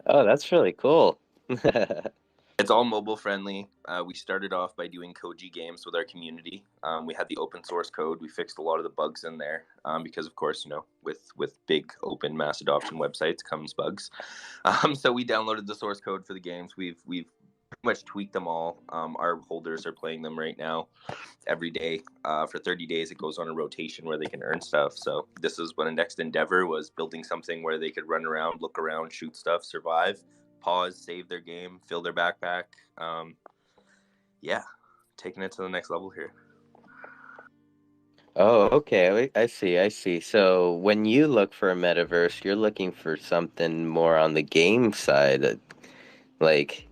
Oh, that's really cool. It's all mobile friendly. We started off by doing Koji games with our community. We had the open source code. We fixed a lot of the bugs in there because, of course, with big open mass adoption websites comes bugs. So we downloaded the source code for the games. We've pretty much tweaked them all. Our holders are playing them right now every day. For 30 days, it goes on a rotation where they can earn stuff. So this is what a next endeavor was, building something where they could run around, look around, shoot stuff, survive, pause, save their game, fill their backpack. Yeah, taking it to the next level here. Oh, okay. I see. So when you look for a metaverse, you're looking for something more on the game side. Like,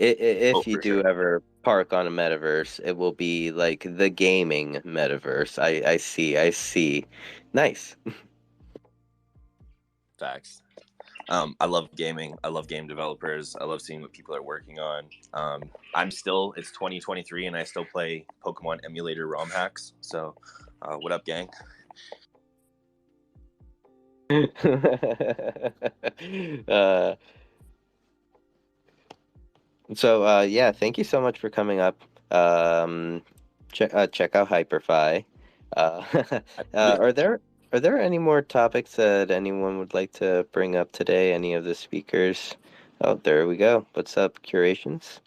Oh, if you for do sure. ever park on a metaverse, it will be like the gaming metaverse. I see. Nice. Facts. I love gaming. I love game developers. I love seeing what people are working on. It's 2023 and I still play Pokemon emulator ROM hacks. So, what up, gang? uh, yeah, thank you so much for coming up. Check out Hyperfy. Uh, are there any more topics that anyone would like to bring up today? Any of the speakers? Oh, there we go. What's up, Curations?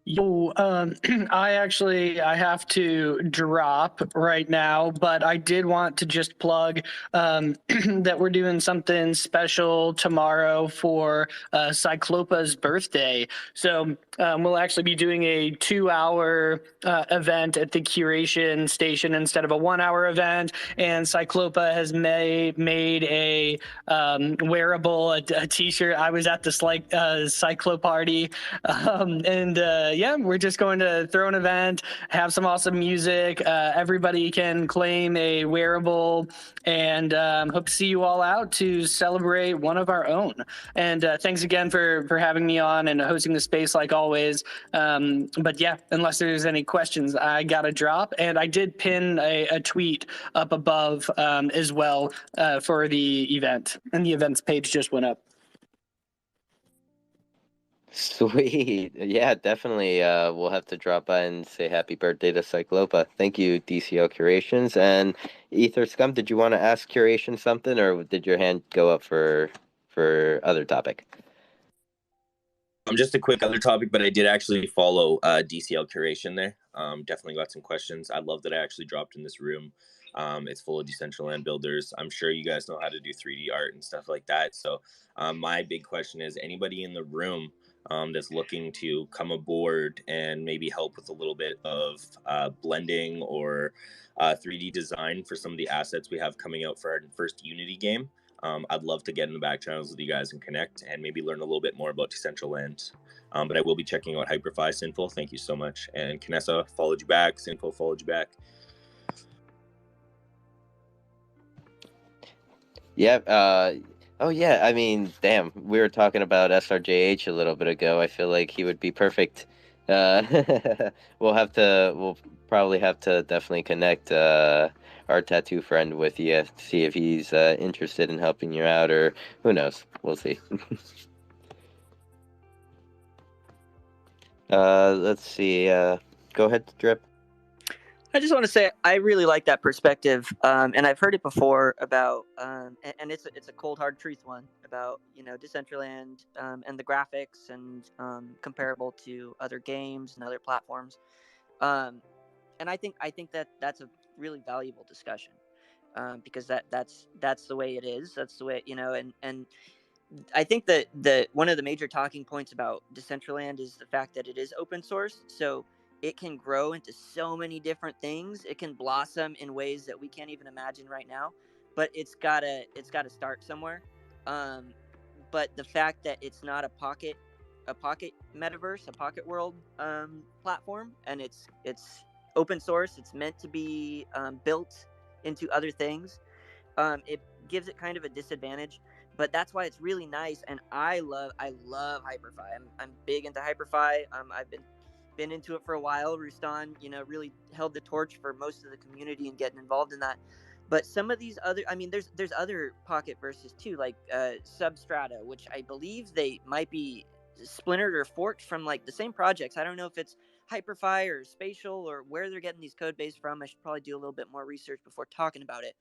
Yo, I have to drop right now, but I did want to just plug that we're doing something special tomorrow for Cyclopa's birthday. So we'll actually be doing a 2-hour event at the Curation Station instead of a 1-hour event. And Cyclopa has made a wearable, a T-shirt. I was at this Cyclo party, yeah, we're just going to throw an event, have some awesome music. Everybody can claim a wearable, and hope to see you all out to celebrate one of our own. And thanks again for having me on and hosting the space like always. But yeah, unless there's any questions, I got to drop. And I did pin a tweet up above as well for the event. And the events page just went up. Sweet. Yeah, definitely. We'll have to drop by and say happy birthday to Cyclopa. Thank you, DCL Curations. And Ether Scum, did you want to ask Curation something, or did your hand go up for other topic? Just a quick other topic, but I did actually follow DCL Curation there. Definitely got some questions. I love that I actually dropped in this room. It's full of Decentraland builders. I'm sure you guys know how to do 3D art and stuff like that. So my big question is, anybody in the room that's looking to come aboard and maybe help with a little bit of blending or 3D design for some of the assets we have coming out for our first Unity game? I'd love to get in the back channels with you guys and connect and maybe learn a little bit more about Decentraland. But I will be checking out Hyperfy. Sinful, thank you so much. And Kinessa followed you back. Sinful followed you back. Yeah. Oh, yeah. I mean, damn. We were talking about SRJH a little bit ago. I feel like he would be perfect We'll probably have to definitely connect our tattoo friend with you, see if he's interested in helping you out, or who knows. We'll see. Let's see. Go ahead, Drip. I just want to say I really like that perspective, and I've heard it before about, and it's a cold hard truth one about Decentraland and the graphics and comparable to other games and other platforms, and I think that that's a really valuable discussion, because that's the way it is. That's the way and I think that one of the major talking points about Decentraland is the fact that it is open source, so it can grow into so many different things. It can blossom in ways that we can't even imagine right now. But it's gotta start somewhere. Um, but the fact that it's not a pocket metaverse, a pocket world platform, and it's open source. It's meant to be built into other things. It gives it kind of a disadvantage, but that's why it's really nice. And I love Hyperfi. I'm big into Hyperfi. I've been into it for a while. Rustan, really held the torch for most of the community and getting involved in that. But some of these other, I mean, there's other pocket verses too, like Substrata, which I believe they might be splintered or forked from like the same projects. I don't know if it's Hyperfi or Spatial or where they're getting these code base from. I should probably do a little bit more research before talking about it.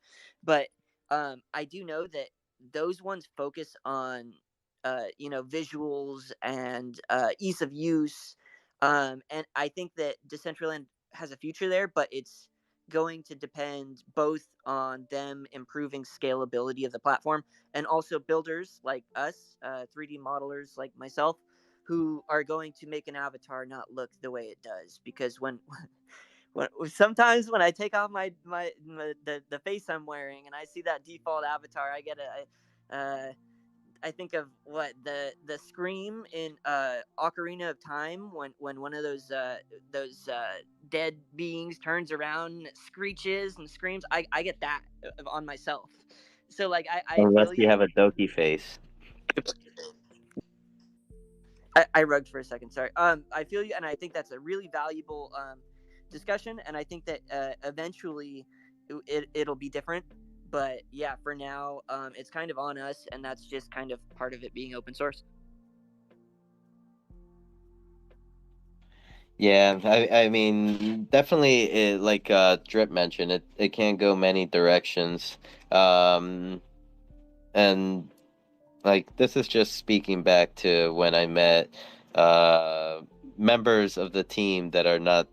But I do know that those ones focus on visuals and ease of use, and I think that Decentraland has a future there, but it's going to depend both on them improving scalability of the platform and also builders like us, 3D modelers like myself, who are going to make an avatar not look the way it does. Because sometimes when I take off the face I'm wearing and I see that default avatar, I think of what the scream in Ocarina of Time when one of those dead beings turns around, screeches and screams. I get that on myself. So like I Unless feel you you. have a Doki face. I rugged for a second. Sorry. I feel you, and I think that's a really valuable discussion. And I think that eventually it'll be different. But yeah, for now, it's kind of on us, and that's just kind of part of it being open source. Yeah, I mean, definitely, like Drip mentioned, it can go many directions. Um, and like this is just speaking back to when I met uh members of the team that are no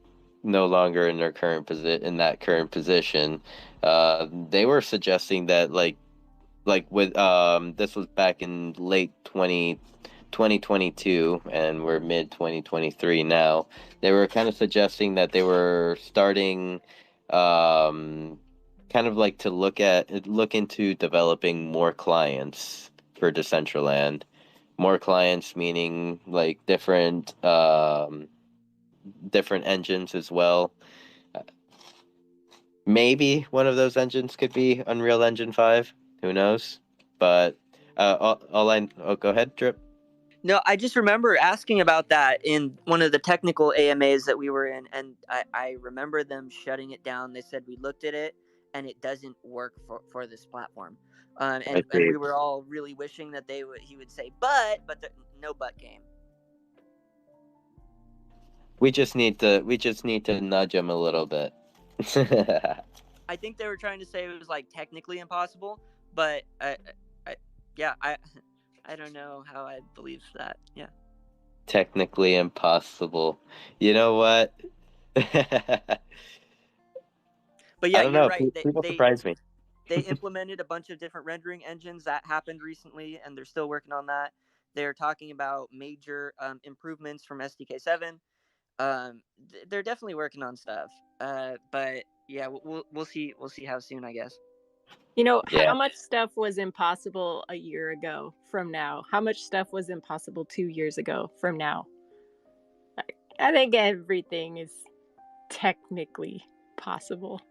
longer in their in that current position. They were suggesting that like with this was back in late 2022, and we're mid 2023 now. They were kind of suggesting that they were starting um kind of like to look into developing more clients for Decentraland. More clients meaning like different engines as well. Maybe one of those engines could be Unreal Engine 5. Who knows? But go ahead, Drip. No, I just remember asking about that in one of the technical AMAs that we were in, and I remember them shutting it down. They said we looked at it, and it doesn't work for this platform. I And see. we were all really wishing that he would say but no but came. We just need to nudge him a little bit. I think they were trying to say it was like technically impossible, but yeah, I don't know how I believe that. Yeah. Technically impossible. You know what? I But yeah, don't you're know. right. People surprise me. They implemented a bunch of different rendering engines that happened recently, and they're still working on that. They're talking about major improvements from SDK7. They're definitely working on stuff. But yeah, we'll see how soon, I guess. Yeah. How much stuff was impossible a year ago from now? How much stuff was impossible 2 years ago from now? I think everything is technically possible.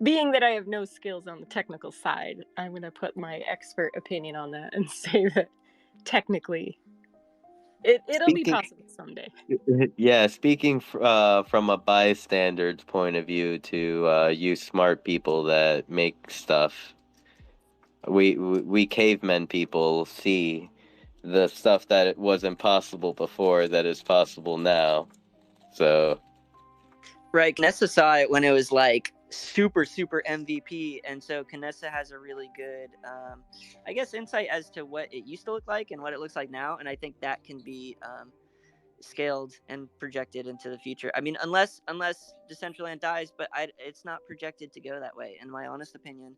Being that I have no skills on the technical side, I'm going to put my expert opinion on that and say that technically It'll be Speaking, possible someday. yeah, speaking from a bystander's point of view to you smart people that make stuff, we cavemen people see the stuff that it was impossible before that is possible now. So Right, Knessa saw it when it was like super MVP, and so Knessa has a really good, I guess, insight as to what it used to look like and what it looks like now, and I think that can be scaled and projected into the future. I mean, unless Decentraland dies, but it's not projected to go that way, in my honest opinion.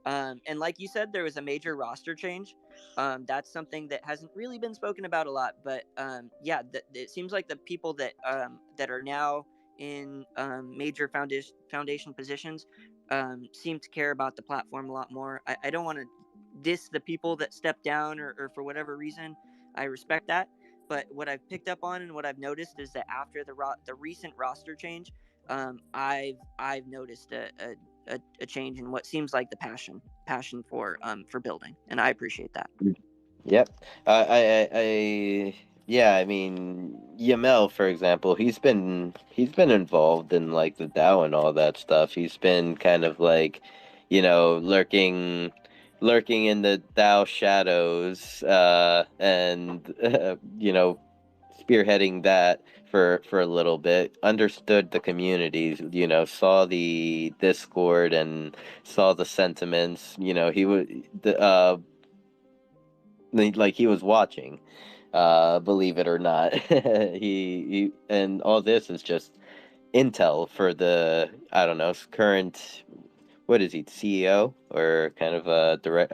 And like you said, there was a major roster change. That's something that hasn't really been spoken about a lot, but yeah, it seems like the people that are now in major foundation positions seem to care about the platform a lot more. I don't want to diss the people that stepped down or for whatever reason. I respect that. But what I've picked up on and what I've noticed is that after the recent roster change, I've noticed a change in what seems like the passion for building, and I appreciate that. yep. Yeah, I mean, Yamel, for example, he's been involved in like the DAO and all that stuff. He's been kind of like, lurking in the DAO shadows, and spearheading that for a little bit. Understood the communities, saw the Discord and saw the sentiments. He was he was watching, believe it or not. he and all this is just intel for the, I don't know, current, what is he, CEO or kind of a direct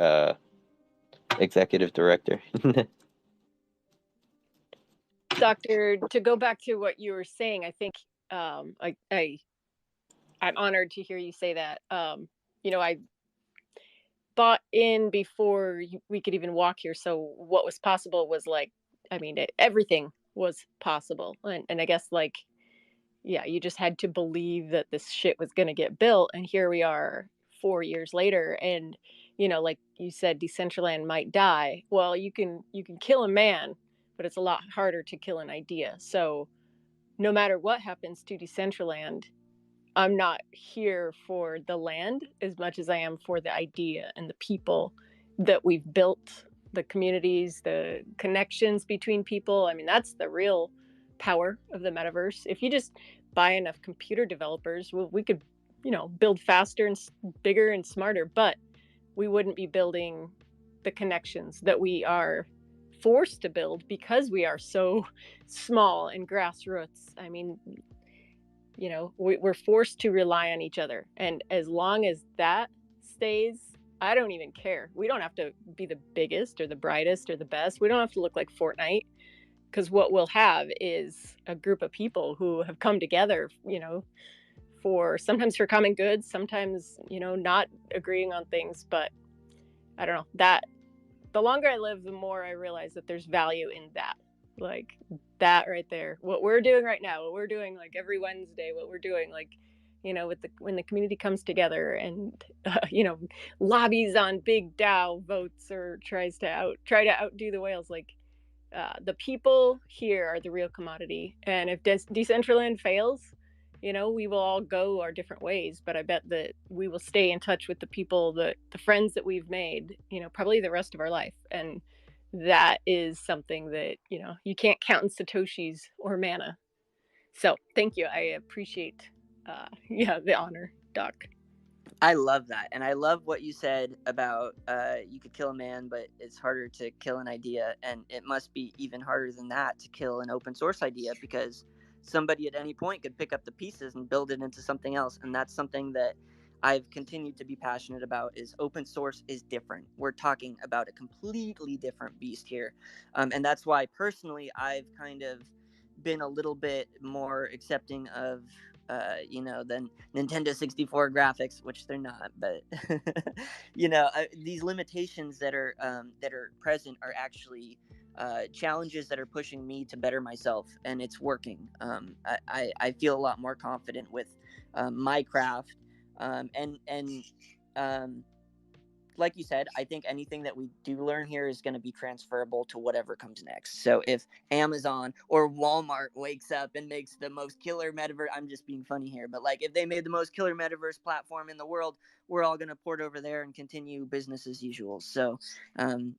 executive director. Doctor, to go back to what you were saying, I think I'm honored to hear you say that. I bought in before we could even walk here. So what was possible was like, I mean, everything was possible. And I guess like, yeah, you just had to believe that this shit was going to get built. And here we are 4 years later. And, like you said, Decentraland might die. Well, you can kill a man, but it's a lot harder to kill an idea. So no matter what happens to Decentraland, I'm not here for the land as much as I am for the idea and the people that we've built, the communities, the connections between people. I mean, that's the real power of the metaverse. If you just buy enough computer developers, we could, build faster and bigger and smarter, but we wouldn't be building the connections that we are forced to build because we are so small and grassroots. I mean, we're forced to rely on each other. And as long as that stays, I don't even care. We don't have to be the biggest or the brightest or the best. We don't have to look like Fortnite, because what we'll have is a group of people who have come together, sometimes for common good, sometimes, not agreeing on things. But I don't know, that the longer I live, the more I realize that there's value in that. Like that right there, what we're doing right now, what we're doing like every Wednesday, what we're doing like, when the community comes together and lobbies on big DAO votes or try to outdo the whales. Like the people here are the real commodity. And if Decentraland fails, we will all go our different ways. But I bet that we will stay in touch with the people, the friends that we've made, probably the rest of our life. And that is something that, you can't count in Satoshis or mana. So thank you. I appreciate, the honor, Doc. I love that, and I love what you said about you could kill a man, but it's harder to kill an idea, and it must be even harder than that to kill an open source idea, because somebody at any point could pick up the pieces and build it into something else. And that's something that I've continued to be passionate about. Is open source is different. We're talking about a completely different beast here, and that's why personally I've kind of been a little bit more accepting of than Nintendo 64 graphics, which they're not, but these limitations that are present are actually challenges that are pushing me to better myself, and it's working. I feel a lot more confident with my craft, and like you said, I think anything that we do learn here is going to be transferable to whatever comes next. So if Amazon or Walmart wakes up and makes the most killer metaverse, I'm just being funny here, but like if they made the most killer metaverse platform in the world, we're all going to port over there and continue business as usual. So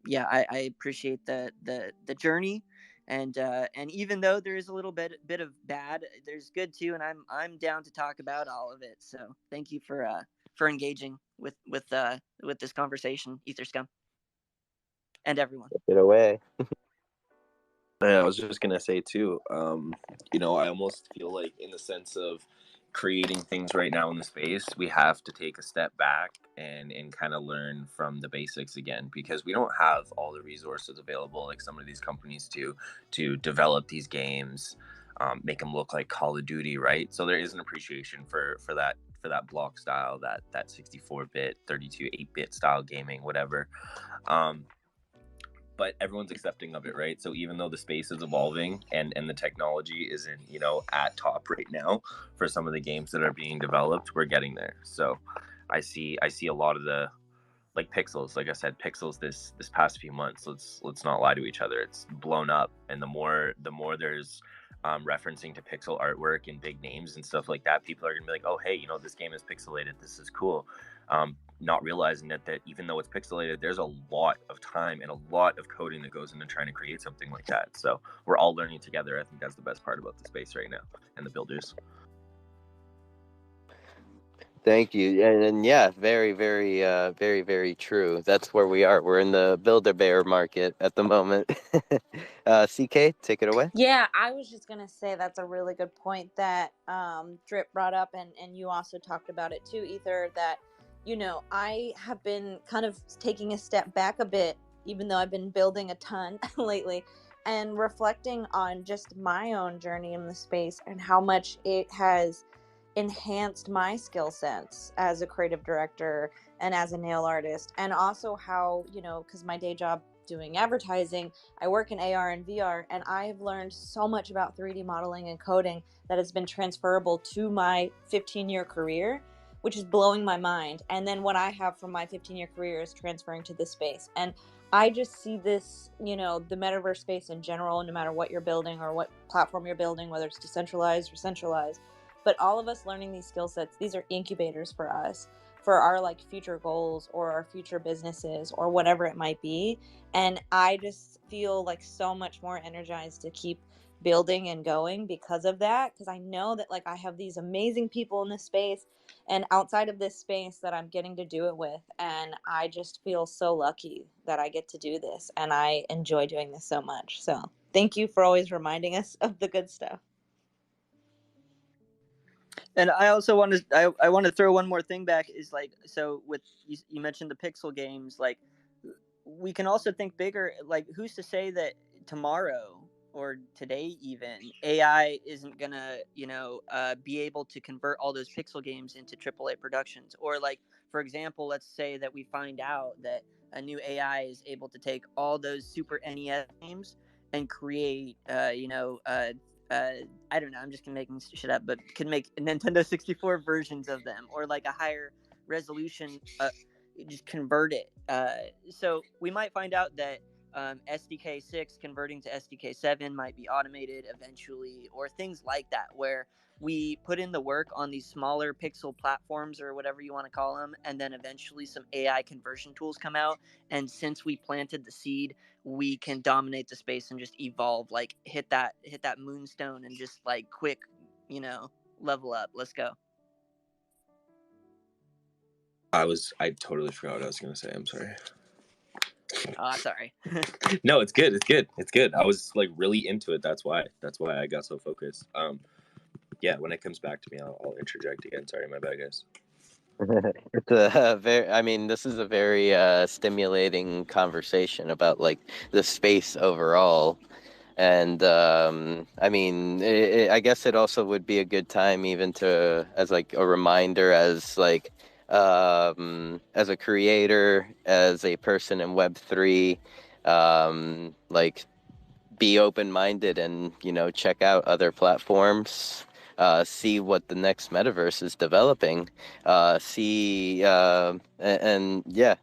yeah, I appreciate the journey. And even though there is a little bit of bad, there's good too, and I'm down to talk about all of it. So thank you for engaging with this conversation, Ether Scum, and everyone. Get away. Yeah, I was just gonna say too. I almost feel like, in the sense of creating things right now in the space, we have to take a step back and kind of learn from the basics again, because we don't have all the resources available like some of these companies to develop these games, make them look like Call of Duty, right? So there is an appreciation for that block style, that 64-bit, 32 8-bit style gaming, whatever. But everyone's accepting of it, right? So even though the space is evolving and the technology isn't, at top right now for some of the games that are being developed, we're getting there. So I see a lot of the, like, Pixels, like I said, Pixels this past few months, let's not lie to each other, it's blown up. And the more there's referencing to pixel artwork and big names and stuff like that, people are gonna be like, oh hey, this game is pixelated, this is cool. Not realizing that even though it's pixelated, there's a lot of time and a lot of coding that goes into trying to create something like that. So we're all learning together. I think that's the best part about the space right now, and the builders. Thank you. And yeah, very, very, very, very true. That's where we are. We're in the Builder Bear market at the moment. CK, take it away. Yeah, I was just gonna say that's a really good point that Drip brought up, and you also talked about it too, Ether. That I have been kind of taking a step back a bit, even though I've been building a ton lately, and reflecting on just my own journey in the space and how much it has enhanced my skill sets as a creative director and as a nail artist, and also how because my day job doing advertising, I work in AR and VR, and I have learned so much about 3D modeling and coding that has been transferable to my 15-year career, which is blowing my mind. And then what I have from my 15-year career is transferring to this space. And I just see this, the metaverse space in general, no matter what you're building or what platform you're building, whether it's decentralized or centralized, but all of us learning these skill sets, these are incubators for us, for our like future goals or our future businesses or whatever it might be. And I just feel like so much more energized to keep building and going because of that, because I know that like I have these amazing people in this space and outside of this space that I'm getting to do it with, and I just feel so lucky that I get to do this, and I enjoy doing this so much. So thank you for always reminding us of the good stuff. And I also want to I want to throw one more thing back, is like, so with you mentioned the pixel games, like we can also think bigger. Like, who's to say that tomorrow or today even AI isn't gonna be able to convert all those pixel games into AAA productions? Or like, for example, let's say that we find out that a new AI is able to take all those Super NES games and create I don't know, I'm just making shit up, but can make Nintendo 64 versions of them, or like a higher resolution, just convert it. So we might find out that SDK 6 converting to SDK 7 might be automated eventually, or things like that, where we put in the work on these smaller pixel platforms or whatever you want to call them, and then eventually some AI conversion tools come out. And since we planted the seed, we can dominate the space and just evolve, like hit that moonstone and just like quick, level up. Let's go. I totally forgot what I was gonna say. I'm sorry. Oh, sorry. No, it's good. It's good. I was like really into it. That's why I got so focused. Yeah, when it comes back to me, I'll interject again. Sorry, my bad, guys. It's this is a very stimulating conversation about like the space overall. And I guess it also would be a good time even to, as like a reminder, as like as a creator, as a person in Web3, like be open-minded and check out other platforms, see what the next metaverse is developing, see and yeah,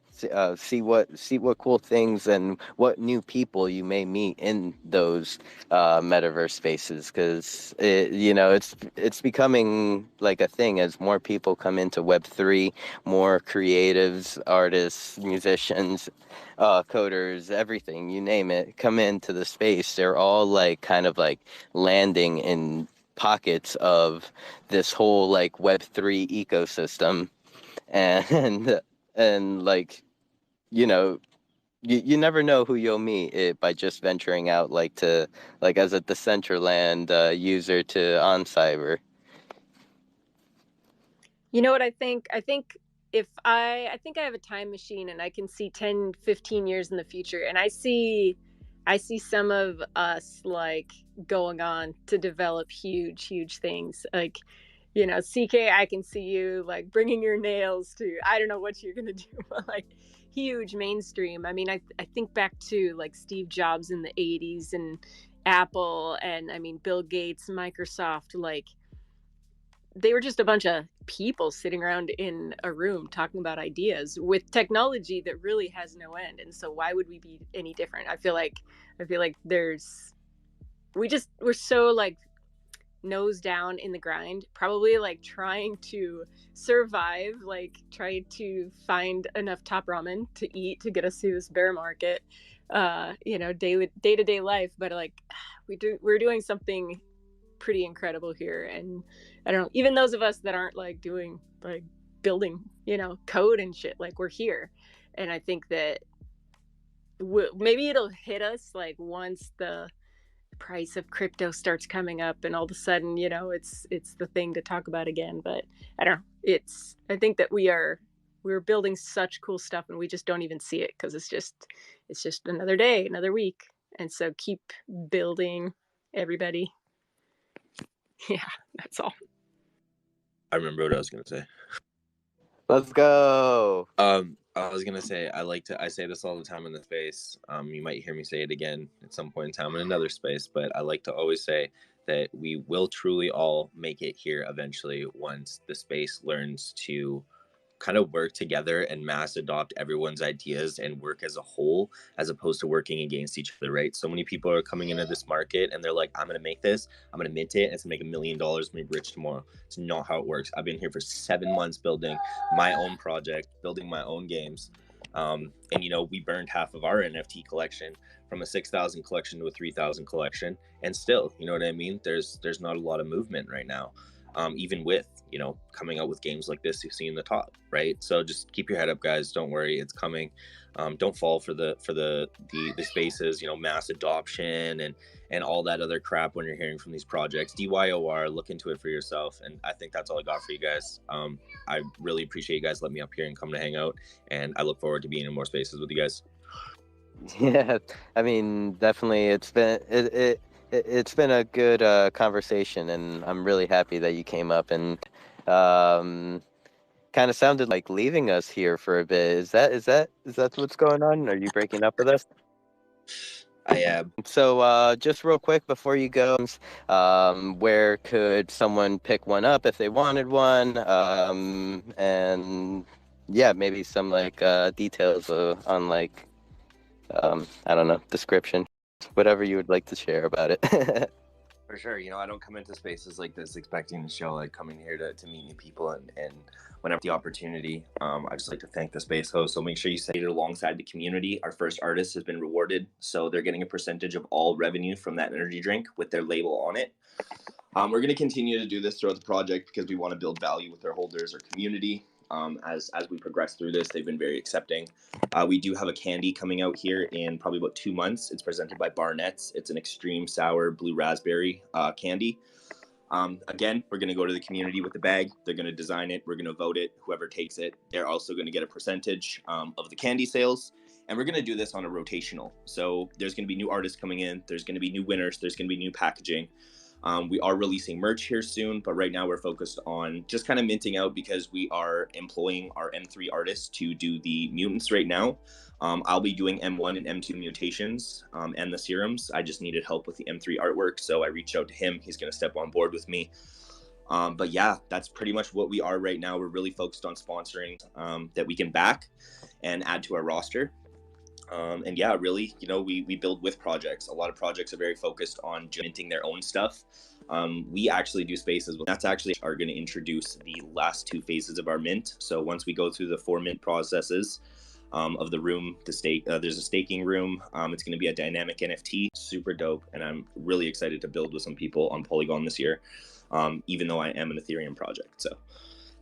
see what cool things and what new people you may meet in those metaverse spaces, because it's becoming like a thing as more people come into Web3, more creatives, artists, musicians, coders, everything, you name it, come into the space. They're all like kind of like landing in pockets of this whole like Web3 ecosystem, and like, you know, you never know who you'll meet by just venturing out, like as a Decentraland user to on cyber. You know what I think? I think I think I have a time machine and I can see 10, 15 years in the future, and I see some of us like going on to develop huge things. Like, CK, I can see you like bringing your nails to, I don't know what you're going to do, but like huge mainstream. I mean, I think back to like Steve Jobs in the 80s and Apple, and I mean Bill Gates, Microsoft, like they were just a bunch of people sitting around in a room talking about ideas with technology that really has no end. And so why would we be any different? I feel like we're so like nose down in the grind, probably like trying to survive, like try to find enough top ramen to eat to get us through this bear market, day-to-day life. But like we're doing something pretty incredible here. And I don't know, even those of us that aren't like doing like building code and shit, like we're here. And I think that maybe it'll hit us like once the price of crypto starts coming up and all of a sudden it's the thing to talk about again. But I don't know, I think that we're building such cool stuff and we just don't even see it because it's just another day, another week. And so keep building, everybody. Yeah, that's all. I remember what I was gonna say. Let's go. I was gonna say I say this all the time in the space. You might hear me say it again at some point in time in another space, but I like to always say that we will truly all make it here eventually once the space learns to kind of work together and mass adopt everyone's ideas and work as a whole, as opposed to working against each other, right? So many people are coming into this market and they're like, I'm going to make this, I'm going to mint it, and it's going to make $1 million, make rich tomorrow. It's not how it works. I've been here for 7 months building my own project, building my own games. And, we burned half of our NFT collection from a 6,000 collection to a 3,000 collection. And still, you know what I mean? There's not a lot of movement right now. Even with coming out with games like this you've seen the top, right? So just keep your head up, guys. Don't worry, it's coming. Don't fall for the spaces, mass adoption and all that other crap when you're hearing from these projects. DYOR, look into it for yourself. And I think that's all I got for you guys. I really appreciate you guys letting me up here and come to hang out, and I look forward to being in more spaces with you guys. Yeah, I mean, definitely it's been a good conversation, and I'm really happy that you came up and kind of sounded like leaving us here for a bit. Is that what's going on? Are you breaking up with us? I am. So just real quick before you go, where could someone pick one up if they wanted one? And yeah, maybe some like details on like I don't know, description, whatever you would like to share about it. For sure. I don't come into spaces like this expecting to show, like coming here to meet new people, and whenever the opportunity, I just like to thank the space host. So make sure you say it alongside the community. Our first artist has been rewarded, so they're getting a percentage of all revenue from that energy drink with their label on it. We're going to continue to do this throughout the project because we want to build value with our holders, our community. As we progress through this, they've been very accepting. We do have a candy coming out here in probably about 2 months. It's presented by Barnett's. It's an extreme sour blue raspberry candy. Again, we're going to go to the community with the bag. They're going to design it. We're going to vote it. Whoever takes it, they're also going to get a percentage of the candy sales. And we're going to do this on a rotational. So there's going to be new artists coming in. There's going to be new winners. There's going to be new packaging. We are releasing merch here soon, but right now we're focused on just kind of minting out because we are employing our M3 artists to do the mutants right now. I'll be doing M1 and M2 mutations and the serums. I just needed help with the M3 artwork, so I reached out to him. He's going to step on board with me. But yeah, that's pretty much what we are right now. We're really focused on sponsoring that we can back. and add to our roster. And yeah, really, we build with projects. A lot of projects are very focused on minting their own stuff. We actually do spaces. That's actually are going to introduce the last 2 phases of our mint. So once we go through the 4 mint processes of the room, the stake, there's a staking room. It's going to be a dynamic NFT, super dope, and I'm really excited to build with some people on Polygon this year. Even though I am an Ethereum project, so.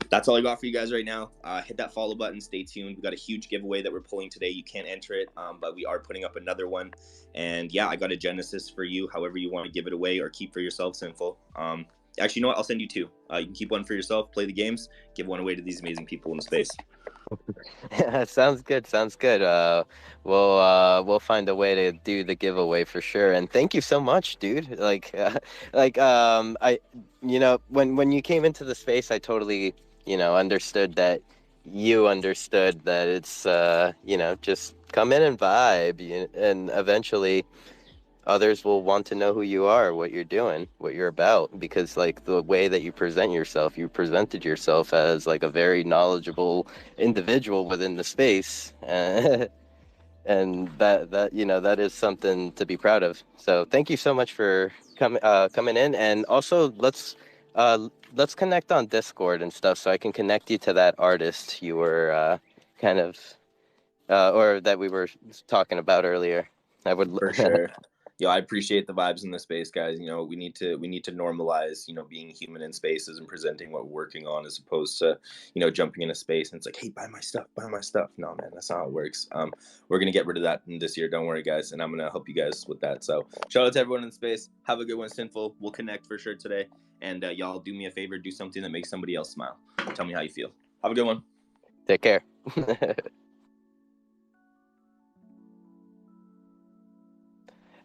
That's all I got for you guys right now. Hit that follow button. Stay tuned. We got a huge giveaway that we're pulling today. You can't enter it, but we are putting up another one. And yeah, I got a Genesis for you. However you want to give it away or keep for yourself, Sinful. Actually, you know what? I'll send you 2. You can keep one for yourself, play the games, give one away to these amazing people in space. Sounds good. Sounds good. We'll find a way to do the giveaway for sure. And thank you so much, dude. When you came into the space, I totally, understood that you understood that it's, just come in and vibe, and eventually others will want to know who you are, what you're doing, what you're about, because like the way that you you presented yourself as like a very knowledgeable individual within the space. And that is something to be proud of. So thank you so much for coming in, and also let's connect on Discord and stuff so I can connect you to that artist you were kind of or that we were talking about earlier. I would For sure. I appreciate the vibes in the space, guys. We need to normalize, being human in spaces and presenting what we're working on, as opposed to, jumping into space and it's like, hey, buy my stuff. No, man, that's not how it works. We're gonna get rid of that this year. Don't worry, guys, and I'm gonna help you guys with that. So shout out to everyone in space. Have a good one, Sinful. We'll connect for sure today. And y'all do me a favor, do something that makes somebody else smile. Tell me how you feel. Have a good one. Take care.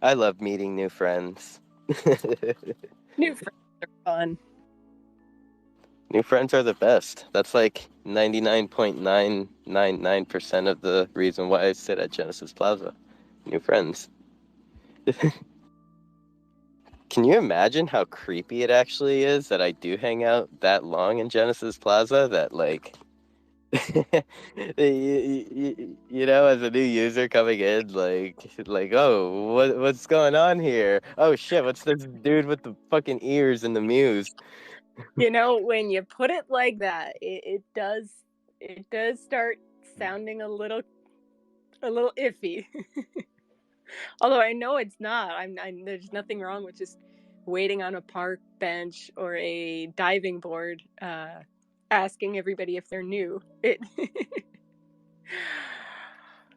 I love meeting new friends. New friends are fun. New friends are the best. That's like 99.999% of the reason why I sit at Genesis Plaza. New friends. Can you imagine how creepy it actually is that I do hang out that long in Genesis Plaza? That like, as a new user coming in, like, oh, what's going on here? Oh shit, what's this dude with the fucking ears and the muse? When you put it like that, it does start sounding a little iffy. Although I know it's not. There's nothing wrong with just waiting on a park bench or a diving board, asking everybody if they're new.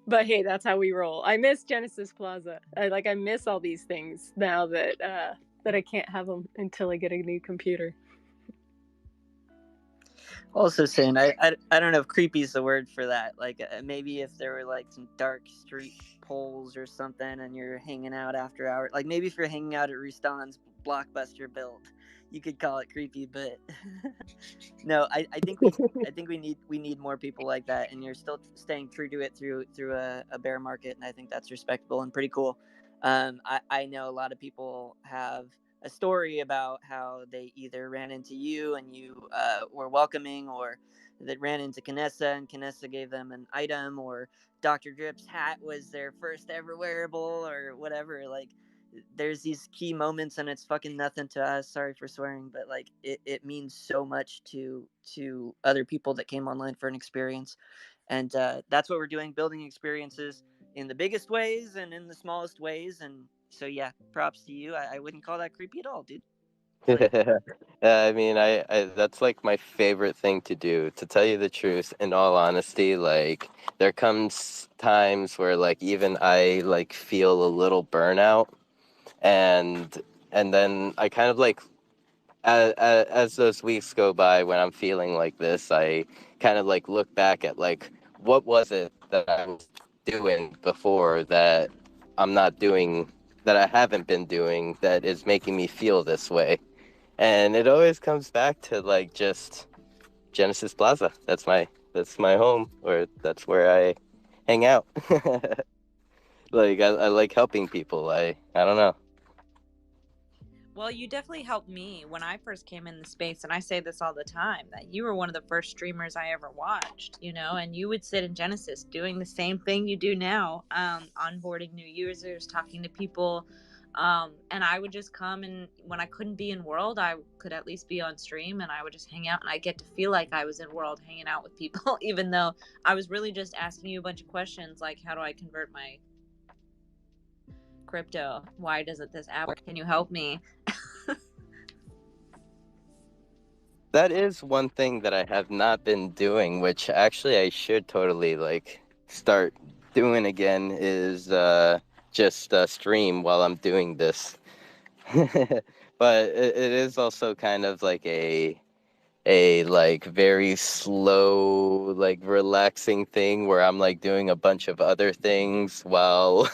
But hey, that's how we roll. I miss Genesis Plaza. I miss all these things now that I can't have them until I get a new computer. Also saying, I don't know if creepy is the word for that. Like maybe if there were like some dark street poles or something, and you're hanging out after hours. Like maybe if you're hanging out at Rustan's Blockbuster build, you could call it creepy. But no, I think we need more people like that, and you're still staying true to it through a bear market, and I think that's respectable and pretty cool. I know a lot of people have a story about how they either ran into you and you were welcoming, or that ran into Kanessa and Kanessa gave them an item, or Dr. Drip's hat was their first ever wearable, or whatever. Like, there's these key moments, and it's fucking nothing to us. Sorry for swearing, but like it means so much to other people that came online for an experience, and that's what we're doing, building experiences in the biggest ways and in the smallest ways. And so yeah, props to you. I wouldn't call that creepy at all, dude. I mean, I that's like my favorite thing to do, to tell you the truth. In all honesty, like there comes times where like even I like feel a little burnout, and then I kind of like as those weeks go by, when I'm feeling like this, I kind of like look back at like what was it that I was doing before that I'm not doing, that I haven't been doing, that is making me feel this way. And it always comes back to like just Genesis Plaza. That's my home, or that's where I hang out. Like I like helping people. I don't know. Well, you definitely helped me when I first came in the space, and I say this all the time, that you were one of the first streamers I ever watched, and you would sit in Genesis doing the same thing you do now, onboarding new users, talking to people, and I would just come, and when I couldn't be in World, I could at least be on stream, and I would just hang out, and I get to feel like I was in World hanging out with people, even though I was really just asking you a bunch of questions like, how do I convert my crypto? Why doesn't this app work? Can you help me? That is one thing that I have not been doing, which actually I should totally like start doing again, is just stream while I'm doing this. But it is also kind of like a like very slow, like relaxing thing where I'm like doing a bunch of other things while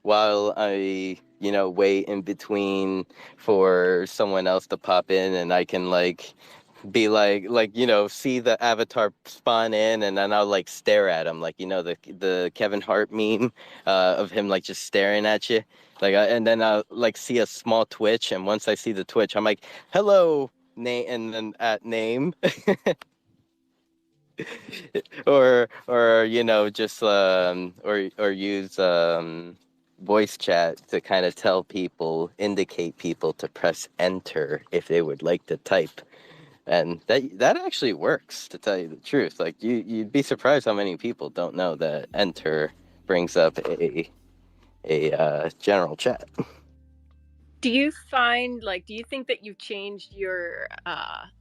while I, wait in between for someone else to pop in, and I can like be like see the avatar spawn in, and then I'll like stare at him, like the Kevin Hart meme of him like just staring at you, and then I'll like see a small twitch, and once I see the twitch, I'm like, hello, name, and then at name. Or just or use voice chat to kind of tell people, indicate people to press enter if they would like to type. And that actually works, to tell you the truth. Like you'd be surprised how many people don't know that enter brings up a general chat. Do you find, do you think that you've changed your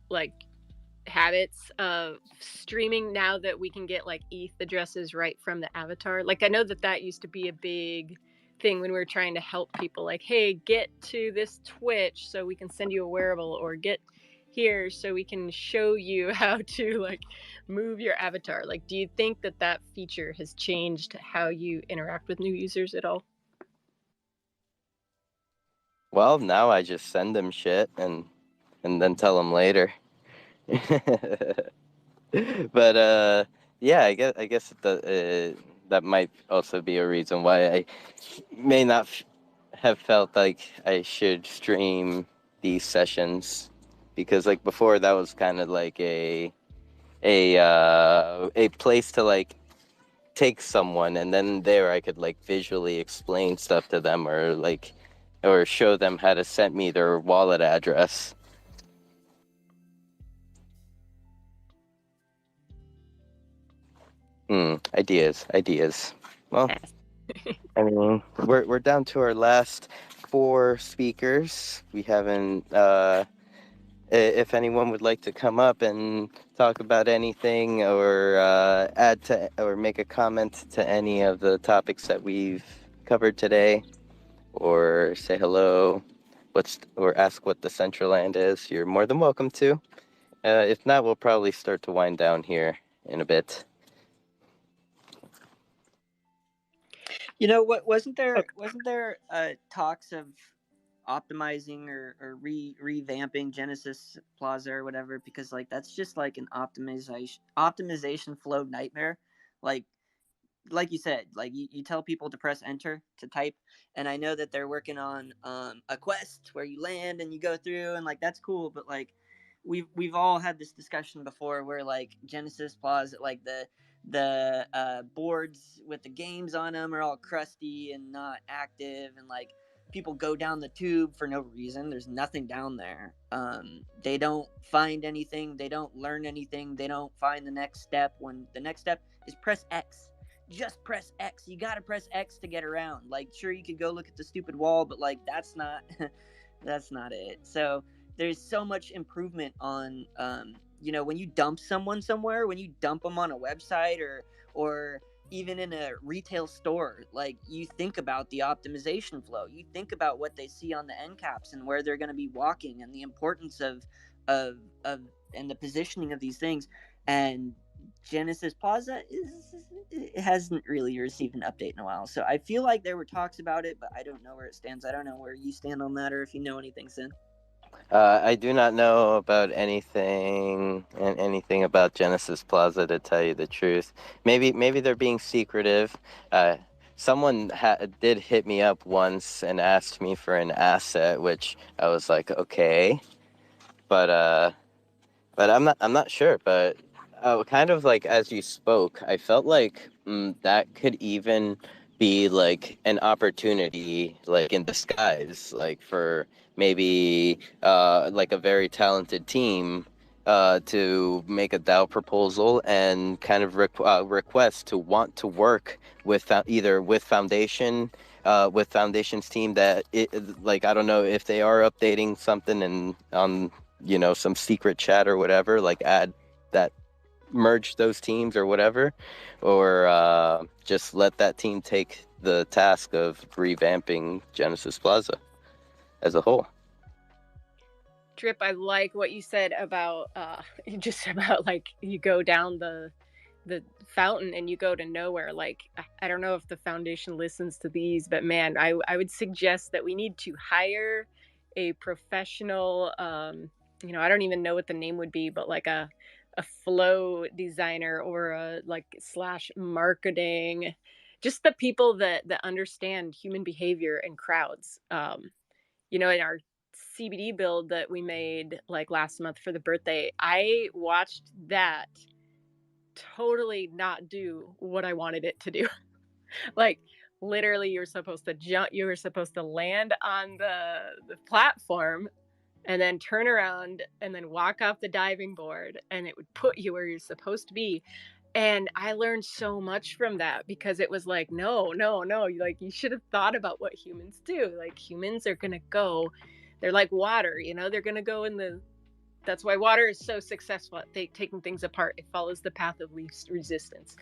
like habits of streaming now that we can get like ETH addresses right from the avatar? Like, I know that used to be a big thing when we were trying to help people, like, hey, get to this Twitch so we can send you a wearable, or get here so we can show you how to like move your avatar. Like, do you think that feature has changed how you interact with new users at all? Well, now I just send them shit and then tell them later. But yeah, I guess that might also be a reason why I may not have felt like I should stream these sessions, because like before that was kind of like a place to like take someone, and then there I could like visually explain stuff to them, or show them how to send me their wallet address. Ideas. Well, I mean, we're down to our last 4 speakers. We haven't. If anyone would like to come up and talk about anything, or add to, or make a comment to any of the topics that we've covered today, or say hello, or ask what Decentraland is, you're more than welcome to. If not, we'll probably start to wind down here in a bit. What wasn't there talks of optimizing or revamping Genesis Plaza or whatever, because like that's just like an optimization flow nightmare. Like you said, like you tell people to press enter to type, and I know that they're working on a quest where you land and you go through, and like that's cool, but like we've all had this discussion before where like Genesis Plaza, like the boards with the games on them are all crusty and not active, and like people go down the tube for no reason. There's nothing down there. They don't find anything, they don't learn anything, they don't find the next step, when the next step is press X. Just press X. You gotta press X to get around. Like, sure, you could go look at the stupid wall, but like that's not that's not it. So there's so much improvement on when you dump someone somewhere, when you dump them on a website or even in a retail store, like you think about the optimization flow, you think about what they see on the end caps and where they're going to be walking, and the importance of and the positioning of these things. And Genesis Plaza it hasn't really received an update in a while, so I feel like there were talks about it, but I don't know where it stands. I don't know where you stand on that, or if you know anything, Sin. I do not know about anything about Genesis Plaza, to tell you the truth. Maybe they're being secretive. someone did hit me up once and asked me for an asset, which I was like, okay, but I'm not sure. But kind of like as you spoke, I felt like that could even be like an opportunity, like in disguise, like for maybe like a very talented team to make a DAO proposal and kind of request to want to work with either with Foundation's team that like I don't know if they are updating something and on some secret chat or whatever, like add that, merge those teams or whatever, or just let that team take the task of revamping Genesis Plaza as a whole. Drip, I like what you said about just about like you go down the fountain and you go to nowhere. Like I don't know if the foundation listens to these, but man, I would suggest that we need to hire a professional I don't even know what the name would be, but like a flow designer or a like slash marketing, just the people that understand human behavior and crowds. In our CBD build that we made like last month for the birthday, I watched that totally not do what I wanted it to do. Like literally you're supposed to jump, you were supposed to land on the platform and then turn around and then walk off the diving board and it would put you where you're supposed to be. And I learned so much from that because it was like, no, like you should have thought about what humans do. Like humans are going to go, they're like water, they're going to go in that's why water is so successful at taking things apart. It follows the path of least resistance.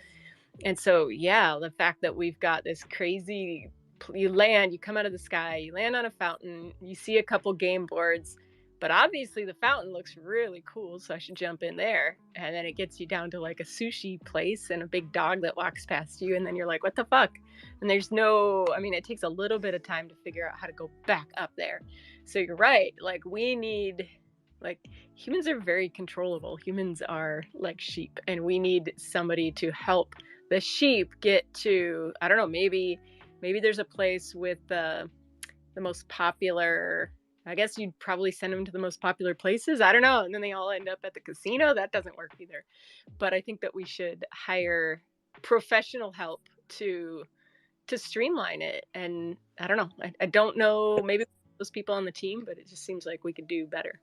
And so, yeah, the fact that we've got this crazy, you come out of the sky, you land on a fountain, you see a couple game boards, but obviously the fountain looks really cool, so I should jump in there. And then it gets you down to like a sushi place and a big dog that walks past you, and then you're like, what the fuck? And it takes a little bit of time to figure out how to go back up there. So you're right, like humans are very controllable. Humans are like sheep, and we need somebody to help the sheep get to, I don't know, maybe there's a place with the most popular, I guess you'd probably send them to the most popular places. I don't know. And then they all end up at the casino. That doesn't work either. But I think that we should hire professional help to streamline it. And I don't know. I don't know. Maybe those people on the team, but it just seems like we could do better.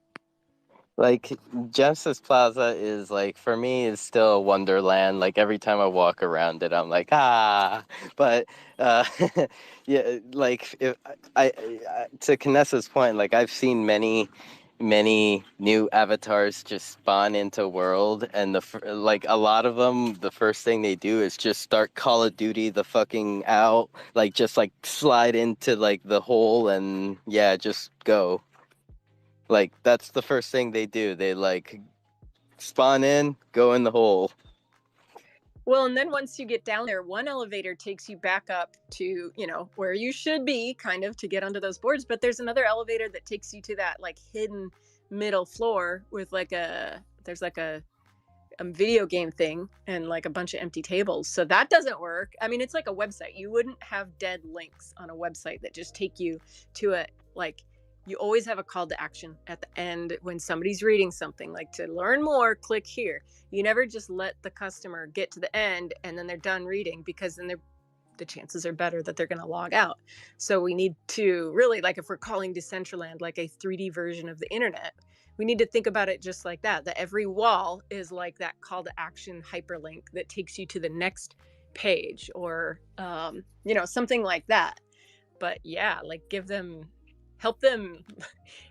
Like Genesis Plaza is like, for me, is still a wonderland. Like every time I walk around it, I'm like, but yeah, like if I to Canessa's point, like I've seen many new avatars just spawn into world, and like a lot of them, the first thing they do is just start Call of Duty the fucking out, like just like slide into like the hole and yeah, just go. Like, that's the first thing they do. They, like, spawn in, go in the hole. Well, and then once you get down there, one elevator takes you back up to, where you should be, kind of, to get onto those boards. But there's another elevator that takes you to that, like, hidden middle floor with, like, there's, like, a video game thing and, like, a bunch of empty tables. So that doesn't work. I mean, it's like a website. You wouldn't have dead links on a website that just take you to a, like, you always have a call to action at the end when somebody's reading something, like to learn more, click here. You never just let the customer get to the end and then they're done reading, because then the chances are better that they're going to log out. So we need to really, like if we're calling Decentraland like a 3D version of the internet, we need to think about it just like that every wall is like that call to action hyperlink that takes you to the next page, or something like that. But yeah, like help them.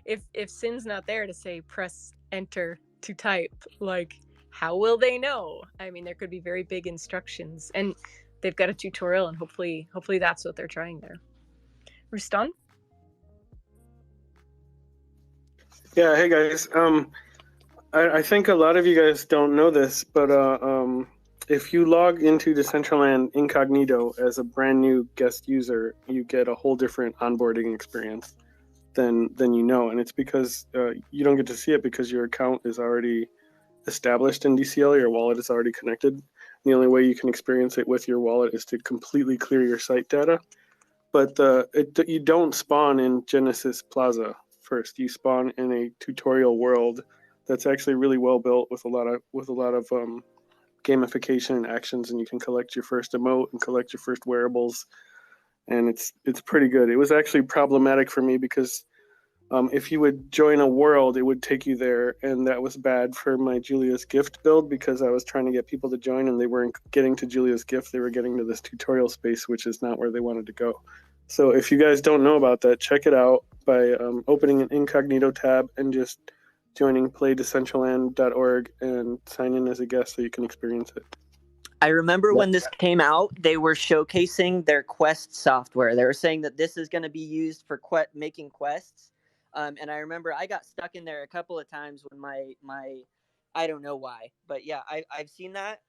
If Sin's not there to say press enter to type, like how will they know? I mean, there could be very big instructions, and they've got a tutorial, and hopefully that's what they're trying there. Rustan? Yeah, hey guys. I think a lot of you guys don't know this, but if you log into Decentraland incognito as a brand new guest user, you get a whole different onboarding experience than and it's because you don't get to see it because your account is already established in DCL, your wallet is already connected. The only way you can experience it with your wallet is to completely clear your site data. But you don't spawn in Genesis Plaza first. You spawn in a tutorial world that's actually really well built with a lot of gamification and actions, and you can collect your first emote and collect your first wearables, and it's pretty good. It was actually problematic for me because if you would join a world, it would take you there, and that was bad for my Julia's Gift build because I was trying to get people to join, and they weren't getting to Julia's Gift. They were getting to this tutorial space, which is not where they wanted to go. So if you guys don't know about that, check it out by opening an incognito tab and just joining playdecentraland.org and sign in as a guest so you can experience it. I remember when this came out, they were showcasing their Quest software. They were saying that this is going to be used for making quests. And I remember I got stuck in there a couple of times when my I don't know why, but yeah, I've seen that.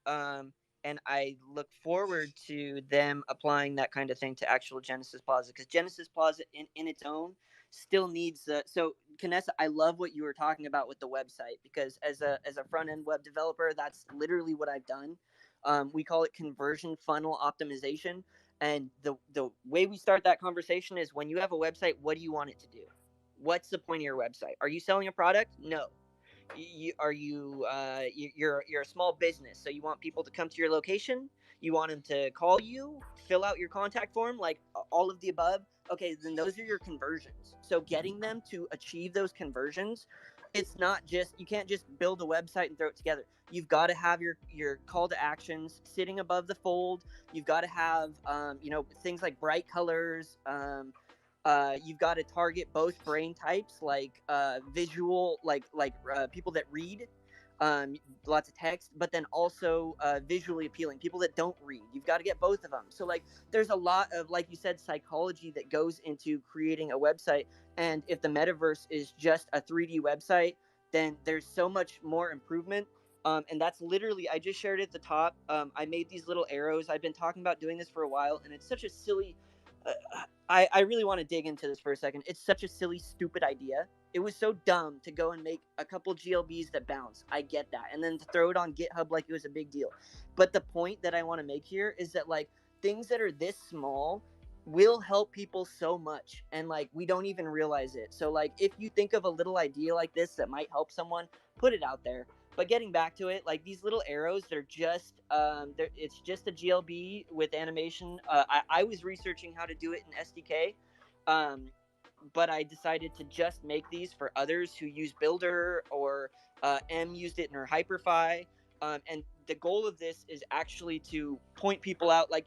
And I look forward to them applying that kind of thing to actual Genesis Plaza, because Genesis Plaza in its own still needs so Kanessa, I love what you were talking about with the website, because as a front end web developer, that's literally what I've done. We call it conversion funnel optimization. And the way we start that conversation is, when you have a website, what do you want it to do? What's the point of your website? Are you selling a product? No. You're a small business, so you want people to come to your location? You want them to call you, fill out your contact form, like all of the above? Okay, then those are your conversions. So getting them to achieve those conversions, it's not just, you can't just build a website and throw it together. You've got to have your call to actions sitting above the fold. You've got to have things like bright colors. You've got to target both brain types, like visual, like people that read, lots of text, but then also visually appealing, people that don't read. You've got to get both of them. So like, there's a lot of, like you said, psychology that goes into creating a website. And if the metaverse is just a 3D website, then there's so much more improvement. And that's literally, I just shared it at the top. I made these little arrows. I've been talking about doing this for a while, and it's such a silly, I really want to dig into this for a second. It's such a silly, stupid idea. It was so dumb to go and make a couple GLBs that bounce. I get that. And then to throw it on GitHub like it was a big deal. But the point that I want to make here is that, like, things that are this small will help people so much, and like, we don't even realize it. So like, if you think of a little idea like this that might help someone, put it out there. But getting back to it, like, these little arrows, they're just it's just a GLB with animation. I was researching how to do it in SDK, but I decided to just make these for others who use Builder, or M used it in her Hyperfy. And the goal of this is actually to point people out, like,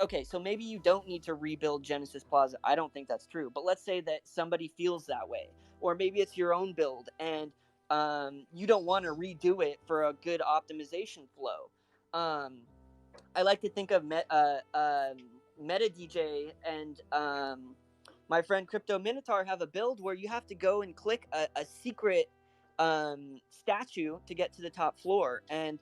okay, so maybe you don't need to rebuild Genesis Plaza. I don't think that's true, but let's say that somebody feels that way, or maybe it's your own build, and you don't want to redo it for a good optimization flow. I like to think of Meta DJ and my friend Crypto Minotaur have a build where you have to go and click a secret statue to get to the top floor. And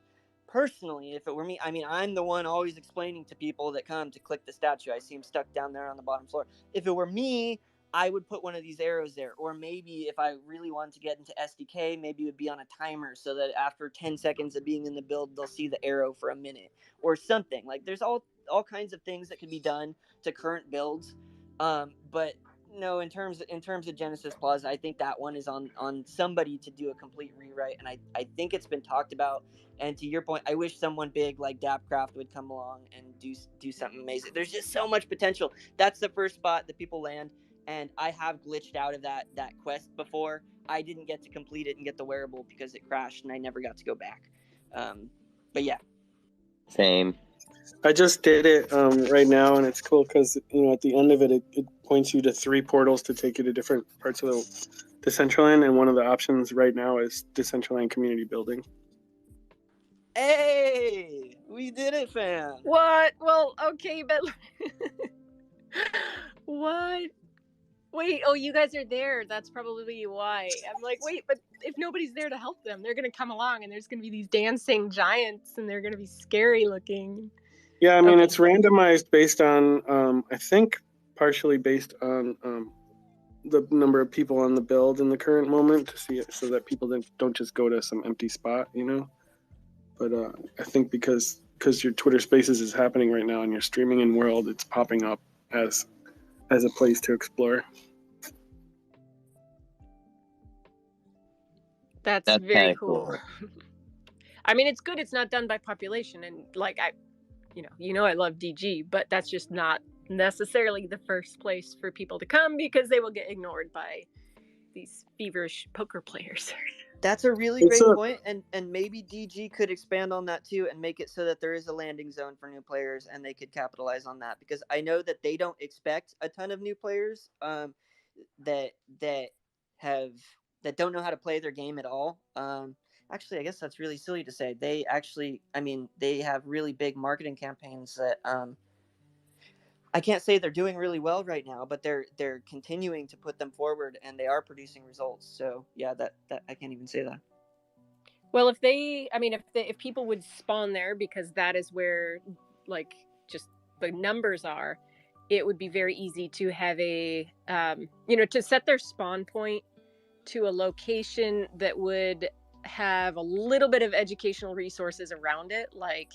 personally, if it were me, I mean, I'm the one always explaining to people that come to click the statue. I see him stuck down there on the bottom floor. If it were me, I would put one of these arrows there. Or maybe if I really wanted to get into SDK, maybe it would be on a timer so that after 10 seconds of being in the build, they'll see the arrow for a minute or something. Like, there's all kinds of things that can be done to current builds. But no, in terms of Genesis Plaza, I think that one is on somebody to do a complete rewrite, and I think it's been talked about. And to your point, I wish someone big like Dapcraft would come along and do something amazing. There's just so much potential. That's the first spot that people land, and I have glitched out of that quest before. I didn't get to complete it and get the wearable because it crashed, and I never got to go back. But yeah. Same. I just did it right now, and it's cool because, at the end of it, it points you to 3 portals to take you to different parts of the Decentraland, and one of the options right now is Decentraland Community Building. Hey, we did it, fam. What? Well, okay, but what? Wait, oh, you guys are there. That's probably why. I'm like, wait, but if nobody's there to help them, they're going to come along, and there's going to be these dancing giants, and they're going to be scary looking. Yeah, I mean, it's randomized based on, I think, partially based on the number of people on the build in the current moment, to see it so that people don't just go to some empty spot, But I think because because your Twitter Spaces is happening right now and you're streaming in World, it's popping up as a place to explore. That's That's very kind of cool. cool. I mean, it's good it's not done by population, and like I love DG, but that's just not necessarily the first place for people to come because they will get ignored by these feverish poker players. That's a really It's great a point, and maybe DG could expand on that too and make it so that there is a landing zone for new players and they could capitalize on that, because I know that they don't expect a ton of new players that have that don't know how to play their game at all. Actually, I guess that's really silly to say. They actually, I mean, they have really big marketing campaigns that I can't say they're doing really well right now, but they're continuing to put them forward and they are producing results. So yeah, that I can't even say that. Well, if people would spawn there because that is where like just the numbers are, it would be very easy to have a to set their spawn point to a location that would have a little bit of educational resources around it, like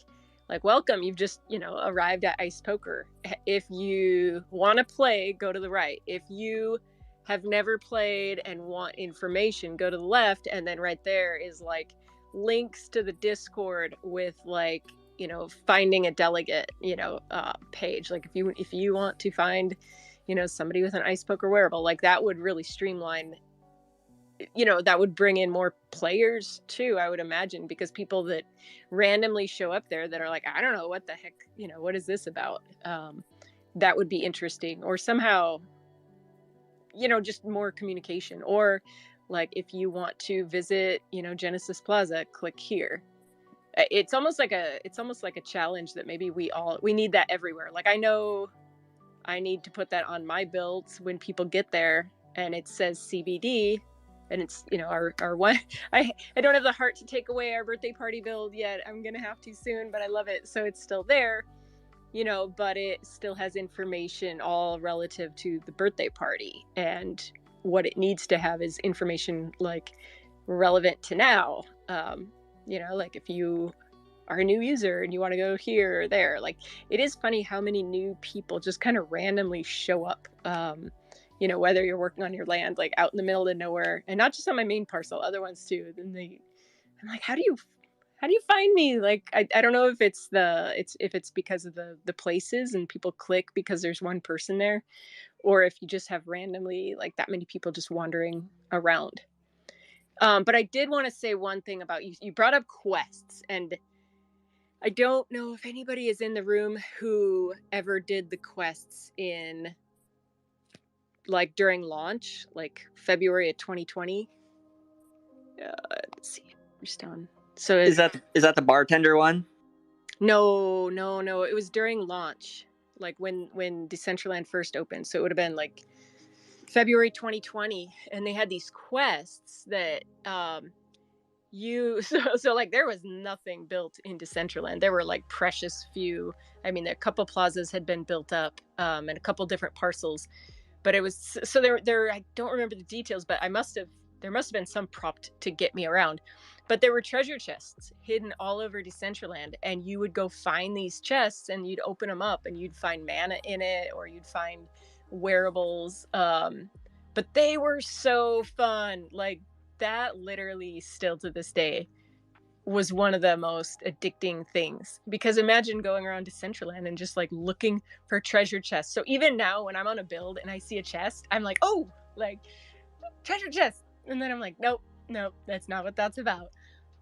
welcome, you've just arrived at Ice Poker. If you want to play, go to the right. If you have never played and want information, go to the left. And then right there is like links to the Discord with like finding a delegate page. Like if you want to find somebody with an Ice Poker wearable, like that would really streamline, that would bring in more players too, I would imagine, because people that randomly show up there that are like, I don't know what the heck, what is this about? That would be interesting. Or somehow, just more communication. Or like if you want to visit, Genesis Plaza, click here. It's almost like a challenge that maybe we need that everywhere. Like I know I need to put that on my builds when people get there and it says CBD. And it's, our one, I don't have the heart to take away our birthday party build yet. I'm going to have to soon, but I love it. So it's still there, but it still has information all relative to the birthday party. And what it needs to have is information like relevant to now. Like if you are a new user and you want to go here or there, like it is funny how many new people just kind of randomly show up. Whether you're working on your land, like out in the middle of nowhere, and not just on my main parcel, other ones too. Then I'm like, how do you find me? Like, I don't know if it's because of the places and people click because there's one person there, or if you just have randomly like that many people just wandering around. But I did want to say one thing about you brought up quests, and I don't know if anybody is in the room who ever did the quests in like during launch, like February of 2020. Let's see, we're still on. So Is that the bartender one? No. It was during launch, like when Decentraland first opened. So it would have been like February 2020, and they had these quests that so like there was nothing built in Decentraland. There were like precious few. I mean, a couple plazas had been built up, and a couple different parcels. But it was so there. I don't remember the details, but there must have been some prop to get me around. But there were treasure chests hidden all over Decentraland, and you would go find these chests, and you'd open them up, and you'd find mana in it, or you'd find wearables. But they were so fun. Like that, literally, still to this day, was one of the most addicting things, because imagine going around Decentraland and just like looking for treasure chests. So even now when I'm on a build and I see a chest, I'm like, oh, like treasure chest. And then I'm like, nope, that's not what that's about.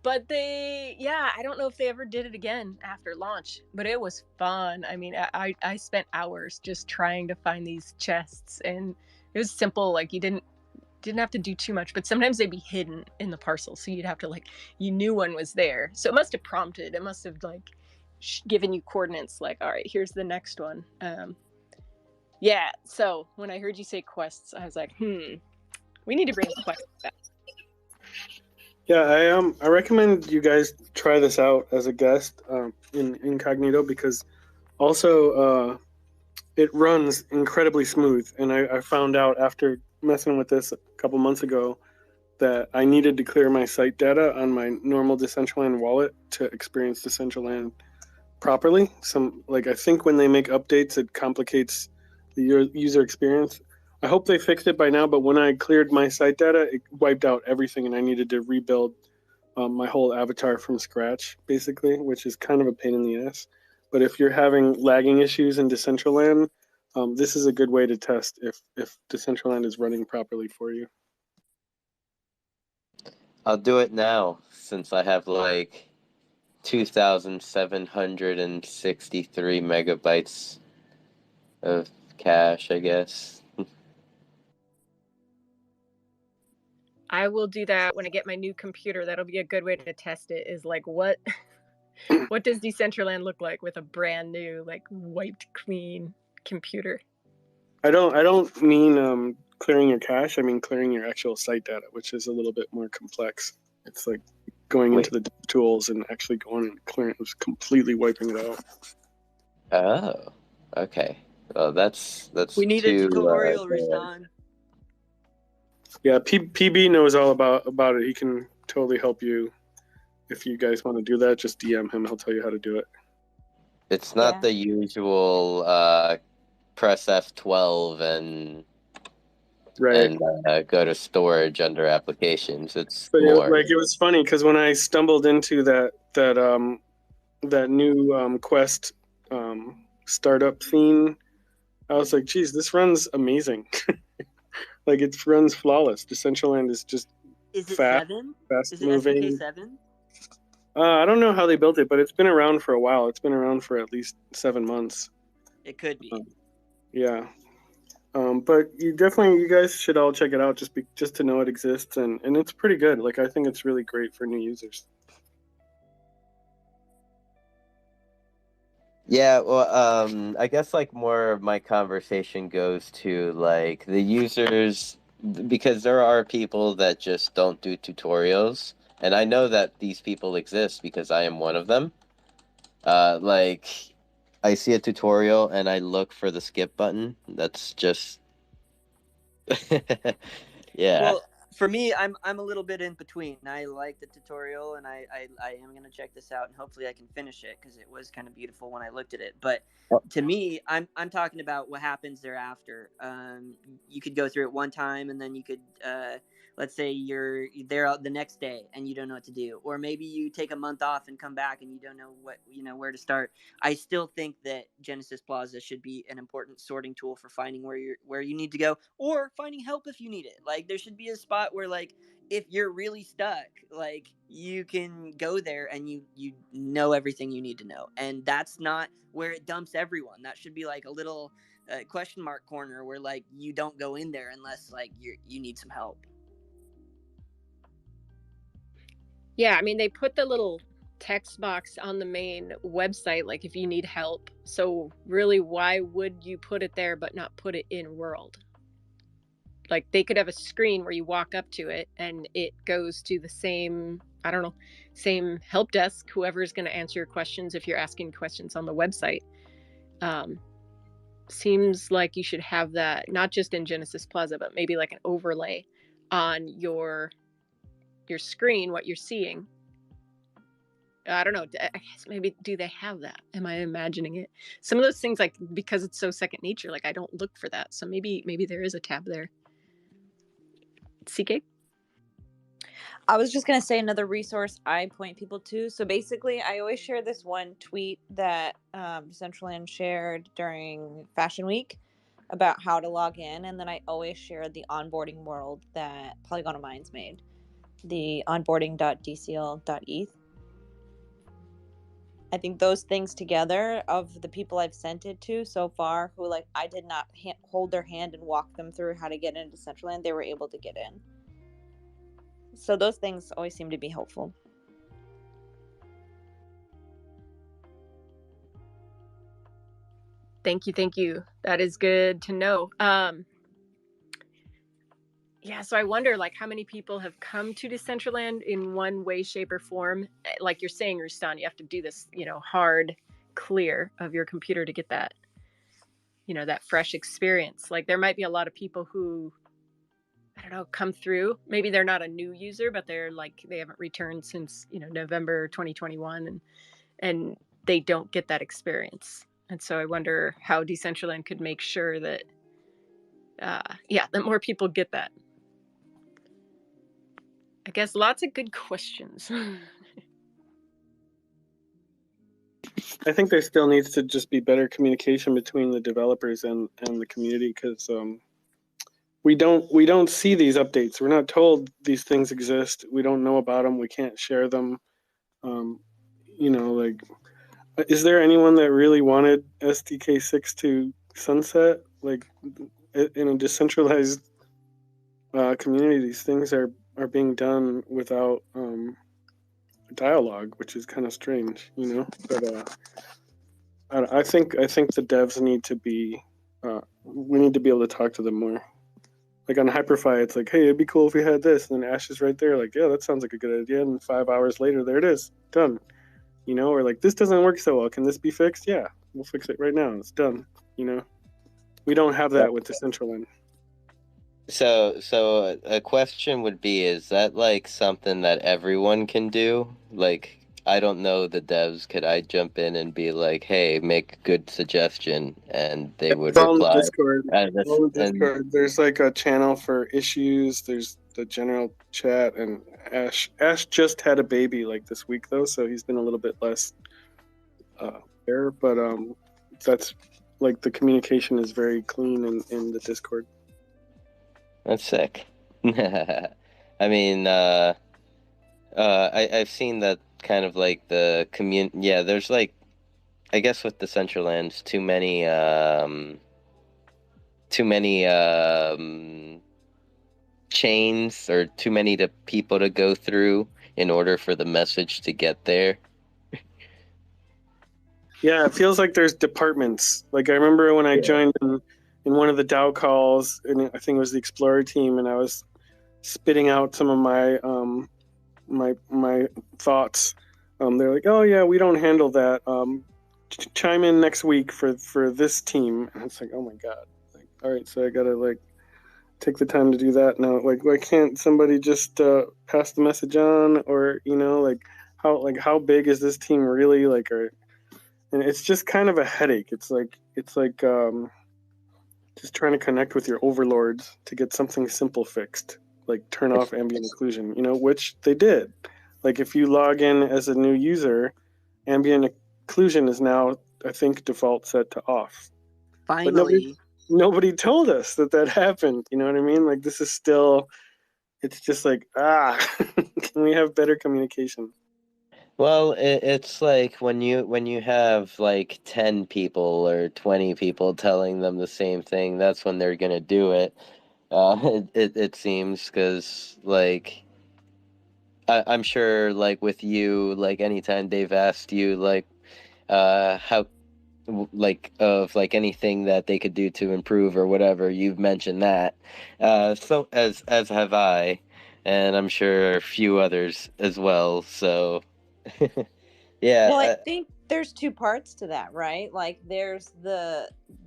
But I don't know if they ever did it again after launch, but it was fun. I mean, I spent hours just trying to find these chests, and it was simple. Like you didn't have to do too much, but sometimes they'd be hidden in the parcel, so you'd have to like, you knew one was there, so it must have prompted, it must have like given you coordinates like, all right, here's the next one. So when I heard you say quests, I was like, we need to bring quests back. Yeah, I recommend you guys try this out as a guest in incognito, because also it runs incredibly smooth. And I found out after messing with this a couple months ago that I needed to clear my site data on my normal Decentraland wallet to experience Decentraland properly. I think when they make updates, it complicates the user experience. I hope they fixed it by now, but when I cleared my site data, it wiped out everything, and I needed to rebuild my whole avatar from scratch, basically, which is kind of a pain in the ass. But if you're having lagging issues in Decentraland, this is a good way to test if Decentraland is running properly for you. I'll do it now since I have like 2,763 megabytes of cache, I guess. I will do that when I get my new computer. That'll be a good way to test it. Is like what does Decentraland look like with a brand new, like wiped clean computer? I don't mean clearing your cache. I mean clearing your actual site data, which is a little bit more complex. It's like going into the tools and actually going and clearing it, was completely wiping it out. Oh, okay. Well, that's We need a too tutorial, bad. Rustan. Yeah, PB knows all about it. He can totally help you. If you guys want to do that, just DM him. He'll tell you how to do it. It's not Yeah. the usual press F12 and Right. go to storage under applications. It's But more. it was funny because when I stumbled into that new Quest startup theme, I was like, geez, this runs amazing. Like it runs flawless. Decentraland is just Is it fast 7? fast Is it SDK moving. 7? I don't know how they built it, but it's been around for a while. It's been around for at least 7 months. It could be. Yeah. But you guys should all check it out just to know it exists, and it's pretty good. Like I think it's really great for new users. Yeah, well, I guess like more of my conversation goes to like the users because there are people that just don't do tutorials, and I know that these people exist because I am one of them. Like I see a tutorial and I look for the skip button. That's just yeah. Well, for me, I'm a little bit in between. I like the tutorial, and I am gonna check this out, and hopefully I can finish it because it was kind of beautiful when I looked at it. But to me, I'm talking about what happens thereafter. You could go through it one time, and then you could let's say you're there the next day and you don't know what to do, or maybe you take a month off and come back and you don't know where to start. I still think that Genesis Plaza should be an important sorting tool for finding where you need to go, or finding help if you need it. Like there should be a spot where like if you're really stuck, like you can go there and you know everything you need to know. And that's not where it dumps everyone. That should be like a little question mark corner where like you don't go in there unless like you need some help. Yeah, I mean, they put the little text box on the main website, like if you need help. So really, why would you put it there but not put it in world? Like they could have a screen where you walk up to it and it goes to the same, I don't know, same help desk, whoever's going to answer your questions if you're asking questions on the website. Seems like you should have that, not just in Genesis Plaza, but maybe like an overlay on your screen, what you're seeing. I don't know. I guess maybe do they have that? Am I imagining it? Some of those things, like because it's so second nature, like I don't look for that. So maybe there is a tab there. CK? I was just going to say another resource I point people to. So basically, I always share this one tweet that Decentraland shared during Fashion Week about how to log in. And then I always share the onboarding world that Polygonal Minds made, the onboarding.dcl.eth. I think those things together, of the people I've sent it to so far who like I did not hold their hand and walk them through how to get into Decentraland, they were able to get in. So those things always seem to be helpful. Thank you. That is good to know. Yeah, so I wonder like how many people have come to Decentraland in one way, shape, or form. Like you're saying, Rustan, you have to do this, hard clear of your computer to get that, that fresh experience. Like there might be a lot of people who, I don't know, come through. Maybe they're not a new user, but they're like they haven't returned since, November 2021, and they don't get that experience. And so I wonder how Decentraland could make sure that, that more people get that. I guess lots of good questions. I think there still needs to just be better communication between the developers and the community, because we don't see these updates. We're not told these things exist. We don't know about them. We can't share them. Like, is there anyone that really wanted SDK 6 to sunset? Like, in a decentralized community, these things are being done without dialogue, which is kind of strange, But I think the devs need to be. We need to be able to talk to them more. Like on Hyperfy, it's like, hey, it'd be cool if we had this, and then Ash is right there, like, yeah, that sounds like a good idea. And 5 hours later, there it is, done. Or like, this doesn't work so well. Can this be fixed? Yeah, we'll fix it right now. It's done. We don't have that with Decentraland. So a question would be, is that like something that everyone can do? Like, I don't know the devs. Could I jump in and be like, hey, make a good suggestion, and they would It's all in the reply? Discord. All in Discord. There's like a channel for issues. There's the general chat, and Ash just had a baby like this week though, so he's been a little bit less there. But that's like, the communication is very clean in the Discord. That's sick. I mean, I've seen that kind of like the community. Yeah, there's like, I guess with Decentraland, too many chains, or too many people to go through in order for the message to get there. Yeah, it feels like there's departments. Like, I remember when I joined in one of the DAO calls, and I think it was the Explorer team, and I was spitting out some of my my thoughts. They're like, "Oh yeah, we don't handle that. Chime in next week for this team." And it's like, "Oh my god!" Like, all right, so I gotta like take the time to do that now. Like, why can't somebody just pass the message on, or how big is this team really? Like, and it's just kind of a headache. It's like just trying to connect with your overlords to get something simple fixed, like turn off ambient occlusion, which they did. Like, if you log in as a new user, ambient occlusion is now, I think, default set to off. Finally. But nobody told us that happened. You know what I mean? Like, this is still, it's just like, can we have better communication? Well, it's like when you have like 10 people or 20 people telling them the same thing, that's when they're gonna do it. It seems, because like I'm sure, like with you, like anytime they've asked you like how, like, of like anything that they could do to improve or whatever, you've mentioned that. So as have I, and I'm sure a few others as well. So yeah. Well, I think there's two parts to that, right? Like, there's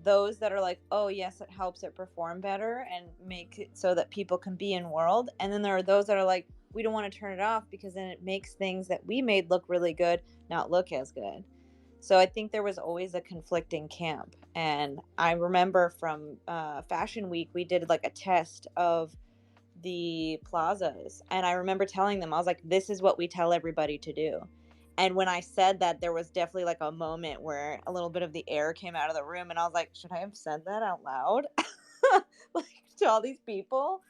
those that are like, oh yes, it helps it perform better and make it so that people can be in world, and then there are those that are like, we don't want to turn it off because then it makes things that we made look really good not look as good. So I think there was always a conflicting camp. And I remember from Fashion Week, we did like a test of the plazas, and I remember telling them, I was like, this is what we tell everybody to do. And when I said that, there was definitely like a moment where a little bit of the air came out of the room, and I was like, should I have said that out loud? Like, to all these people?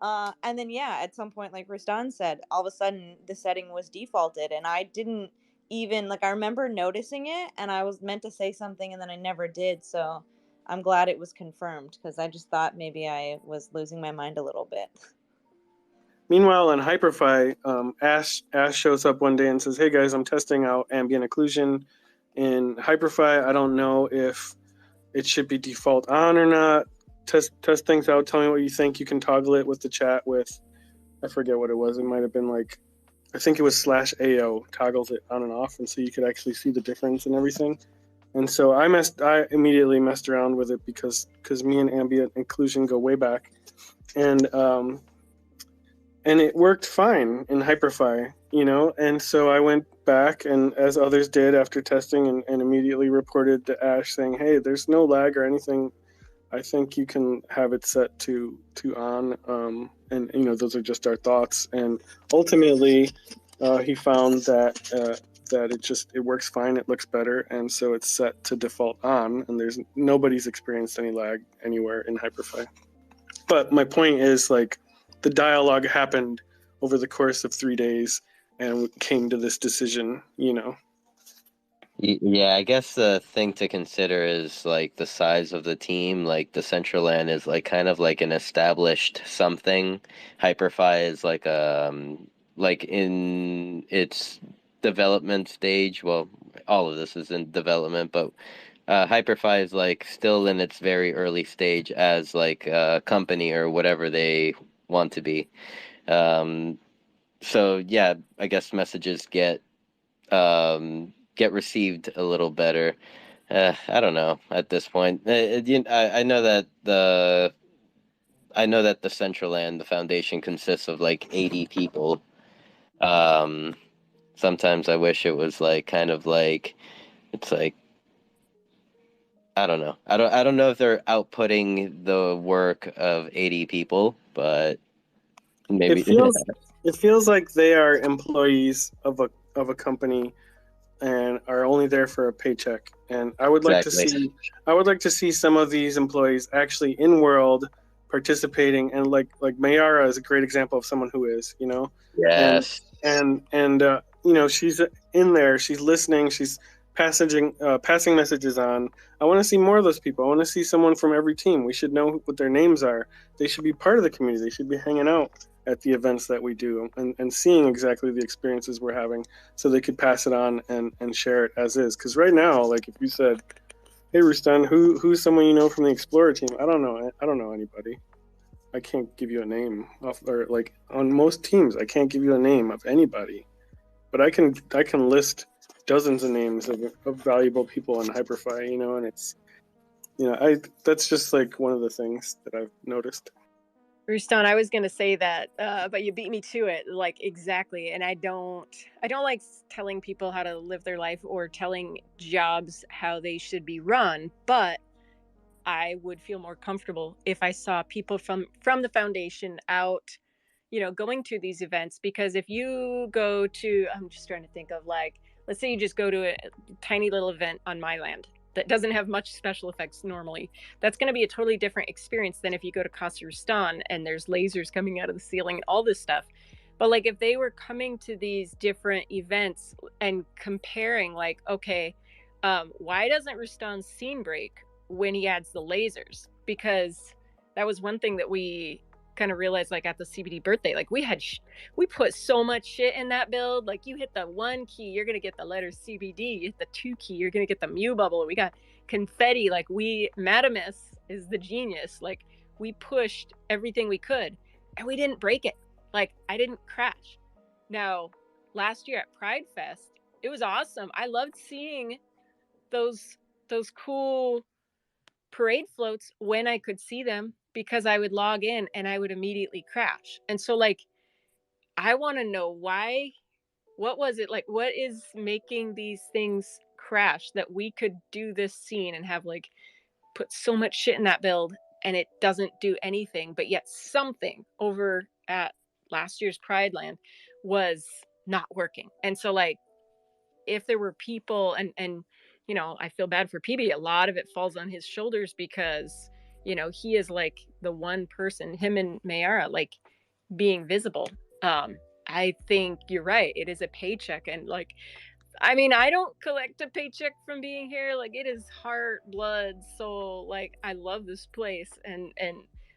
And then, yeah, at some point, like Rustan said, all of a sudden the setting was defaulted, and I didn't even, like, I remember noticing it, and I was meant to say something, and then I never did. So I'm glad it was confirmed, because I just thought maybe I was losing my mind a little bit. Meanwhile, on Hyperfy, Ash shows up one day and says, "Hey guys, I'm testing out ambient occlusion in Hyperfy. I don't know if it should be default on or not. Test things out. Tell me what you think. You can toggle it with the chat with, I forget what it was. It might have been like, I think it was /AO toggles it on and off, and so you could actually see the difference and everything." And so I immediately messed around with it because me and ambient occlusion go way back, and it worked fine in Hyperfy, And so I went back, and as others did after testing, and immediately reported to Ash saying, "Hey, there's no lag or anything. I think you can have it set to on." And those are just our thoughts. And ultimately, he found that it works fine. It looks better, and so it's set to default on. And nobody's experienced any lag anywhere in Hyperfy. But my point is, like, the dialogue happened over the course of 3 days, and came to this decision. Yeah, I guess the thing to consider is like the size of the team. Like Decentraland is like kind of like an established something. Hyperfy is like in its development stage. Well, all of this is in development, but Hyperfy is like still in its very early stage as like a company or whatever they want to be. Um, so yeah, I guess messages get received a little better. I don't know at this point. I know that the Decentraland, the foundation consists of like 80 people. Um, Sometimes I wish it was like kind of like it's like I don't know. I don't know if they're outputting the work of 80 people, but It maybe feels like they are employees of a company and are only there for a paycheck. And exactly. I would like to see some of these employees actually in world participating, and like Mayara is a great example of someone who is, and Yes. she's in there, she's listening, she's passing messages on. I want to see more of those people. I want to see someone from every team. We should know what their names are. They should be part of the community. They should be hanging out at the events that we do, and seeing exactly the experiences we're having, so they could pass it on and share it as is. Because right now, like if you said, "Hey Rustan, who's someone you know from the Explorer team?" I don't know anybody. I can't give you a name or like on most teams, I can't give you a name of anybody. But I can list dozens of names of valuable people in Hyperfy, and it's that's just like one of the things that I've noticed. Ruston, I was going to say that, but you beat me to it. Like, exactly. And I don't like telling people how to live their life or telling jobs how they should be run, but I would feel more comfortable if I saw people from the foundation out, going to these events. Because if you go to, I'm just trying to think of, like, let's say you just go to a tiny little event on my land that doesn't have much special effects normally, that's going to be a totally different experience than if you go to Casa Rustan and there's lasers coming out of the ceiling and all this stuff. But like if they were coming to these different events and comparing, like, okay, why doesn't Rustan's scene break when he adds the lasers? Because that was one thing that we kind of realized, like at the CBD birthday, like we put so much shit in that build. Like you hit the 1 key, you're gonna get the letter CBD. You hit the 2 key, you're gonna get the Mew bubble. We got confetti. Like Madamus is the genius. Like we pushed everything we could, and we didn't break it. Like I didn't crash. Now, last year at Pride Fest, it was awesome. I loved seeing those cool parade floats when I could see them, because I would log in and I would immediately crash. And so like I want to know why. What was it, like what is making these things crash that we could do this scene and have like put so much shit in that build and it doesn't do anything, but yet something over at last year's Pride Land was not working. And so like if there were people, and I feel bad for PB, a lot of it falls on his shoulders, because he is like the one person, him and Mayara, like being visible. I think you're right, it is a paycheck. And like, I mean, I don't collect a paycheck from being here. Like it is heart, blood, soul. Like I love this place, and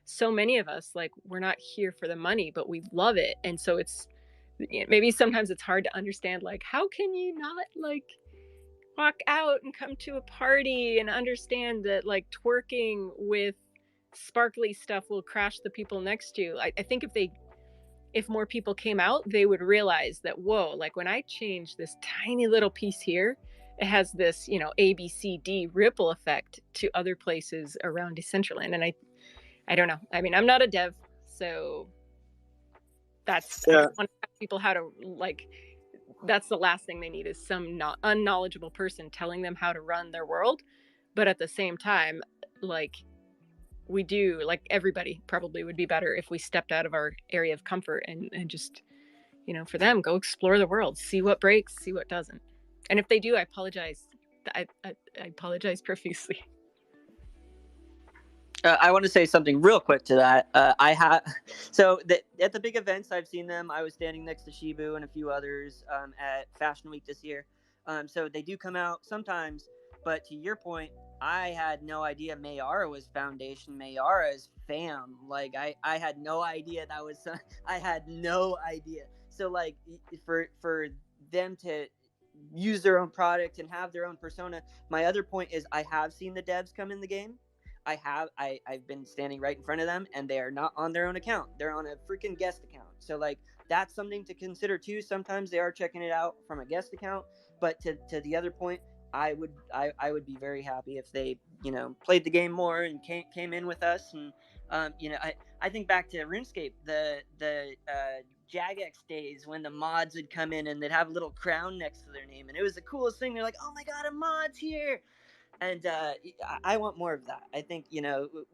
so many of us, like, we're not here for the money, but we love it. And so it's maybe sometimes it's hard to understand, like, how can you not like walk out and come to a party and understand that like twerking with sparkly stuff will crash the people next to you. I think if more people came out, they would realize that, whoa, like when I change this tiny little piece here, it has this, ABCD ripple effect to other places around Decentraland. And I don't know. I mean, I'm not a dev, so I just want to tell people how to like that's the last thing they need, is some not unknowledgeable person telling them how to run their world. But at the same time, like, we do, like, everybody probably would be better if we stepped out of our area of comfort and just, for them, go explore the world, see what breaks, see what doesn't. And if they do, I apologize. I apologize profusely. I want to say something real quick to that. At the big events, I've seen them. I was standing next to Shibu and a few others at Fashion Week this year. So they do come out sometimes. But to your point, I had no idea Mayara was Foundation. Mayara is fam. Like, I had no idea that was. I had no idea. So like for them to use their own product and have their own persona. My other point is I have seen the devs come in the game. I've been standing right in front of them, and they are not on their own account. They're on a freaking guest account. So like, that's something to consider too. Sometimes they are checking it out from a guest account. But to the other point, I would be very happy if they played the game more and came in with us. And I think back to RuneScape, the Jagex days when the mods would come in and they'd have a little crown next to their name, and it was the coolest thing. They're like, oh my god, a mod's here. And I want more of that. I think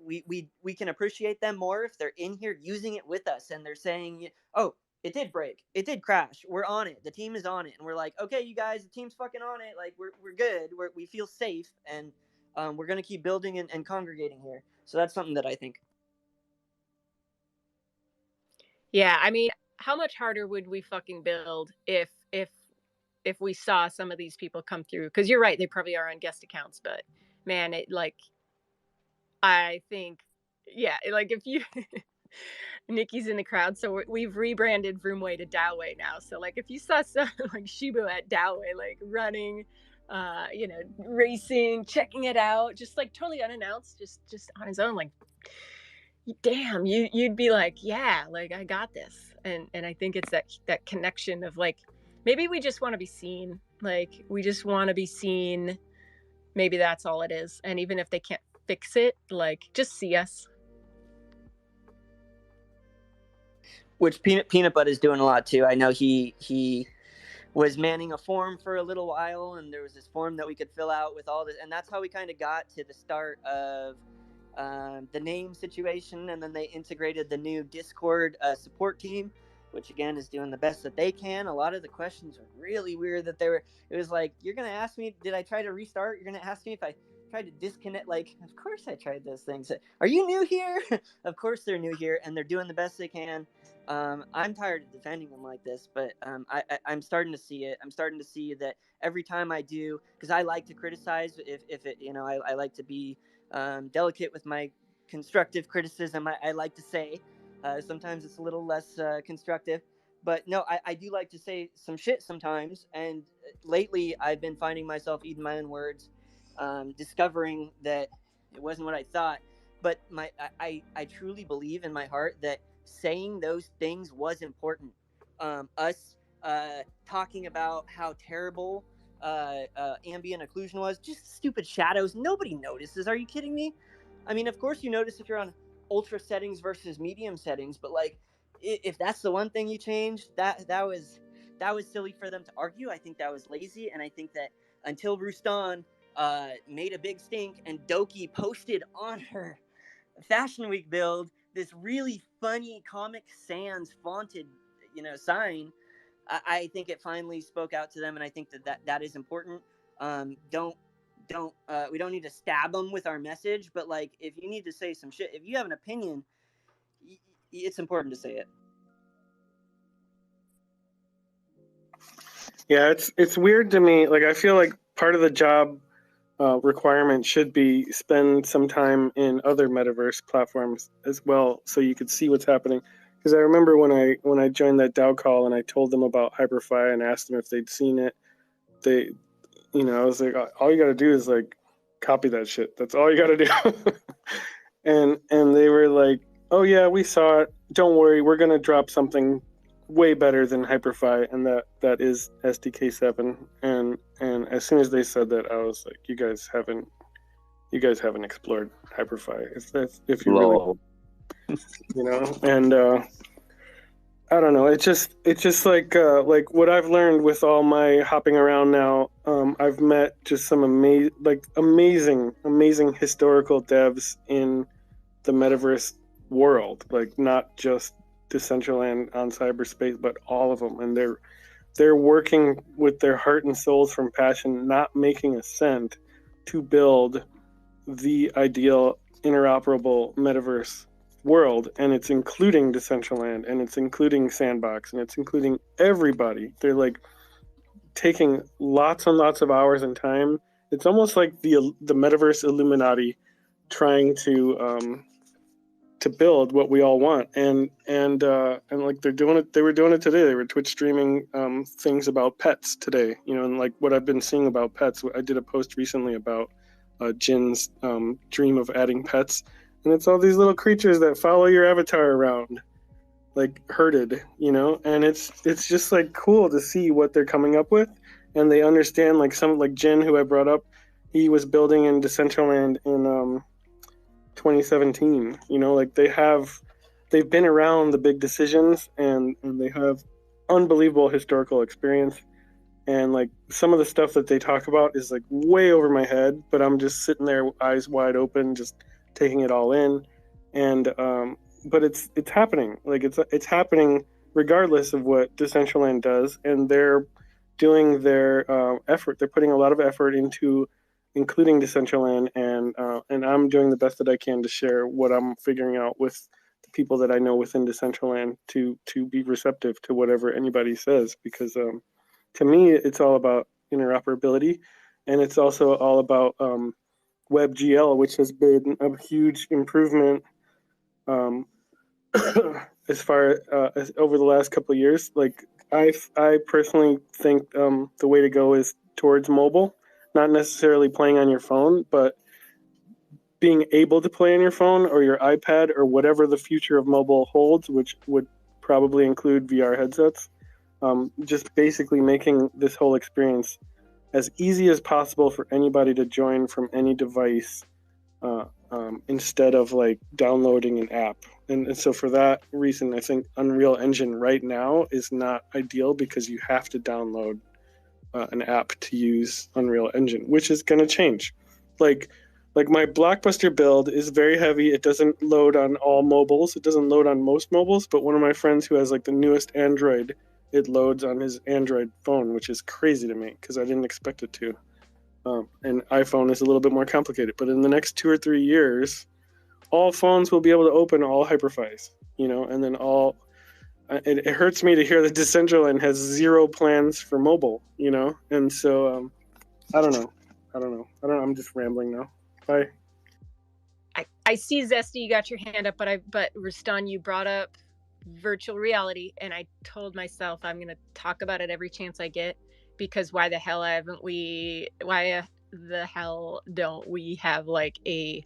we can appreciate them more if they're in here using it with us, and they're saying, "Oh, it did break, it did crash. We're on it. The team is on it." And we're like, "Okay, you guys, the team's fucking on it. Like we're good. We feel safe, and we're gonna keep building and congregating here." So that's something that I think. Yeah, I mean, how much harder would we fucking build if we saw some of these people come through? Because you're right, they probably are on guest accounts, but man, I think, yeah, like, if you Nikki's in the crowd, so we've rebranded Vroomway to Dowway now. So like, if you saw some like Shibu at Dowway, like running, racing, checking it out, just like totally unannounced, just on his own, like, damn, you'd be like, yeah, like, I got this. And I think it's that connection of, like, maybe we just want to be seen. Like, we just want to be seen. Maybe that's all it is. And even if they can't fix it, like, just see us. Which Peanut Butt is doing a lot too. I know he was manning a form for a little while, and there was this form that we could fill out with all this, and that's how we kind of got to the start of the name situation. And then they integrated the new Discord support team, which again is doing the best that they can. A lot of the questions are really weird. It was like, you're gonna ask me, did I try to restart? You're gonna ask me if I tried to disconnect. Like, of course I tried those things. Are you new here? Of course they're new here, and they're doing the best they can. I'm tired of defending them like this, but I'm starting to see it. I'm starting to see that every time I do, because I like to criticize. If it, I like to be delicate with my constructive criticism. I like to say sometimes it's a little less constructive, but no, I do like to say some shit sometimes. And lately, I've been finding myself eating my own words, discovering that it wasn't what I thought. But I truly believe in my heart that saying those things was important. Us talking about how terrible ambient occlusion was, just stupid shadows. Nobody notices. Are you kidding me? I mean, of course you notice if you're on ultra settings versus medium settings, but like, if that's the one thing you changed, that was silly for them to argue. I think that was lazy, and I think that until Rustan made a big stink and Doki posted on her Fashion Week build this really funny Comic Sans fonted, sign, I think it finally spoke out to them, and I think that is important. Don't we don't need to stab them with our message, but like, if you need to say some shit, if you have an opinion, it's important to say it. Yeah, it's weird to me. Like, I feel like part of the job requirement should be spend some time in other metaverse platforms as well, so you could see what's happening. Because I remember when I joined that DAO call and I told them about Hyperfy and asked them if they'd seen it, I was like, all you got to do is like copy that shit. That's all you got to do. and they were like, oh yeah, we saw it. Don't worry, we're gonna drop something way better than Hyperfy, and that is SDK7. And as soon as they said that, I was like, you guys haven't explored Hyperfy. If you really, and I don't know. It's just like what I've learned with all my hopping around now. I've met just some amazing historical devs in the metaverse world. Like not just Decentraland on cyberspace, but all of them, and they're working with their heart and souls from passion, not making a cent, to build the ideal interoperable metaverse world, and it's including Decentraland, and it's including Sandbox, and it's including everybody. They're like taking lots and lots of hours and time. It's almost like the metaverse Illuminati trying to build what we all want, and like they're doing it. They were doing it today. They were Twitch streaming things about pets today. You know, and like what I've been seeing about pets. I did a post recently about Jin's dream of adding pets, and it's all these little creatures that follow your avatar around, like herded, you know. And it's just like cool to see what they're coming up with, and they understand like some like Jin, who I brought up. He was building in Decentraland in 2017. You know, like they've been around the big decisions, and they have unbelievable historical experience. And like some of the stuff that they talk about is like way over my head, but I'm just sitting there, eyes wide open, just taking it all in. And but it's happening. Like it's happening regardless of what Decentraland does, and they're doing their effort. They're putting a lot of effort into including Decentraland, and I'm doing the best that I can to share what I'm figuring out with the people that I know within Decentraland to be receptive to whatever anybody says, because to me it's all about interoperability, and it's also all about WebGL, which has been a huge improvement um, as far as over the last couple of years. Like I personally think the way to go is towards mobile, not necessarily playing on your phone, but being able to play on your phone or your iPad or whatever the future of mobile holds, which would probably include VR headsets. Just basically making this whole experience as easy as possible for anybody to join from any device, instead of like downloading an app. And so for that reason, I think Unreal Engine right now is not ideal, because you have to download an app to use Unreal Engine, which is going to change. Like my Blockbuster build is very heavy. It doesn't load on all mobiles. It doesn't load on most mobiles, but one of my friends who has like the newest Android, it loads on his Android phone, which is crazy to me because I didn't expect it to. And iPhone is a little bit more complicated, but in the next 2 or 3 years, all phones will be able to open all hyperfis, you know, and then all. It hurts me to hear that Decentraland has zero plans for mobile, you know, and so I don't know. I'm just rambling now. Bye. I see Zesty, you got your hand up, but Rustan, you brought up virtual reality, and I told myself I'm going to talk about it every chance I get, because why the hell don't we have like a,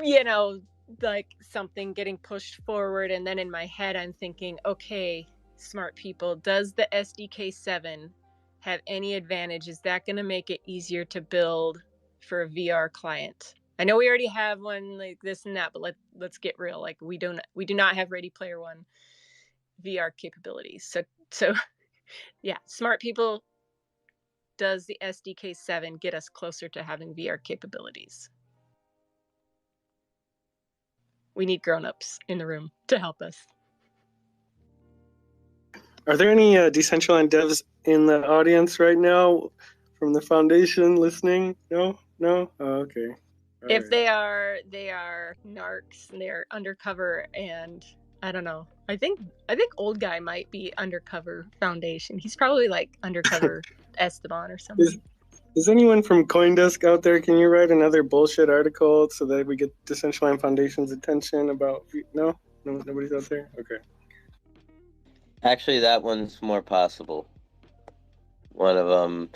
you know, like something getting pushed forward? And then in my head I'm thinking, okay, smart people, does the SDK 7 have any advantage? Is that going to make it easier to build for a VR client? I know we already have one like this and that, but let's get real. Like we do not have Ready Player One VR capabilities. So yeah, smart people, does the SDK 7 get us closer to having VR capabilities? We need grown-ups in the room to help us. Are there any Decentraland devs in the audience right now from the foundation listening? No? Oh, okay. If right. They are narcs and they're undercover, and I don't know. I think old guy might be undercover foundation. He's probably like undercover Esteban or something. Is anyone from CoinDesk out there? Can you write another bullshit article so that we get Decentraland Foundation's attention about? No, nobody's out there. Okay. Actually, that one's more possible. One of them,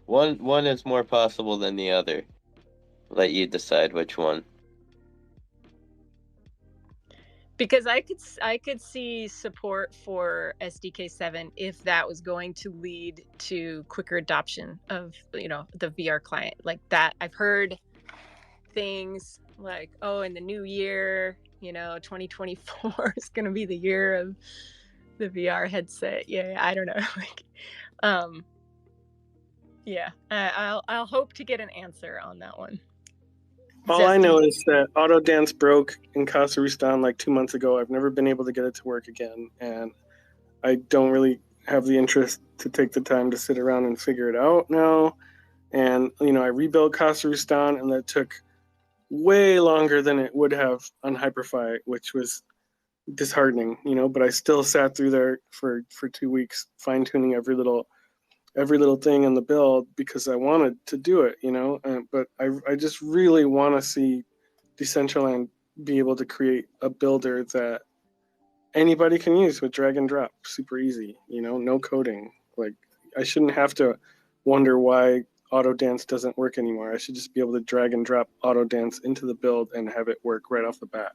one is more possible than the other. Let you decide which one. Because I could see support for SDK 7 if that was going to lead to quicker adoption of, you know, the VR client like that. I've heard things like, oh, in the new year, 2024 is going to be the year of the VR headset. Yeah, I don't know. Um, yeah, I'll hope to get an answer on that one. All I know is that Autodance broke in Kazakhstan like 2 months ago. I've never been able to get it to work again, and I don't really have the interest to take the time to sit around and figure it out now. And I rebuilt Kazakhstan, and that took way longer than it would have on Hyperfy, which was disheartening. But I still sat through there for 2 weeks, fine tuning every little thing in the build because I wanted to do it. But I just really want to see Decentraland be able to create a builder that anybody can use with drag and drop, super easy. No coding. Like I shouldn't have to wonder why auto dance doesn't work anymore. I should just be able to drag and drop auto dance into the build and have it work right off the bat.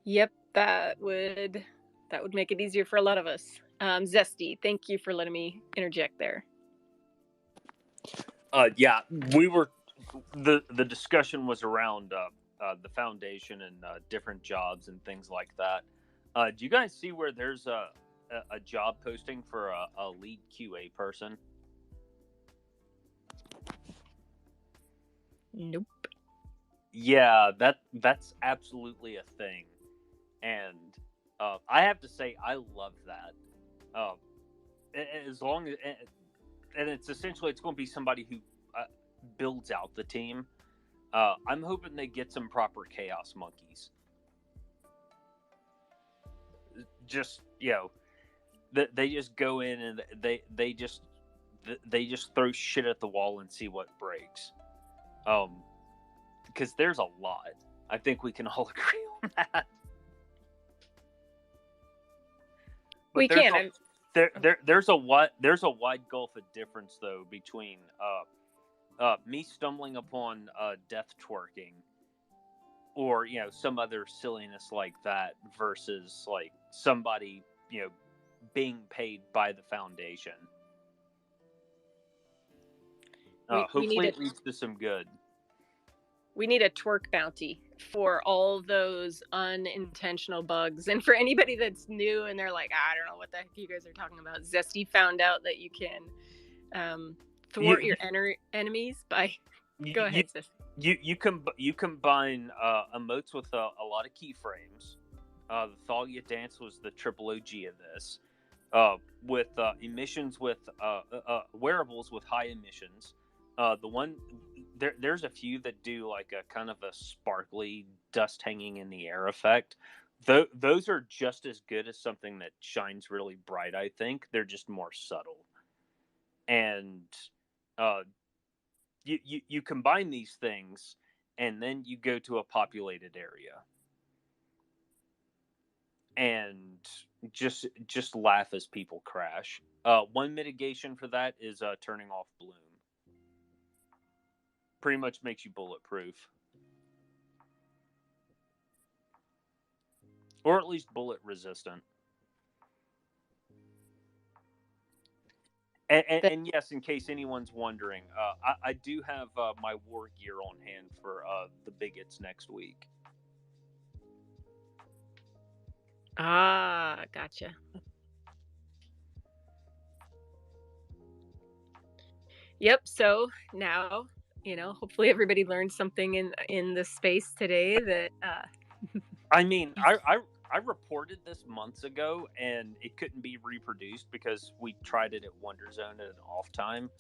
Yep, that would make it easier for a lot of us. Zesty, thank you for letting me interject there. Yeah, we were the discussion was around the foundation and different jobs and things like that. Do you guys see where there's a job posting for a lead QA person? Nope. Yeah, that's absolutely a thing, and I have to say I love that. As long as and it's essentially it's going to be somebody who builds out the team. I'm hoping they get some proper chaos monkeys. Just they just go in and they just throw shit at the wall and see what breaks. Because there's a lot. I think we can all agree on that. But we can. There's a wide gulf of difference though between me stumbling upon death twerking or some other silliness like that versus like somebody being paid by the foundation. Hopefully it leads to some good. We need a twerk bounty for all those unintentional bugs. And for anybody that's new and they're like, I don't know what the heck you guys are talking about. Zesty found out that you can thwart your enemies by... Go ahead, Zesty. You combine emotes with a lot of keyframes. The Thalia dance was the triple OG of this. With emissions with wearables with high emissions. The one there's a few that do like a kind of a sparkly dust hanging in the air effect. Those are just as good as something that shines really bright. I think they're just more subtle. And you combine these things, and then you go to a populated area, and just laugh as people crash. One mitigation for that is turning off bloom. Pretty much makes you bulletproof, or at least bullet resistant. And yes, in case anyone's wondering, I do have my war gear on hand for the bigots next week. Ah, gotcha. Yep. So now, hopefully everybody learned something in the space today that. I mean, I reported this months ago, and it couldn't be reproduced because we tried it at Wonder Zone at an off time.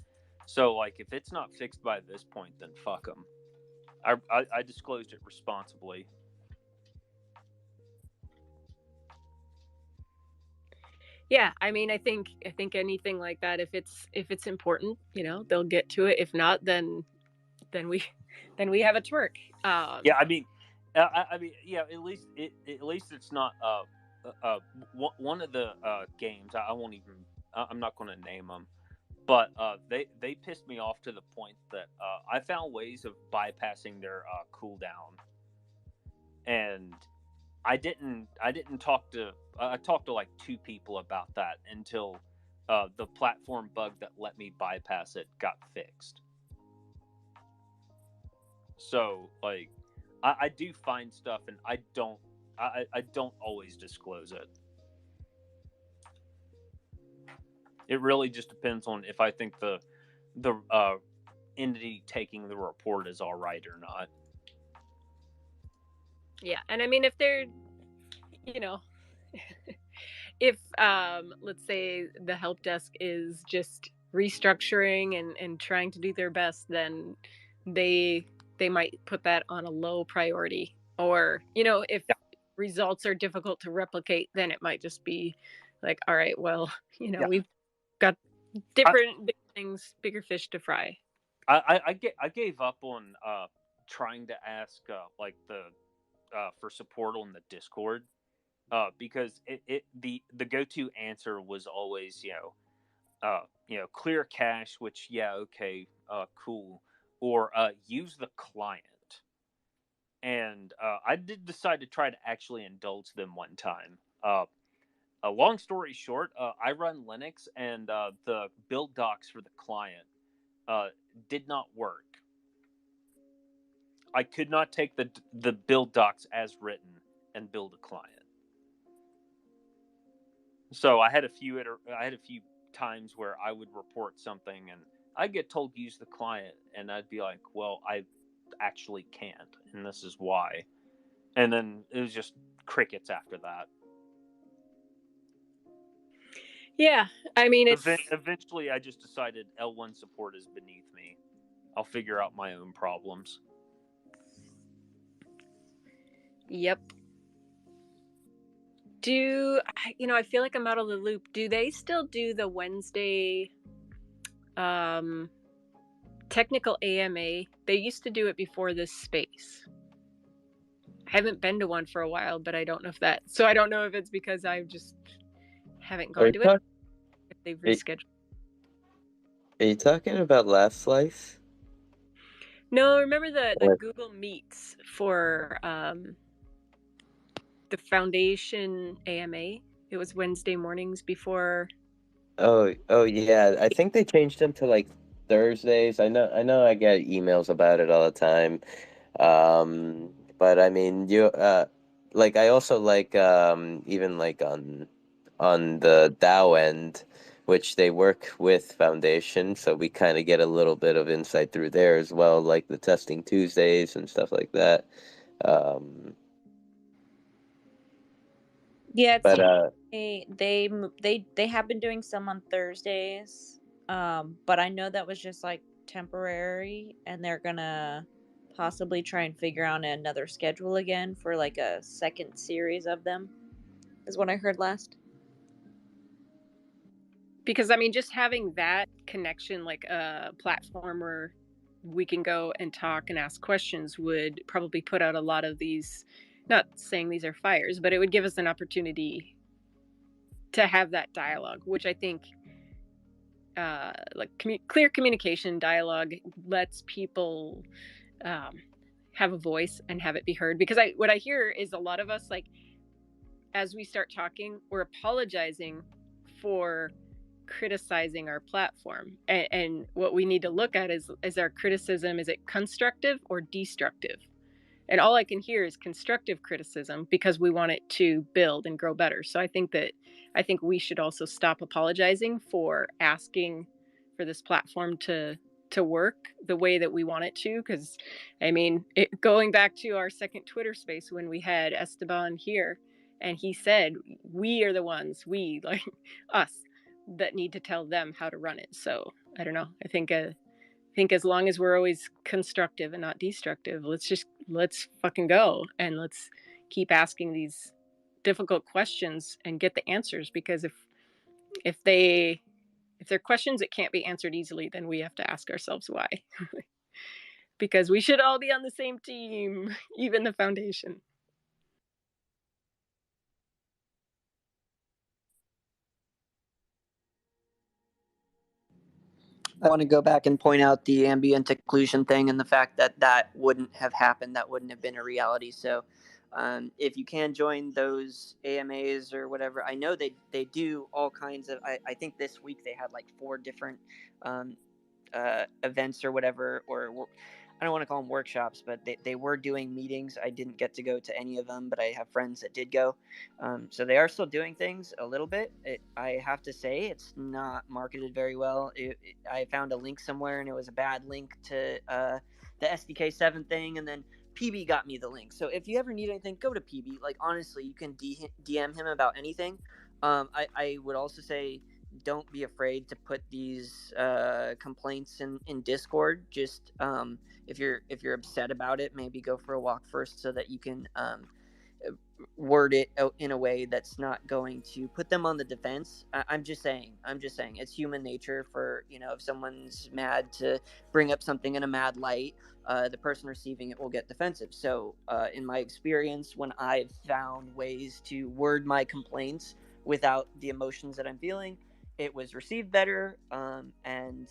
So, like, if it's not fixed by this point, then fuck them. I disclosed it responsibly. Yeah, I mean, I think anything like that, if it's important, they'll get to it. If not, then we have a twerk. Yeah, I mean, yeah. At least it's not one of the games. I won't even. I'm not going to name them, but they pissed me off to the point that I found ways of bypassing their cooldown, and I didn't talk to. I talked to like 2 people about that until the platform bug that let me bypass it got fixed. So like, I do find stuff, and I don't always disclose it. It really just depends on if I think the entity taking the report is all right or not. Yeah, and I mean, if they're, if let's say the help desk is just restructuring and trying to do their best, then they might put that on a low priority. Or if results are difficult to replicate, then it might just be like, all right, well, we've got different big things, bigger fish to fry. I gave up on trying to ask like the for support on the Discord, because the go-to answer was always clear cache, which okay, cool, or use the client. And I did decide to try to actually indulge them one time. A long story short, I run Linux, and the build docs for the client did not work. I could not take the build docs as written and build a client. So I had a few times where I would report something and I'd get told to use the client, and I'd be like, well, I actually can't, and this is why. And then it was just crickets after that. Yeah, I mean, eventually I just decided L1 support is beneath me. I'll figure out my own problems. Yep. I feel like I'm out of the loop. Do they still do the Wednesday technical AMA? They used to do it before this space. I haven't been to one for a while, but I don't know I don't know if it's because I just haven't gone to it. If they've rescheduled. Are you talking about Last Slice? No, remember the Google Meets for the Foundation AMA? It was Wednesday mornings before. Oh yeah. I think they changed them to like Thursdays. I know I get emails about it all the time. But I mean, like I also like even like on the DAO end, which they work with Foundation, so we kind of get a little bit of insight through there as well, like the Testing Tuesdays and stuff like that. Yeah, But they have been doing some on Thursdays, but I know that was just like temporary, and they're gonna possibly try and figure out another schedule again for like a second series of them, is what I heard last. Because I mean, just having that connection, like a platform where we can go and talk and ask questions, would probably put out a lot of these, not saying these are fires, but it would give us an opportunity to have that dialogue, which I think clear communication dialogue lets people have a voice and have it be heard. Because what I hear is a lot of us, like, as we start talking, we're apologizing for criticizing our platform, and what we need to look at is our criticism, is it constructive or destructive? And all I can hear is constructive criticism, because we want it to build and grow better. So I think we should also stop apologizing for asking for this platform to work the way that we want it to. Because I mean, going back to our second Twitter space when we had Esteban here, and he said, we are the ones, we, like us, that need to tell them how to run it. So I don't know. I think as long as we're always constructive and not destructive, let's fucking go, and let's keep asking these difficult questions and get the answers. Because if they're questions that can't be answered easily, then we have to ask ourselves why. Because we should all be on the same team, even the Foundation. I want to go back and point out the ambient occlusion thing and the fact that that wouldn't have happened. That wouldn't have been a reality. So If you can join those AMAs or whatever, I know they do all kinds of. I think this week they had like 4 different um, events or whatever, or I don't want to call them workshops, but they were doing meetings. I didn't get to go to any of them, but I have friends that did go. So they are still doing things a little bit. I have to say, it's not marketed very well. I found a link somewhere, and it was a bad link to the SDK7 thing, and then PB got me the link. So if you ever need anything, go to PB. Like, honestly, you can DM him about anything. I would also say, don't be afraid to put these complaints in Discord. Just if you're upset about it, maybe go for a walk first so that you can word it in a way that's not going to put them on the defense. I'm just saying it's human nature for, if someone's mad, to bring up something in a mad light. The person receiving it will get defensive. So in my experience, when I've found ways to word my complaints without the emotions that I'm feeling, it was received better. And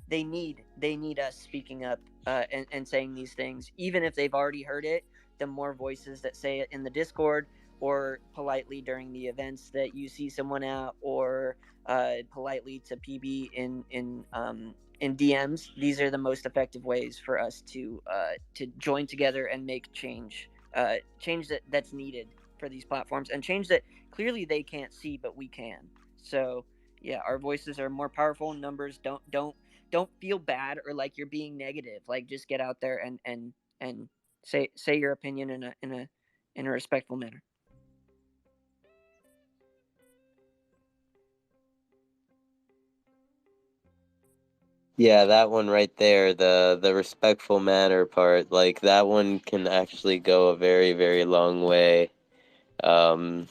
they need us speaking up and saying these things, even if they've already heard it. The more voices that say it in the Discord, or politely during the events that you see someone at, or politely to PB in DMs, these are the most effective ways for us to join together and make change that's needed for these platforms, and change that clearly they can't see but we can. So yeah, our voices are more powerful. Numbers don't feel bad or like you're being negative. Like, just get out there and say your opinion in a respectful manner. Yeah, that one right there, the respectful manner part, like that one can actually go a very, very long way. Um,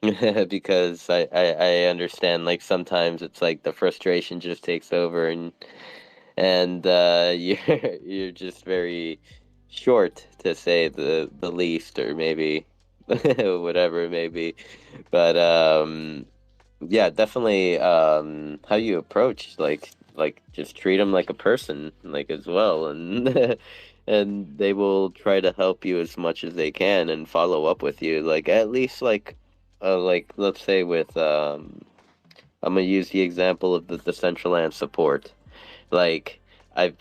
because I understand, like, sometimes it's like the frustration just takes over, and you're just very short, to say the least, or maybe whatever it may be. But yeah, definitely, how you approach, like just treat them like a person, like, as well, and and they will try to help you as much as they can and follow up with you, like, at least, like, let's say with I'm gonna use the example of the Decentraland support. Like, I've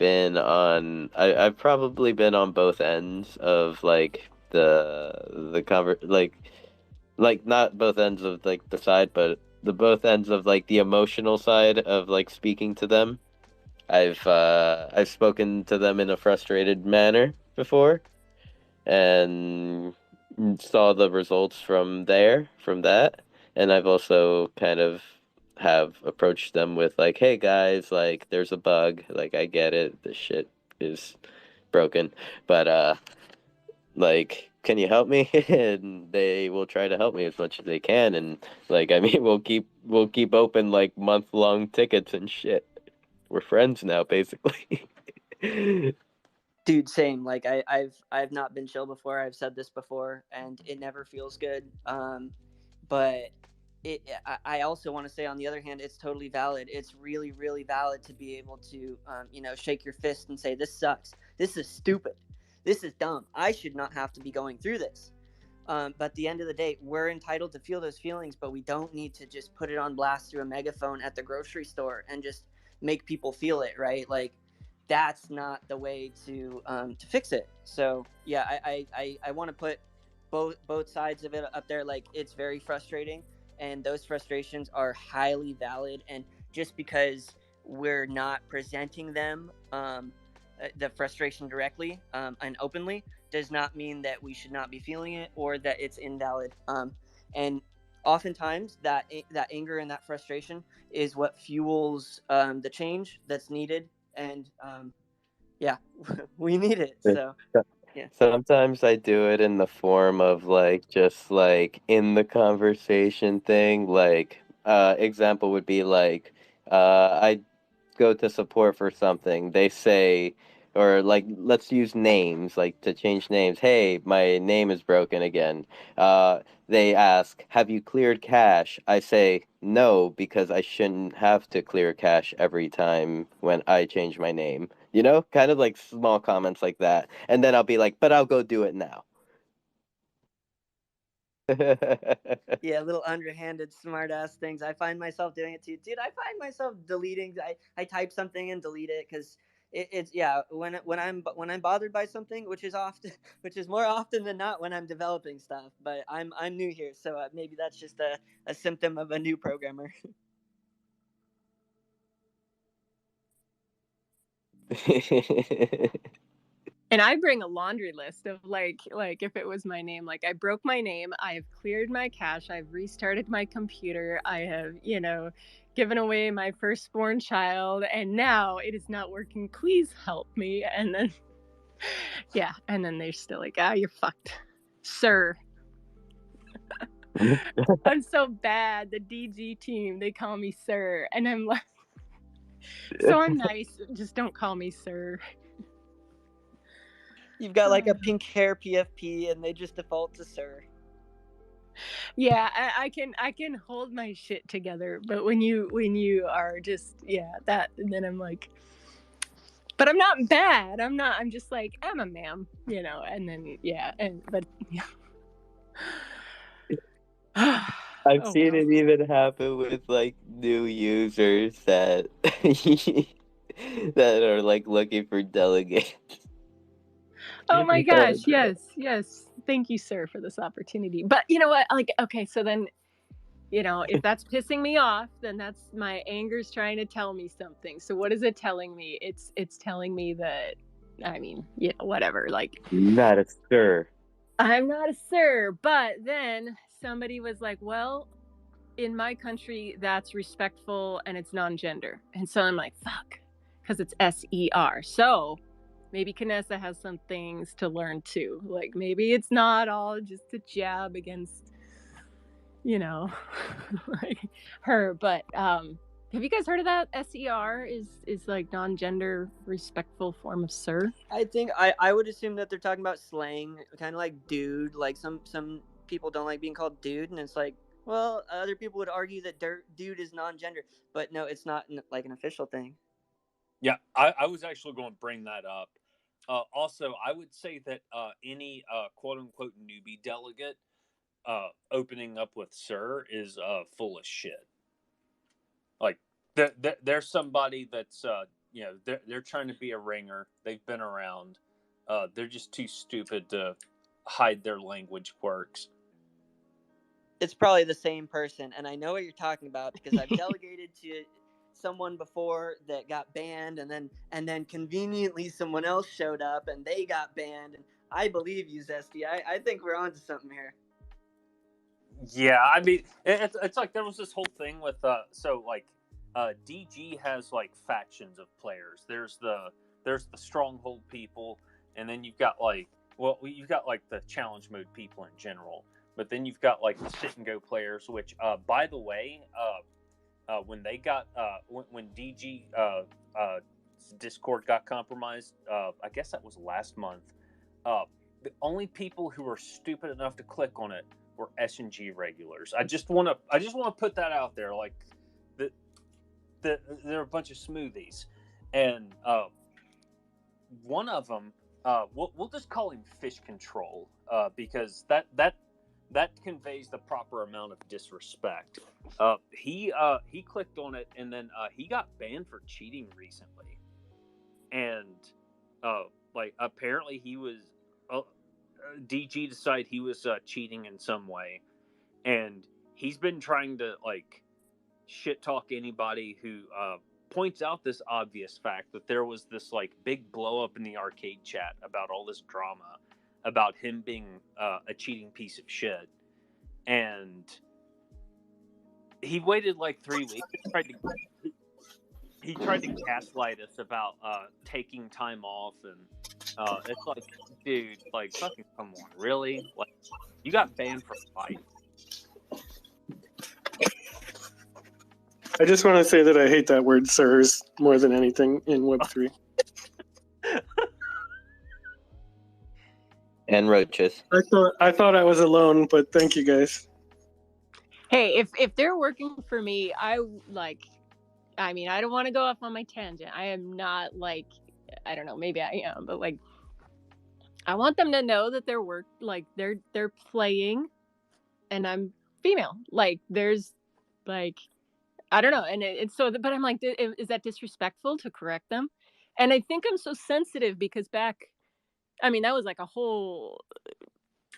probably been on both ends of, like, the cover, like not both ends of, like, the side, but the both ends of, like, the emotional side of, like, speaking to them. I've spoken to them in a frustrated manner before, and saw the results from that. And I've also kind of have approached them with, like, hey guys, like, there's a bug, like, I get it, this shit is broken, but like, can you help me? And they will try to help me as much as they can, and, like, I mean, we'll keep open, like, month-long tickets and shit. We're friends now, basically. Dude, same. Like, I've not been chill before. I've said this before, and it never feels good. But I also want to say, on the other hand, it's totally valid. It's really, really valid to be able to, shake your fist and say, this sucks. This is stupid. This is dumb. I should not have to be going through this. But at the end of the day, we're entitled to feel those feelings, but we don't need to just put it on blast through a megaphone at the grocery store and just make people feel it, right? Like, that's not the way to fix it. So yeah, I want to put both sides of it up there. Like, it's very frustrating, and those frustrations are highly valid. And just because we're not presenting them, the frustration directly, and openly, does not mean that we should not be feeling it or that it's invalid. And oftentimes that anger and that frustration is what fuels the change that's needed. And yeah, we need it. So yeah. Sometimes I do it in the form of, like, just, like, in the conversation thing. Like, example would be, like, I go to support for something. They say, or, like, let's use names, like, to change names. Hey, my name is broken again. They ask, have you cleared cache? I say, no, because I shouldn't have to clear cache every time when I change my name. Kind of like small comments like that. And then I'll be like, but I'll go do it now. Yeah, little underhanded smartass things. I find myself doing it too, dude. I find myself deleting. I type something and delete it because it's yeah. When I'm bothered by something, which is often, which is more often than not when I'm developing stuff. But I'm new here, so maybe that's just a symptom of a new programmer. And I bring a laundry list of like if it was my name, like I broke my name, I have cleared my cache, I've restarted my computer, I have, given away my firstborn child, and now it is not working. Please help me. And then yeah, and then they're still like, you're fucked, sir. I'm so bad. The DG team, they call me sir, and I'm like, so I'm nice. Just don't call me sir. You've got like a pink hair PFP, and they just default to sir. Yeah, I can hold my shit together, but when you are just that, and then I'm like, but I'm not bad. I'm just like, I'm a ma'am, and then but yeah. I've seen it even happen with like new users that that are like looking for delegates. Oh my gosh, yes. Thank you, sir, for this opportunity. But you know what? Like, okay, so then, if that's pissing me off, then that's my anger's trying to tell me something. So what is it telling me? It's telling me that, whatever. Like, Not a sir. I'm not a sir, but then somebody was like, well, in my country, that's respectful and it's non-gender. And so I'm like, fuck, because it's SER. So maybe Canessa has some things to learn too. Like, maybe it's not all just a jab against, like her. But have you guys heard of that? SER is like non-gender respectful form of sir. I think I would assume that they're talking about slang, kind of like dude. Like some people don't like being called dude, and it's like, well, other people would argue that dude is non-gender, but no, it's not like an official thing. Yeah, I was actually going to bring that up. Also, I would say that any quote unquote newbie delegate opening up with sir is full of shit. Like there's somebody that's they're trying to be a ringer. They've been around. They're just too stupid to hide their language quirks. It's probably the same person, and I know what you're talking about because I've delegated to someone before that got banned, and then conveniently someone else showed up and they got banned. And I believe you, Zesty. I think we're onto something here. Yeah, I mean, it's like there was this whole thing with DG has like factions of players. There's the stronghold people, and then you've got you've got like the challenge mode people in general. But then you've got like the sit and go players, which by the way, when they got when DG Discord got compromised, I guess that was last month. The only people who were stupid enough to click on it were S&G regulars. I just want to put that out there. Like, they're a bunch of smoothies, and one of them, we'll just call him Fish Control, because that conveys the proper amount of disrespect. He clicked on it, and then he got banned for cheating recently, and apparently he was. DG decided he was cheating in some way, and he's been trying to like shit talk anybody who points out this obvious fact that there was this like big blow up in the arcade chat about all this drama about him being a cheating piece of shit, and he waited like 3 weeks. He tried to gaslight us about taking time off, and it's like, dude, like, fucking come on, really? Like, you got banned for fight. I just want to say that I hate that word "sirs" more than anything in Web3. And roaches. I thought I was alone, but thank you guys. Hey, if they're working for me, I don't want to go off on my tangent. I am not like, I don't know, maybe I am, but like, I want them to know that they're they're playing and I'm female. Like, there's like, I don't know. And it's so, but I'm like, is that disrespectful to correct them? And I think I'm so sensitive because I mean, that was like a whole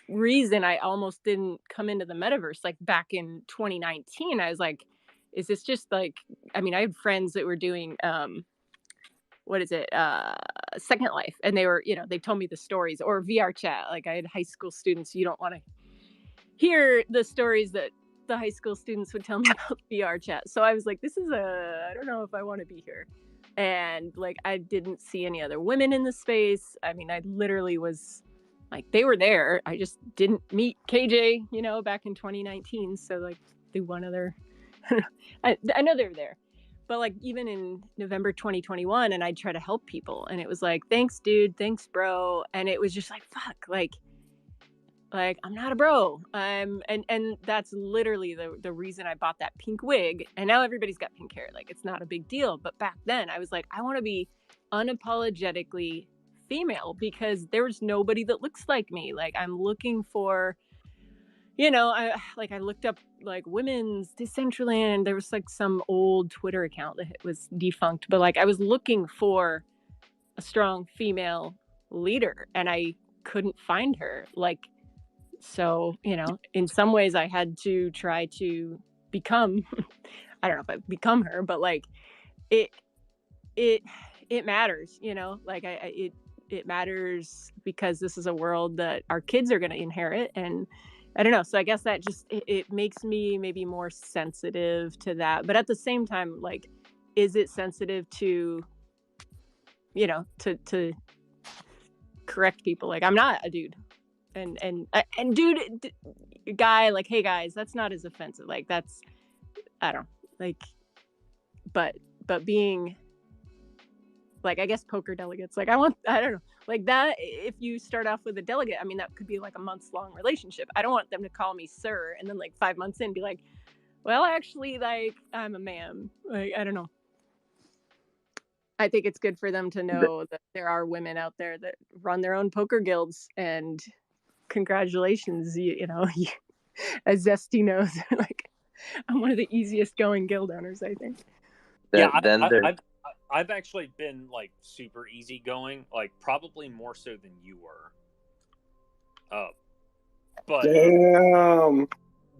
reason I almost didn't come into the metaverse. Like back in 2019, I was like, is this just like, I mean, I had friends that were doing, what is it? Second Life. And they were, they told me the stories, or VR chat. Like I had high school students. You don't want to hear the stories that the high school students would tell me about VR chat. So I was like, I don't know if I want to be here. And like, I didn't see any other women in the space. I mean, I literally was like, they were there. I just didn't meet KJ, back in 2019. So like, through one other, I know they were there. But like, even in November 2021, and I'd try to help people, and it was like, thanks, dude, thanks, bro. And it was just like, fuck, like I'm not a bro. And that's literally the reason I bought that pink wig. And now everybody's got pink hair. Like, it's not a big deal. But back then I was like, I want to be unapologetically female because there was nobody that looks like me. Like, I'm looking for, I looked up like women's Decentraland. There was like some old Twitter account that was defunct, but like I was looking for a strong female leader and I couldn't find her. Like, so, in some ways I had to try to become, I don't know if I become her, but like it matters, like it matters because this is a world that our kids are going to inherit. And I don't know. So I guess that just, it makes me maybe more sensitive to that. But at the same time, like, is it sensitive to, to correct people? Like, I'm not a dude. And dude, guy, like, hey guys, that's not as offensive. Like, that's, I don't like, but being like, I guess poker delegates, like, I don't know, like that. If you start off with a delegate, I mean, that could be like a months-long relationship. I don't want them to call me sir and then like 5 months in be like, well, actually, like, I'm a man. Like, I don't know. I think it's good for them to know that there are women out there that run their own poker guilds, and congratulations, as Zesty knows, like, I'm one of the easiest going guild owners, I think. I've actually been like super easygoing, like probably more so than you were. But damn.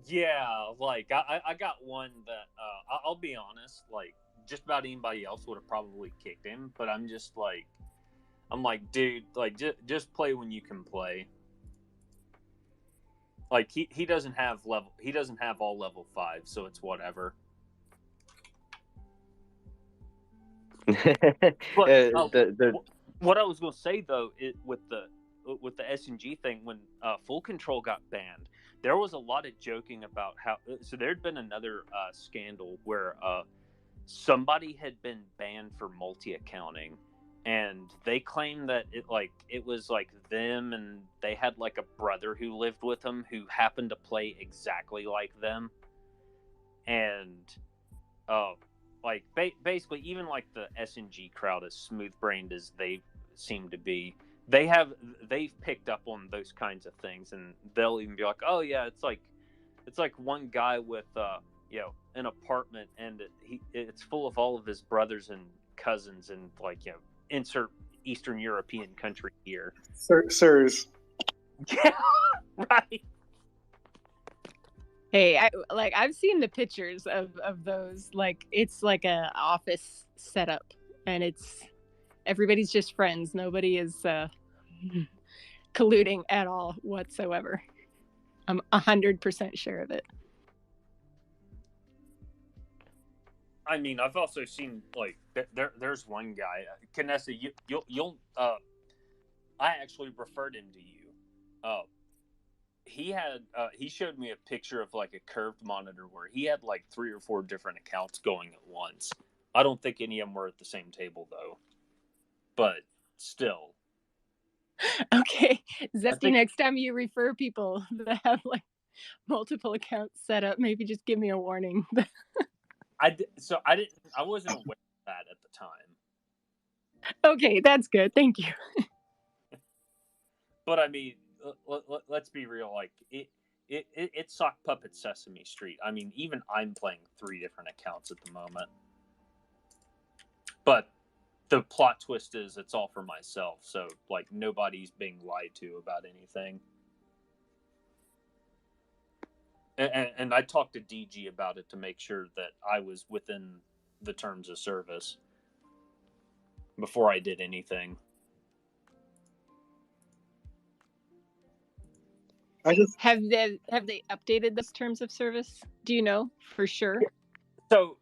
Yeah, like I got one that I'll be honest, like just about anybody else would have probably kicked him, but I'm like, dude, like just play when you can play. Like he doesn't have all level 5, so it's whatever. But what I was going to say though, with the SNG thing, when Full Control got banned, there was a lot of joking about how. So there'd been another scandal where somebody had been banned for multi-accounting, and they claimed that it was like them, and they had like a brother who lived with them who happened to play exactly like them, and like basically even like the SNG crowd, as smooth brained as they seem to be, they've picked up on those kinds of things, and they'll even be like, oh yeah, it's like one guy with an apartment, and it's full of all of his brothers and cousins, and insert Eastern European country here. Sirs. Yeah, right. Hey, I've seen the pictures of those. Like, it's like a office setup, and everybody's just friends. Nobody is colluding at all whatsoever. I'm 100% sure of it. I mean, I've also seen like there's one guy, Kanessa. You'll I actually referred him to you. He showed me a picture of like a curved monitor where he had like 3 or 4 different accounts going at once. I don't think any of them were at the same table though, but still. Okay, Zesty, next time you refer people that have like multiple accounts set up, maybe just give me a warning. I wasn't aware of that at the time. Okay, that's good. Thank you. But I mean, let's be real. Like it's Sock Puppet Sesame Street. I mean, even I'm playing 3 different accounts at the moment. But the plot twist is it's all for myself, so like nobody's being lied to about anything. And I talked to DG about it to make sure that I was within the terms of service before I did anything. Have they updated those terms of service? Do you know for sure? So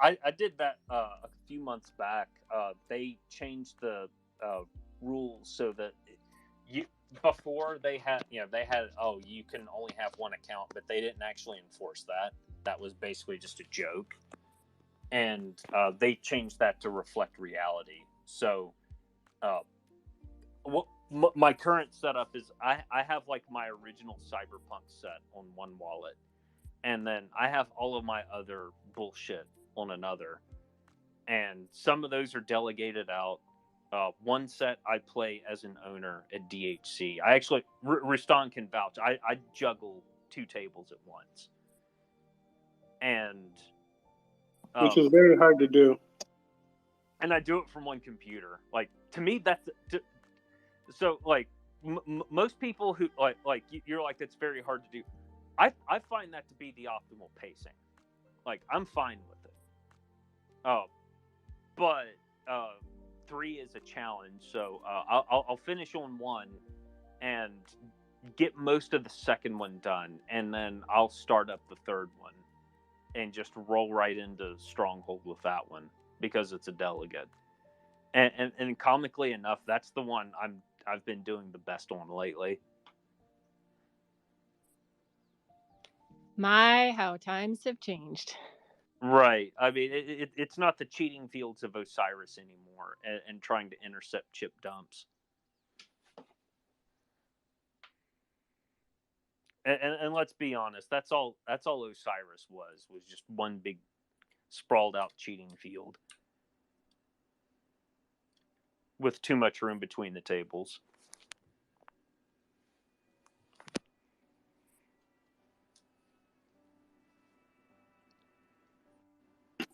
I did that a few months back. They changed the rules so that before they had you can only have one account, but they didn't actually enforce that. That was basically just a joke, and they changed that to reflect reality. So my current setup is I have like my original Cyberpunk set on one wallet, and then I have all of my other bullshit on another, and some of those are delegated out. One set I play as an owner at DHC. I actually, Rustan can vouch, I juggle 2 tables at once. And which is very hard to do. And I do it from one computer. Like, to me, that's... So, like, most people who, like you're like, that's very hard to do. I find that to be the optimal pacing. Like, I'm fine with it. But 3 is a challenge, so I'll finish on 1 and get most of the second one done, and then I'll start up the third one and just roll right into Stronghold with that one because it's a delegate. And comically enough, that's the one I've been doing the best on lately. My, how times have changed. Right. I mean, it's not the cheating fields of Osiris anymore and trying to intercept chip dumps. And let's be honest, that's all Osiris was just one big sprawled out cheating field with too much room between the tables.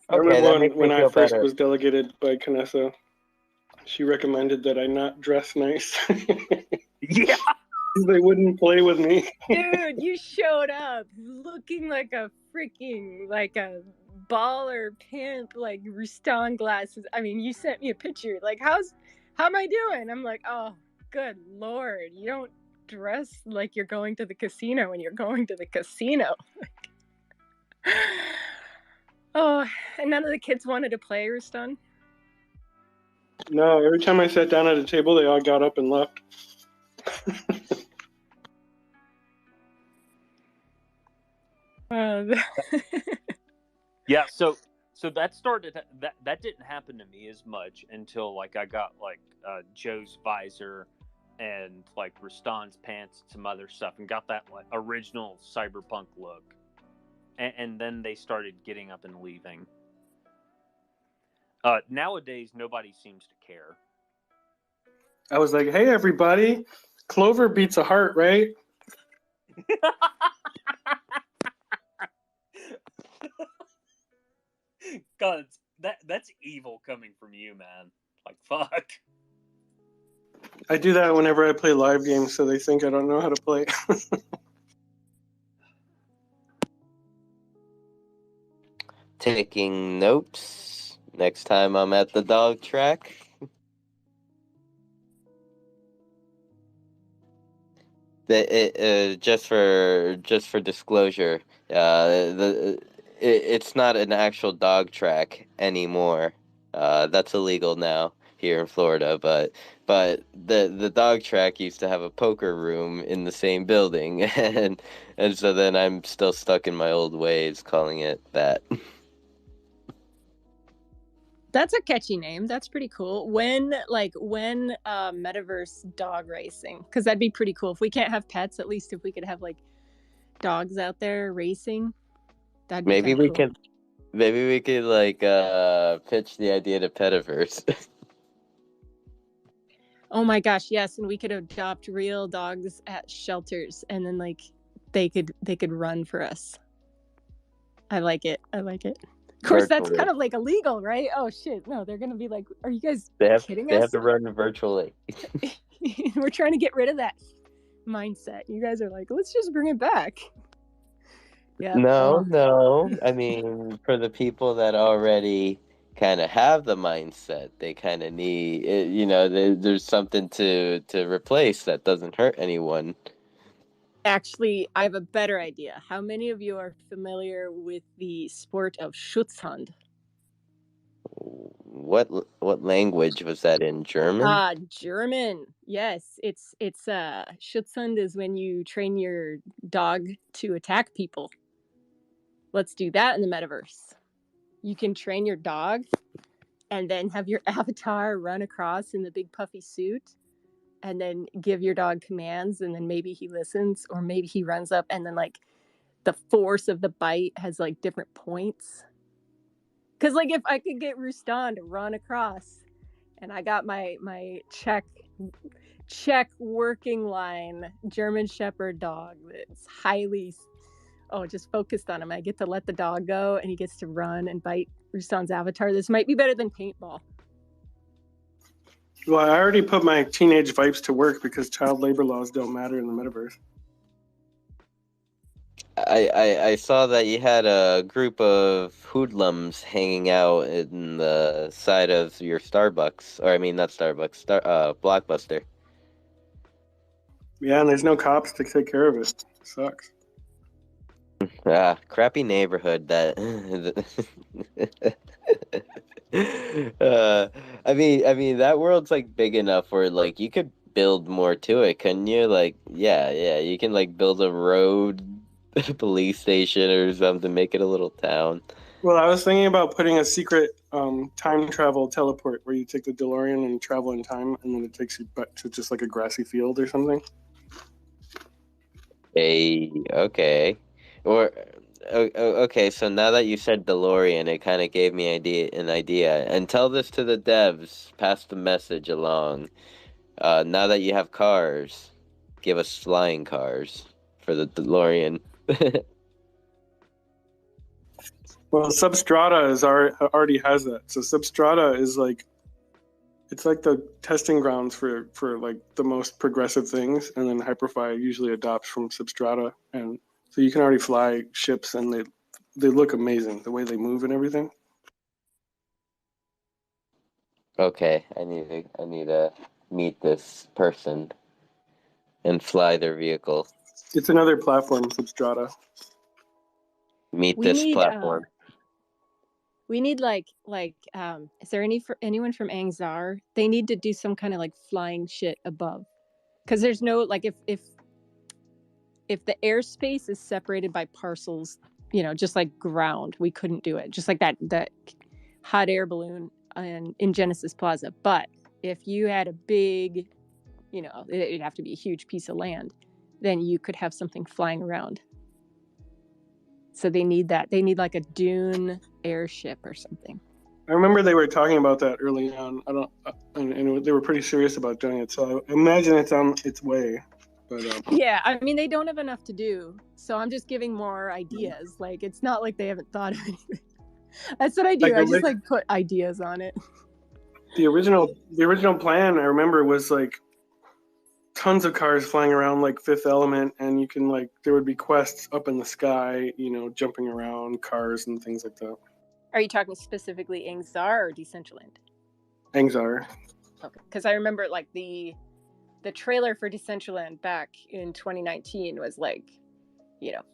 I remember when I first was delegated by Canessa, she recommended that I not dress nice. Yeah. They wouldn't play with me. Dude, you showed up looking like a freaking, like a baller pimp, like Rustan glasses. I mean, you sent me a picture. Like, how am I doing? I'm like, oh, good Lord. You don't dress like you're going to the casino when you're going to the casino. Oh, and none of the kids wanted to play, Rustan? No, every time I sat down at a table, they all got up and left. Yeah, so that started that didn't happen to me as much until like I got like Joe's visor and like Rustan's pants and some other stuff, and got that like original cyberpunk look, and then they started getting up and leaving. Nowadays, nobody seems to care. I was like, "Hey, everybody, Clover beats a heart, right?" God, that's evil coming from you, man. Like, fuck. I do that whenever I play live games, so they think I don't know how to play. Taking notes. Next time I'm at the dog track. Just for disclosure, it's not an actual dog track anymore. That's illegal now here in Florida. But the dog track used to have a poker room in the same building, and so then I'm still stuck in my old ways, calling it that. That's a catchy name. That's pretty cool. When metaverse dog racing? Because that'd be pretty cool. If we can't have pets, at least if we could have like dogs out there racing, that'd be Maybe we cool. could like pitch the idea to Petaverse. Oh my gosh, yes, and we could adopt real dogs at shelters, and then like they could run for us. I like it. Of course, that's Virtually. kind of like illegal, right? Oh shit! No, they're gonna be like, "Are you guys kidding They us?" have to run virtually. We're trying to get rid of that mindset. You guys are like, let's just bring it back. Yeah. No. I mean, for the people that already kind of have the mindset, they kind of need, there's something to replace that doesn't hurt anyone. Actually, I have a better idea. How many of you are familiar with the sport of Schutzhund? What language was that in? German? German. Yes, it's Schutzhund is when you train your dog to attack people. Let's do that in the metaverse. You can train your dog and then have your avatar run across in the big puffy suit and then give your dog commands, and then maybe he listens, or maybe he runs up and then like the force of the bite has like different points. Because like if I could get Rustan to run across and I got my Czech working line German Shepherd dog that's highly just focused on him, I get to let the dog go and he gets to run and bite Rustan's avatar. This might be better than paintball. Well, I already put my teenage vibes to work because child labor laws don't matter in the metaverse. I saw that you had a group of hoodlums hanging out in the side of your Starbucks, or I mean not Starbucks, Blockbuster. Yeah, and there's no cops to take care of it. It sucks. Crappy neighborhood that. I mean that world's like big enough where like you could build more to it, couldn't you? Like, yeah, you can like build a road, a police station or something, make it a little town. Well, I was thinking about putting a secret time travel teleport where you take the DeLorean and travel in time, and then it takes you back to just like a grassy field or something. Okay. Or okay, so now that you said DeLorean, it kind of gave me an idea. And tell this to the devs, pass the message along. Now that you have cars, give us flying cars for the DeLorean. Well, Substrata already has that. So Substrata is like, it's like the testing grounds for like the most progressive things, and then Hyperfly usually adopts from Substrata, and so you can already fly ships, and they look amazing the way they move and everything. Okay, I need to meet this person and fly their vehicle. It's another platform, Substrata. Meet We this need platform. we need is there anyone from Angzar? They need to do some kind of like flying shit above, because there's no like if the airspace is separated by parcels, just like ground, we couldn't do it. Just like that hot air balloon in Genesis Plaza. But if you had a big, it'd have to be a huge piece of land, then you could have something flying around. So they need that. They need like a dune airship or something. I remember they were talking about that early on. And they were pretty serious about doing it. So I imagine it's on its way. But yeah, I mean they don't have enough to do, so I'm just giving more ideas. Like it's not like they haven't thought of anything. That's what I do. I just like put ideas on it. The original plan I remember was like tons of cars flying around like Fifth Element, and you can like there would be quests up in the sky, jumping around cars and things like that. Are you talking specifically Angzar or Decentraland? Angzar. Okay, because I remember like the trailer for Decentraland back in 2019 was like,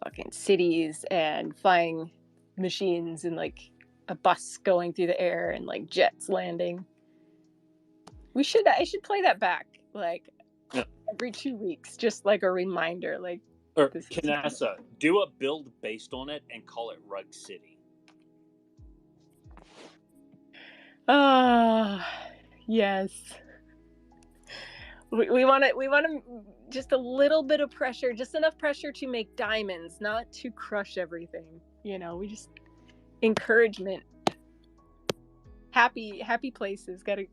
fucking cities and flying machines and like a bus going through the air and like jets landing. I should play that back like every 2 weeks, just like a reminder. Like, or Kanasa, do a build based on it and call it Rug City. Yes. We want to just a little bit of pressure, just enough pressure to make diamonds, not to crush everything. We just encouragement. Happy places. Gotta.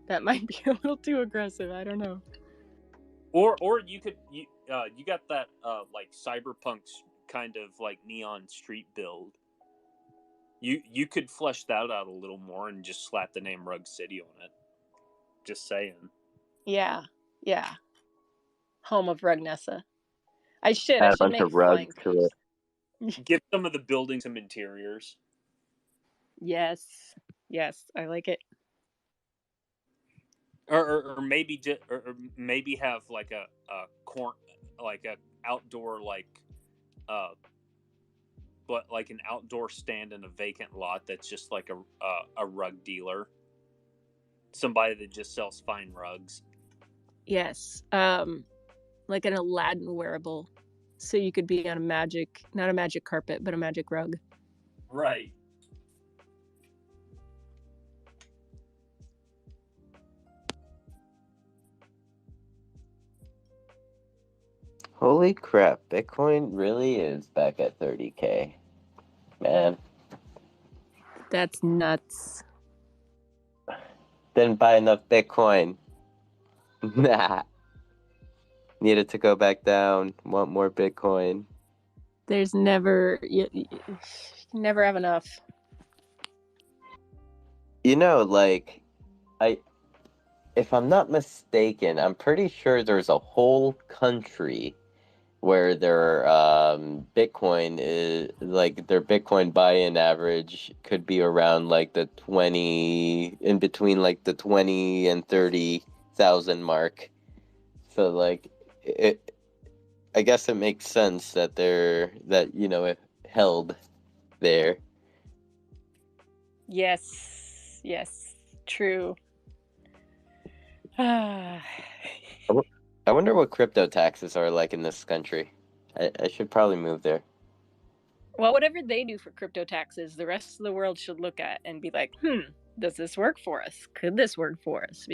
That might be a little too aggressive. I don't know. Or you could you got that like cyberpunk kind of like neon street build. You could flesh that out a little more and just slap the name Rug City on it. Just saying. Yeah, yeah. Home of Rugnessa. I Add a should bunch make of a rugs flying to fish. it. Give some of the buildings some interiors. Yes, yes, I like it. Or maybe or maybe have like a like a outdoor uh but like an outdoor stand in a vacant lot that's just like a rug dealer, somebody that just sells fine rugs. Yes, like an Aladdin wearable, so you could be on a magic, not a magic carpet, but a magic rug. Right. Holy crap, Bitcoin really is back at 30K. Man. That's nuts. Didn't buy enough Bitcoin. Nah. Needed to go back down. Want more Bitcoin. There's never you never have enough. You know, like, if I'm not mistaken, I'm pretty sure there's a whole country where their Bitcoin is like their Bitcoin buy-in average could be around like the 20 in between like the 20 and 30,000 mark. So like it I guess it makes sense that it held there. Yes, yes, true. I wonder what crypto taxes are like in this country. I should probably move there. Well, whatever they do for crypto taxes, the rest of the world should look at and be like, does this work for us? Could this work for us?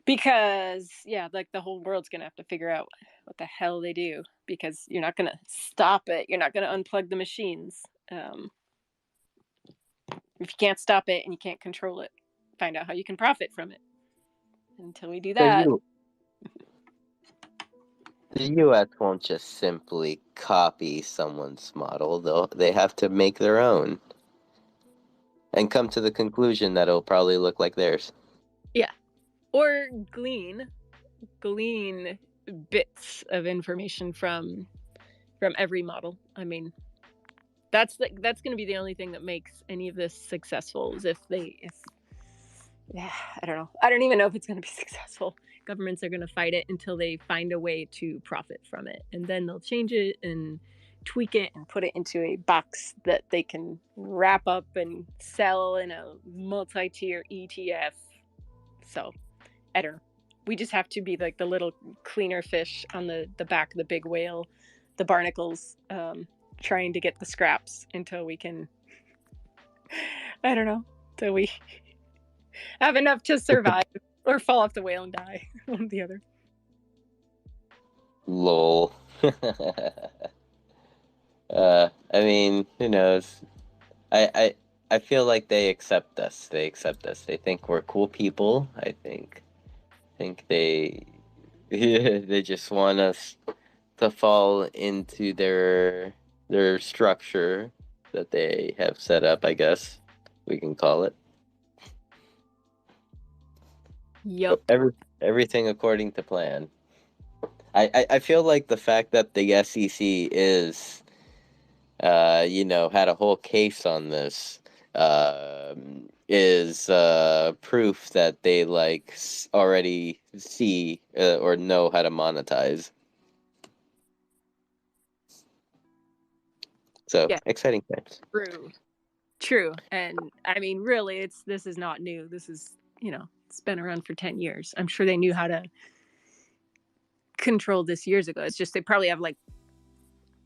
Because yeah, like the whole world's gonna have to figure out what the hell they do, because you're not gonna stop it. You're not gonna unplug the machines. If you can't stop it and you can't control it, find out how you can profit from it. Until we do that, The U.S. won't just simply copy someone's model, though. They have to make their own and come to the conclusion that it'll probably look like theirs. yeah, or glean bits of information from every model. I mean, that's going to be the only thing that makes any of this successful, is if I don't know. I don't even know if it's going to be successful. Governments are going to fight it until they find a way to profit from it, and then they'll change it and tweak it and put it into a box that they can wrap up and sell in a multi-tier ETF. So I don't know. We just have to be like the little cleaner fish on the back of the big whale, the barnacles, trying to get the scraps until we can, I don't know, till we have enough to survive or fall off the whale and die. One or the other. Lol. I mean, who knows? I feel like they accept us. They accept us. They think we're cool people. I think they they just want us to fall into their structure that they have set up, I guess we can call it. Yup. Everything according to plan. I feel like the fact that the SEC is had a whole case on this is proof that they already see or know how to monetize. So yeah. Exciting times. True. And I mean, really, this is not new. This is, it's been around for 10 years. I'm sure they knew how to control this years ago. It's just they probably have like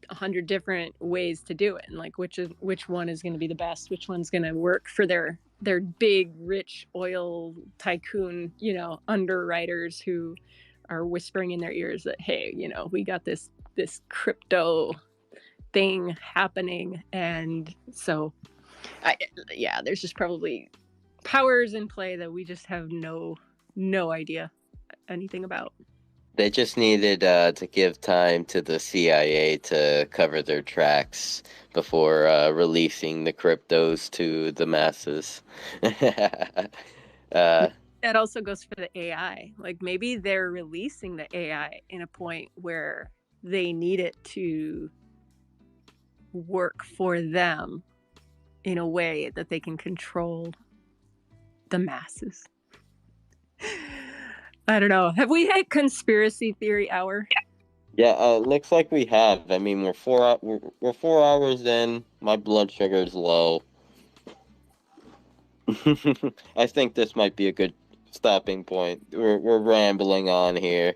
100 different ways to do it, and like which one is going to be the best, which one's going to work for their big rich oil tycoon underwriters who are whispering in their ears that, hey, we got this crypto thing happening. And so there's just probably powers in play that we just have no idea anything about. They just needed to give time to the CIA to cover their tracks before releasing the cryptos to the masses. uh, That also goes for the AI. Like maybe they're releasing the AI in a point where they need it to work for them in a way that they can control the masses. I don't know. Have we hit conspiracy theory hour? yeah, looks like we have. I mean, we're 4 hours in. My blood sugar is low. I think this might be a good stopping point. We're rambling on here.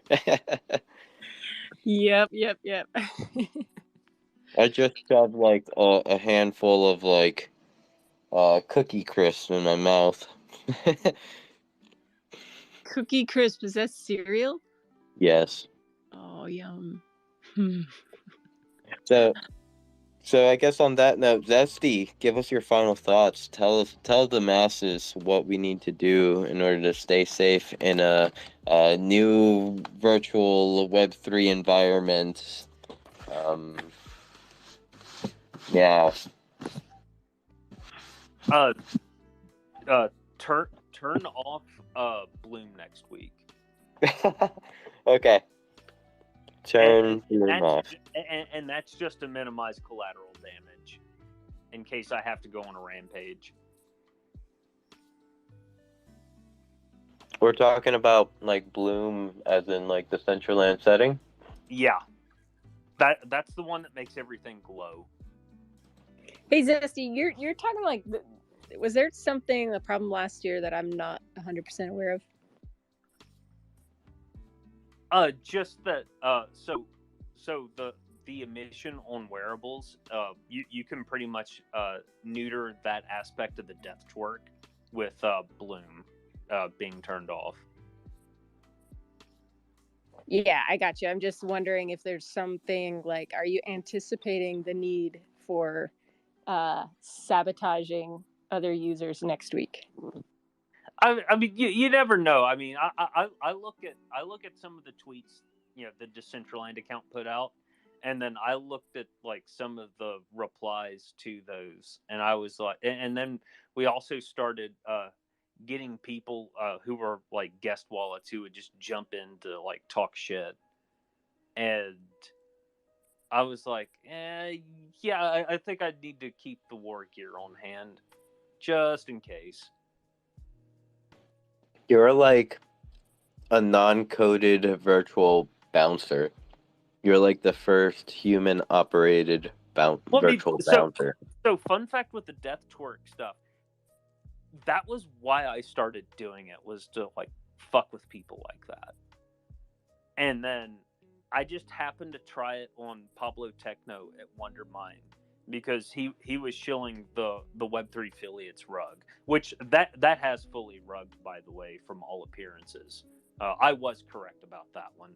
Yep. I just got like a handful of like Cookie Crisp in my mouth. Cookie Crisp, is that cereal? Yes. Oh, yum. So, so I guess on that note, Zesty, give us your final thoughts. Tell the masses what we need to do in order to stay safe in a new virtual Web3 environment. Um, yeah. Uh, turn off Bloom next week. Okay. Turn And Bloom off. and that's just to minimize collateral damage in case I have to go on a rampage. We're talking about like Bloom as in like the Decentraland setting. Yeah, that's the one that makes everything glow. Hey, Zesty, you're talking like, was there something, a problem last year that I'm not 100% aware of? Just that. So the emission on wearables, you can pretty much neuter that aspect of the death twerk with Bloom being turned off. Yeah, I got you. I'm just wondering if there's something like, are you anticipating the need for sabotaging other users next week? I mean, you never know. I mean, I look at some of the tweets, the Decentraland account put out, and then I looked at like some of the replies to those, and I was like, and then we also started getting people who were like guest wallets who would just jump in to like talk shit, and I was like, yeah, I think I need to keep the war gear on hand just in case. You're like a non-coded virtual bouncer. You're like the first human-operated Well, I mean, virtual bouncer. So fun fact with the death twerk stuff, that was why I started doing it, was to like fuck with people like that. And then I just happened to try it on Pablo Techno at Wondermind because he was shilling the Web3 affiliates rug, which that has fully rugged, by the way, from all appearances. I was correct about that one.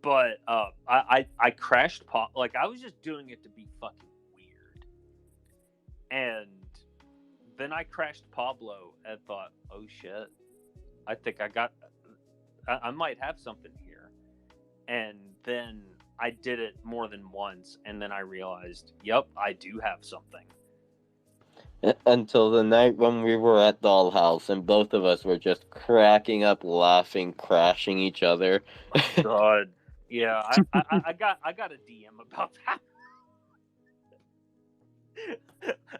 But I crashed like I was just doing it to be fucking weird, and then I crashed Pablo and thought, oh shit, I think I might have something here, and then I did it more than once, and then I realized, yep, I do have something. Until the night when we were at Dollhouse and both of us were just cracking up, laughing, crashing each other. God, yeah, I got a DM about that.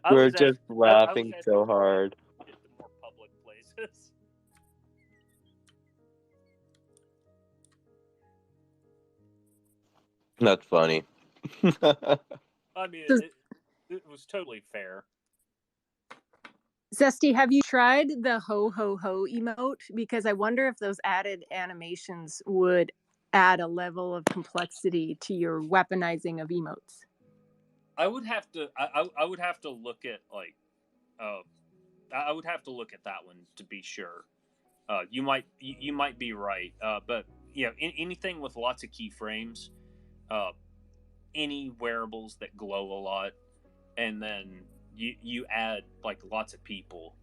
We're just laughing so hard. Get to more public places. That's funny. I mean, it was totally fair. Zesty, have you tried the ho ho ho emote? Because I wonder if those added animations would add a level of complexity to your weaponizing of emotes. I would have to. I would have to look at like. I would have to look at that one to be sure. You might be right. But anything with lots of keyframes, any wearables that glow a lot, and then you add like lots of people.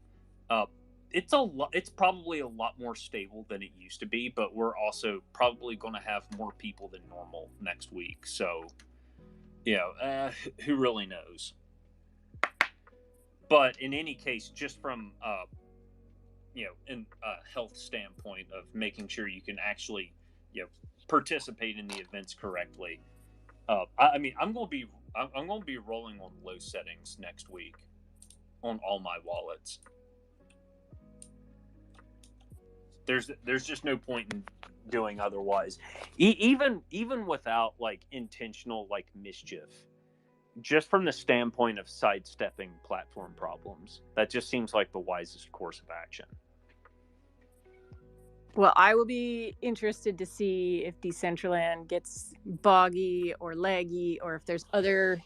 it's a lot. It's probably a lot more stable than it used to be, but we're also probably going to have more people than normal next week. So, who really knows? But in any case, just from in a health standpoint of making sure you can actually participate in the events correctly. I'm going to be rolling on low settings next week on all my wallets. There's just no point in doing otherwise, even without like intentional like mischief. Just from the standpoint of sidestepping platform problems, that just seems like the wisest course of action. Well, I will be interested to see if Decentraland gets boggy or laggy, or if there's other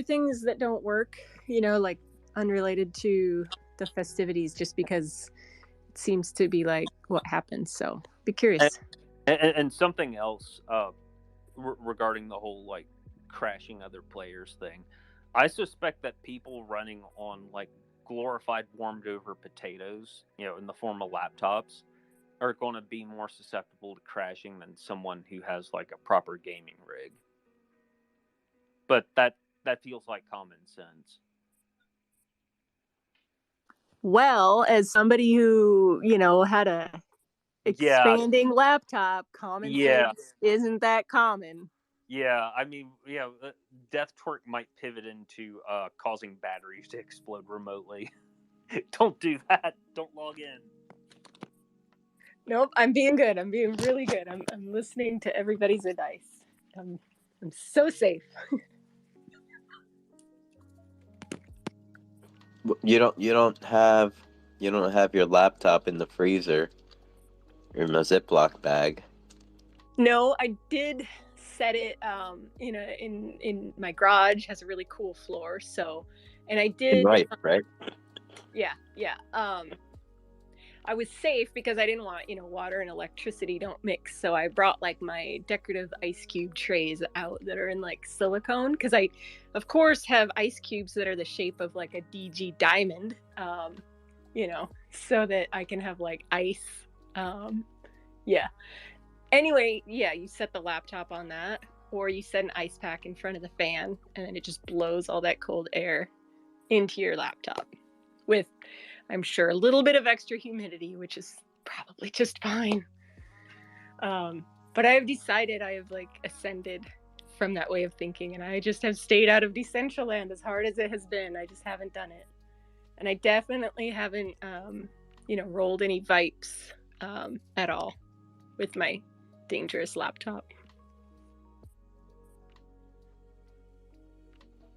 things that don't work, like unrelated to the festivities, just because it seems to be like what happens. So be curious. And something else regarding the whole like crashing other players thing, I suspect that people running on like glorified warmed over potatoes, in the form of laptops, are going to be more susceptible to crashing than someone who has like a proper gaming rig. But that feels like common sense. Well, as somebody who, had a expanding laptop, common sense isn't that common. Yeah, I mean, Death Twerk might pivot into causing batteries to explode remotely. Don't do that. Don't log in. Nope, I'm being good. I'm being really good. I'm listening to everybody's advice. I'm so safe. You don't have your laptop in the freezer or in a Ziploc bag. No, I did set it in my garage. Has a really cool floor. So, and I did Right. Yeah. I was safe because I didn't want, water and electricity don't mix. So I brought like my decorative ice cube trays out that are in like silicone, because I, of course, have ice cubes that are the shape of like a DG diamond, so that I can have like ice. Yeah. Anyway, yeah, you set the laptop on that, or you set an ice pack in front of the fan, and then it just blows all that cold air into your laptop with, I'm sure, a little bit of extra humidity, which is probably just fine. But I have decided, I have like ascended from that way of thinking, and I just have stayed out of Decentraland as hard as it has been. I just haven't done it. And I definitely haven't, rolled any Vipes at all with my dangerous laptop.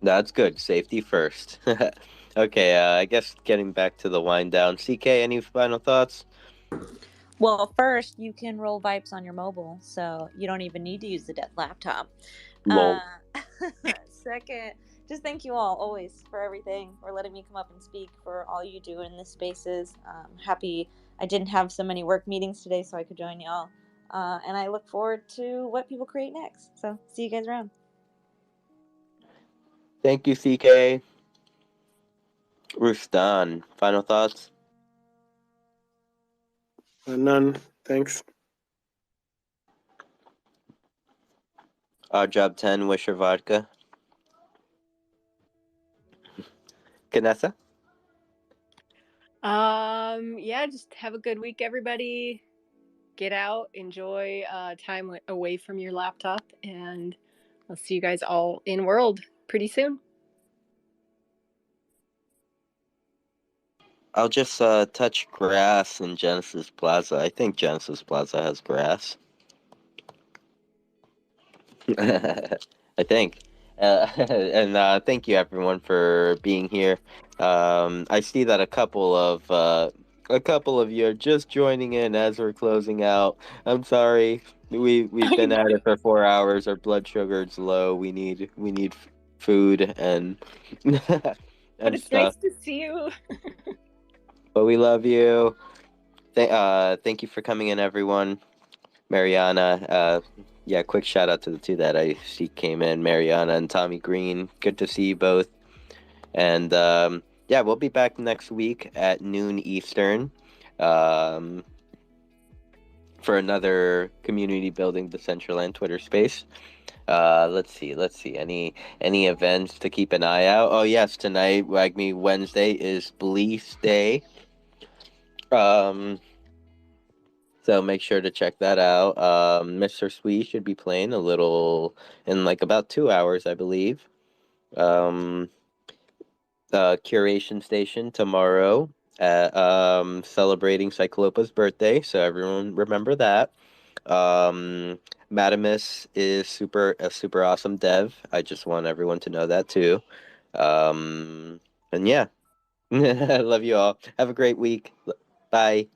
That's good. Safety first. Okay, I guess getting back to the wind down. CK, any final thoughts? Well, first, you can roll Vipes on your mobile, so you don't even need to use the dead laptop. Second, just thank you all always for everything, for letting me come up and speak, for all you do in this spaces. Happy I didn't have so many work meetings today, so I could join y'all. And I look forward to what people create next. So see you guys around. Thank you, CK. Rustan, final thoughts? None. Thanks. Odd Job 10, Wisher Vodka. Kanessa? Yeah, just have a good week, everybody. Get out, enjoy time away from your laptop, and I'll see you guys all in world pretty soon. I'll just touch grass in Genesis Plaza. I think Genesis Plaza has grass. I think. And thank you everyone for being here. I see that a couple of you are just joining in as we're closing out. I'm sorry. We've been at it for 4 hours. Our blood sugar's low. We need food and But it's stuff. nice to see you. But we love you. Thank you for coming in, everyone. Mariana, quick shout out to the two that I see came in, Mariana and Tommy Green. Good to see you both. And yeah, we'll be back next week at noon Eastern, um, for another community building Decentraland Twitter space. Let's see. Any events to keep an eye out? Oh yes, tonight, Wagme Wednesday is Bleece Day. Um, so make sure to check that out. Mr. Swee should be playing a little in like about 2 hours, I believe. Um, Curation Station tomorrow, celebrating Cyclopa's birthday, so everyone remember that. Um, Madamus is a super awesome dev. I just want everyone to know that too. And yeah, I love you all. Have a great week. Bye.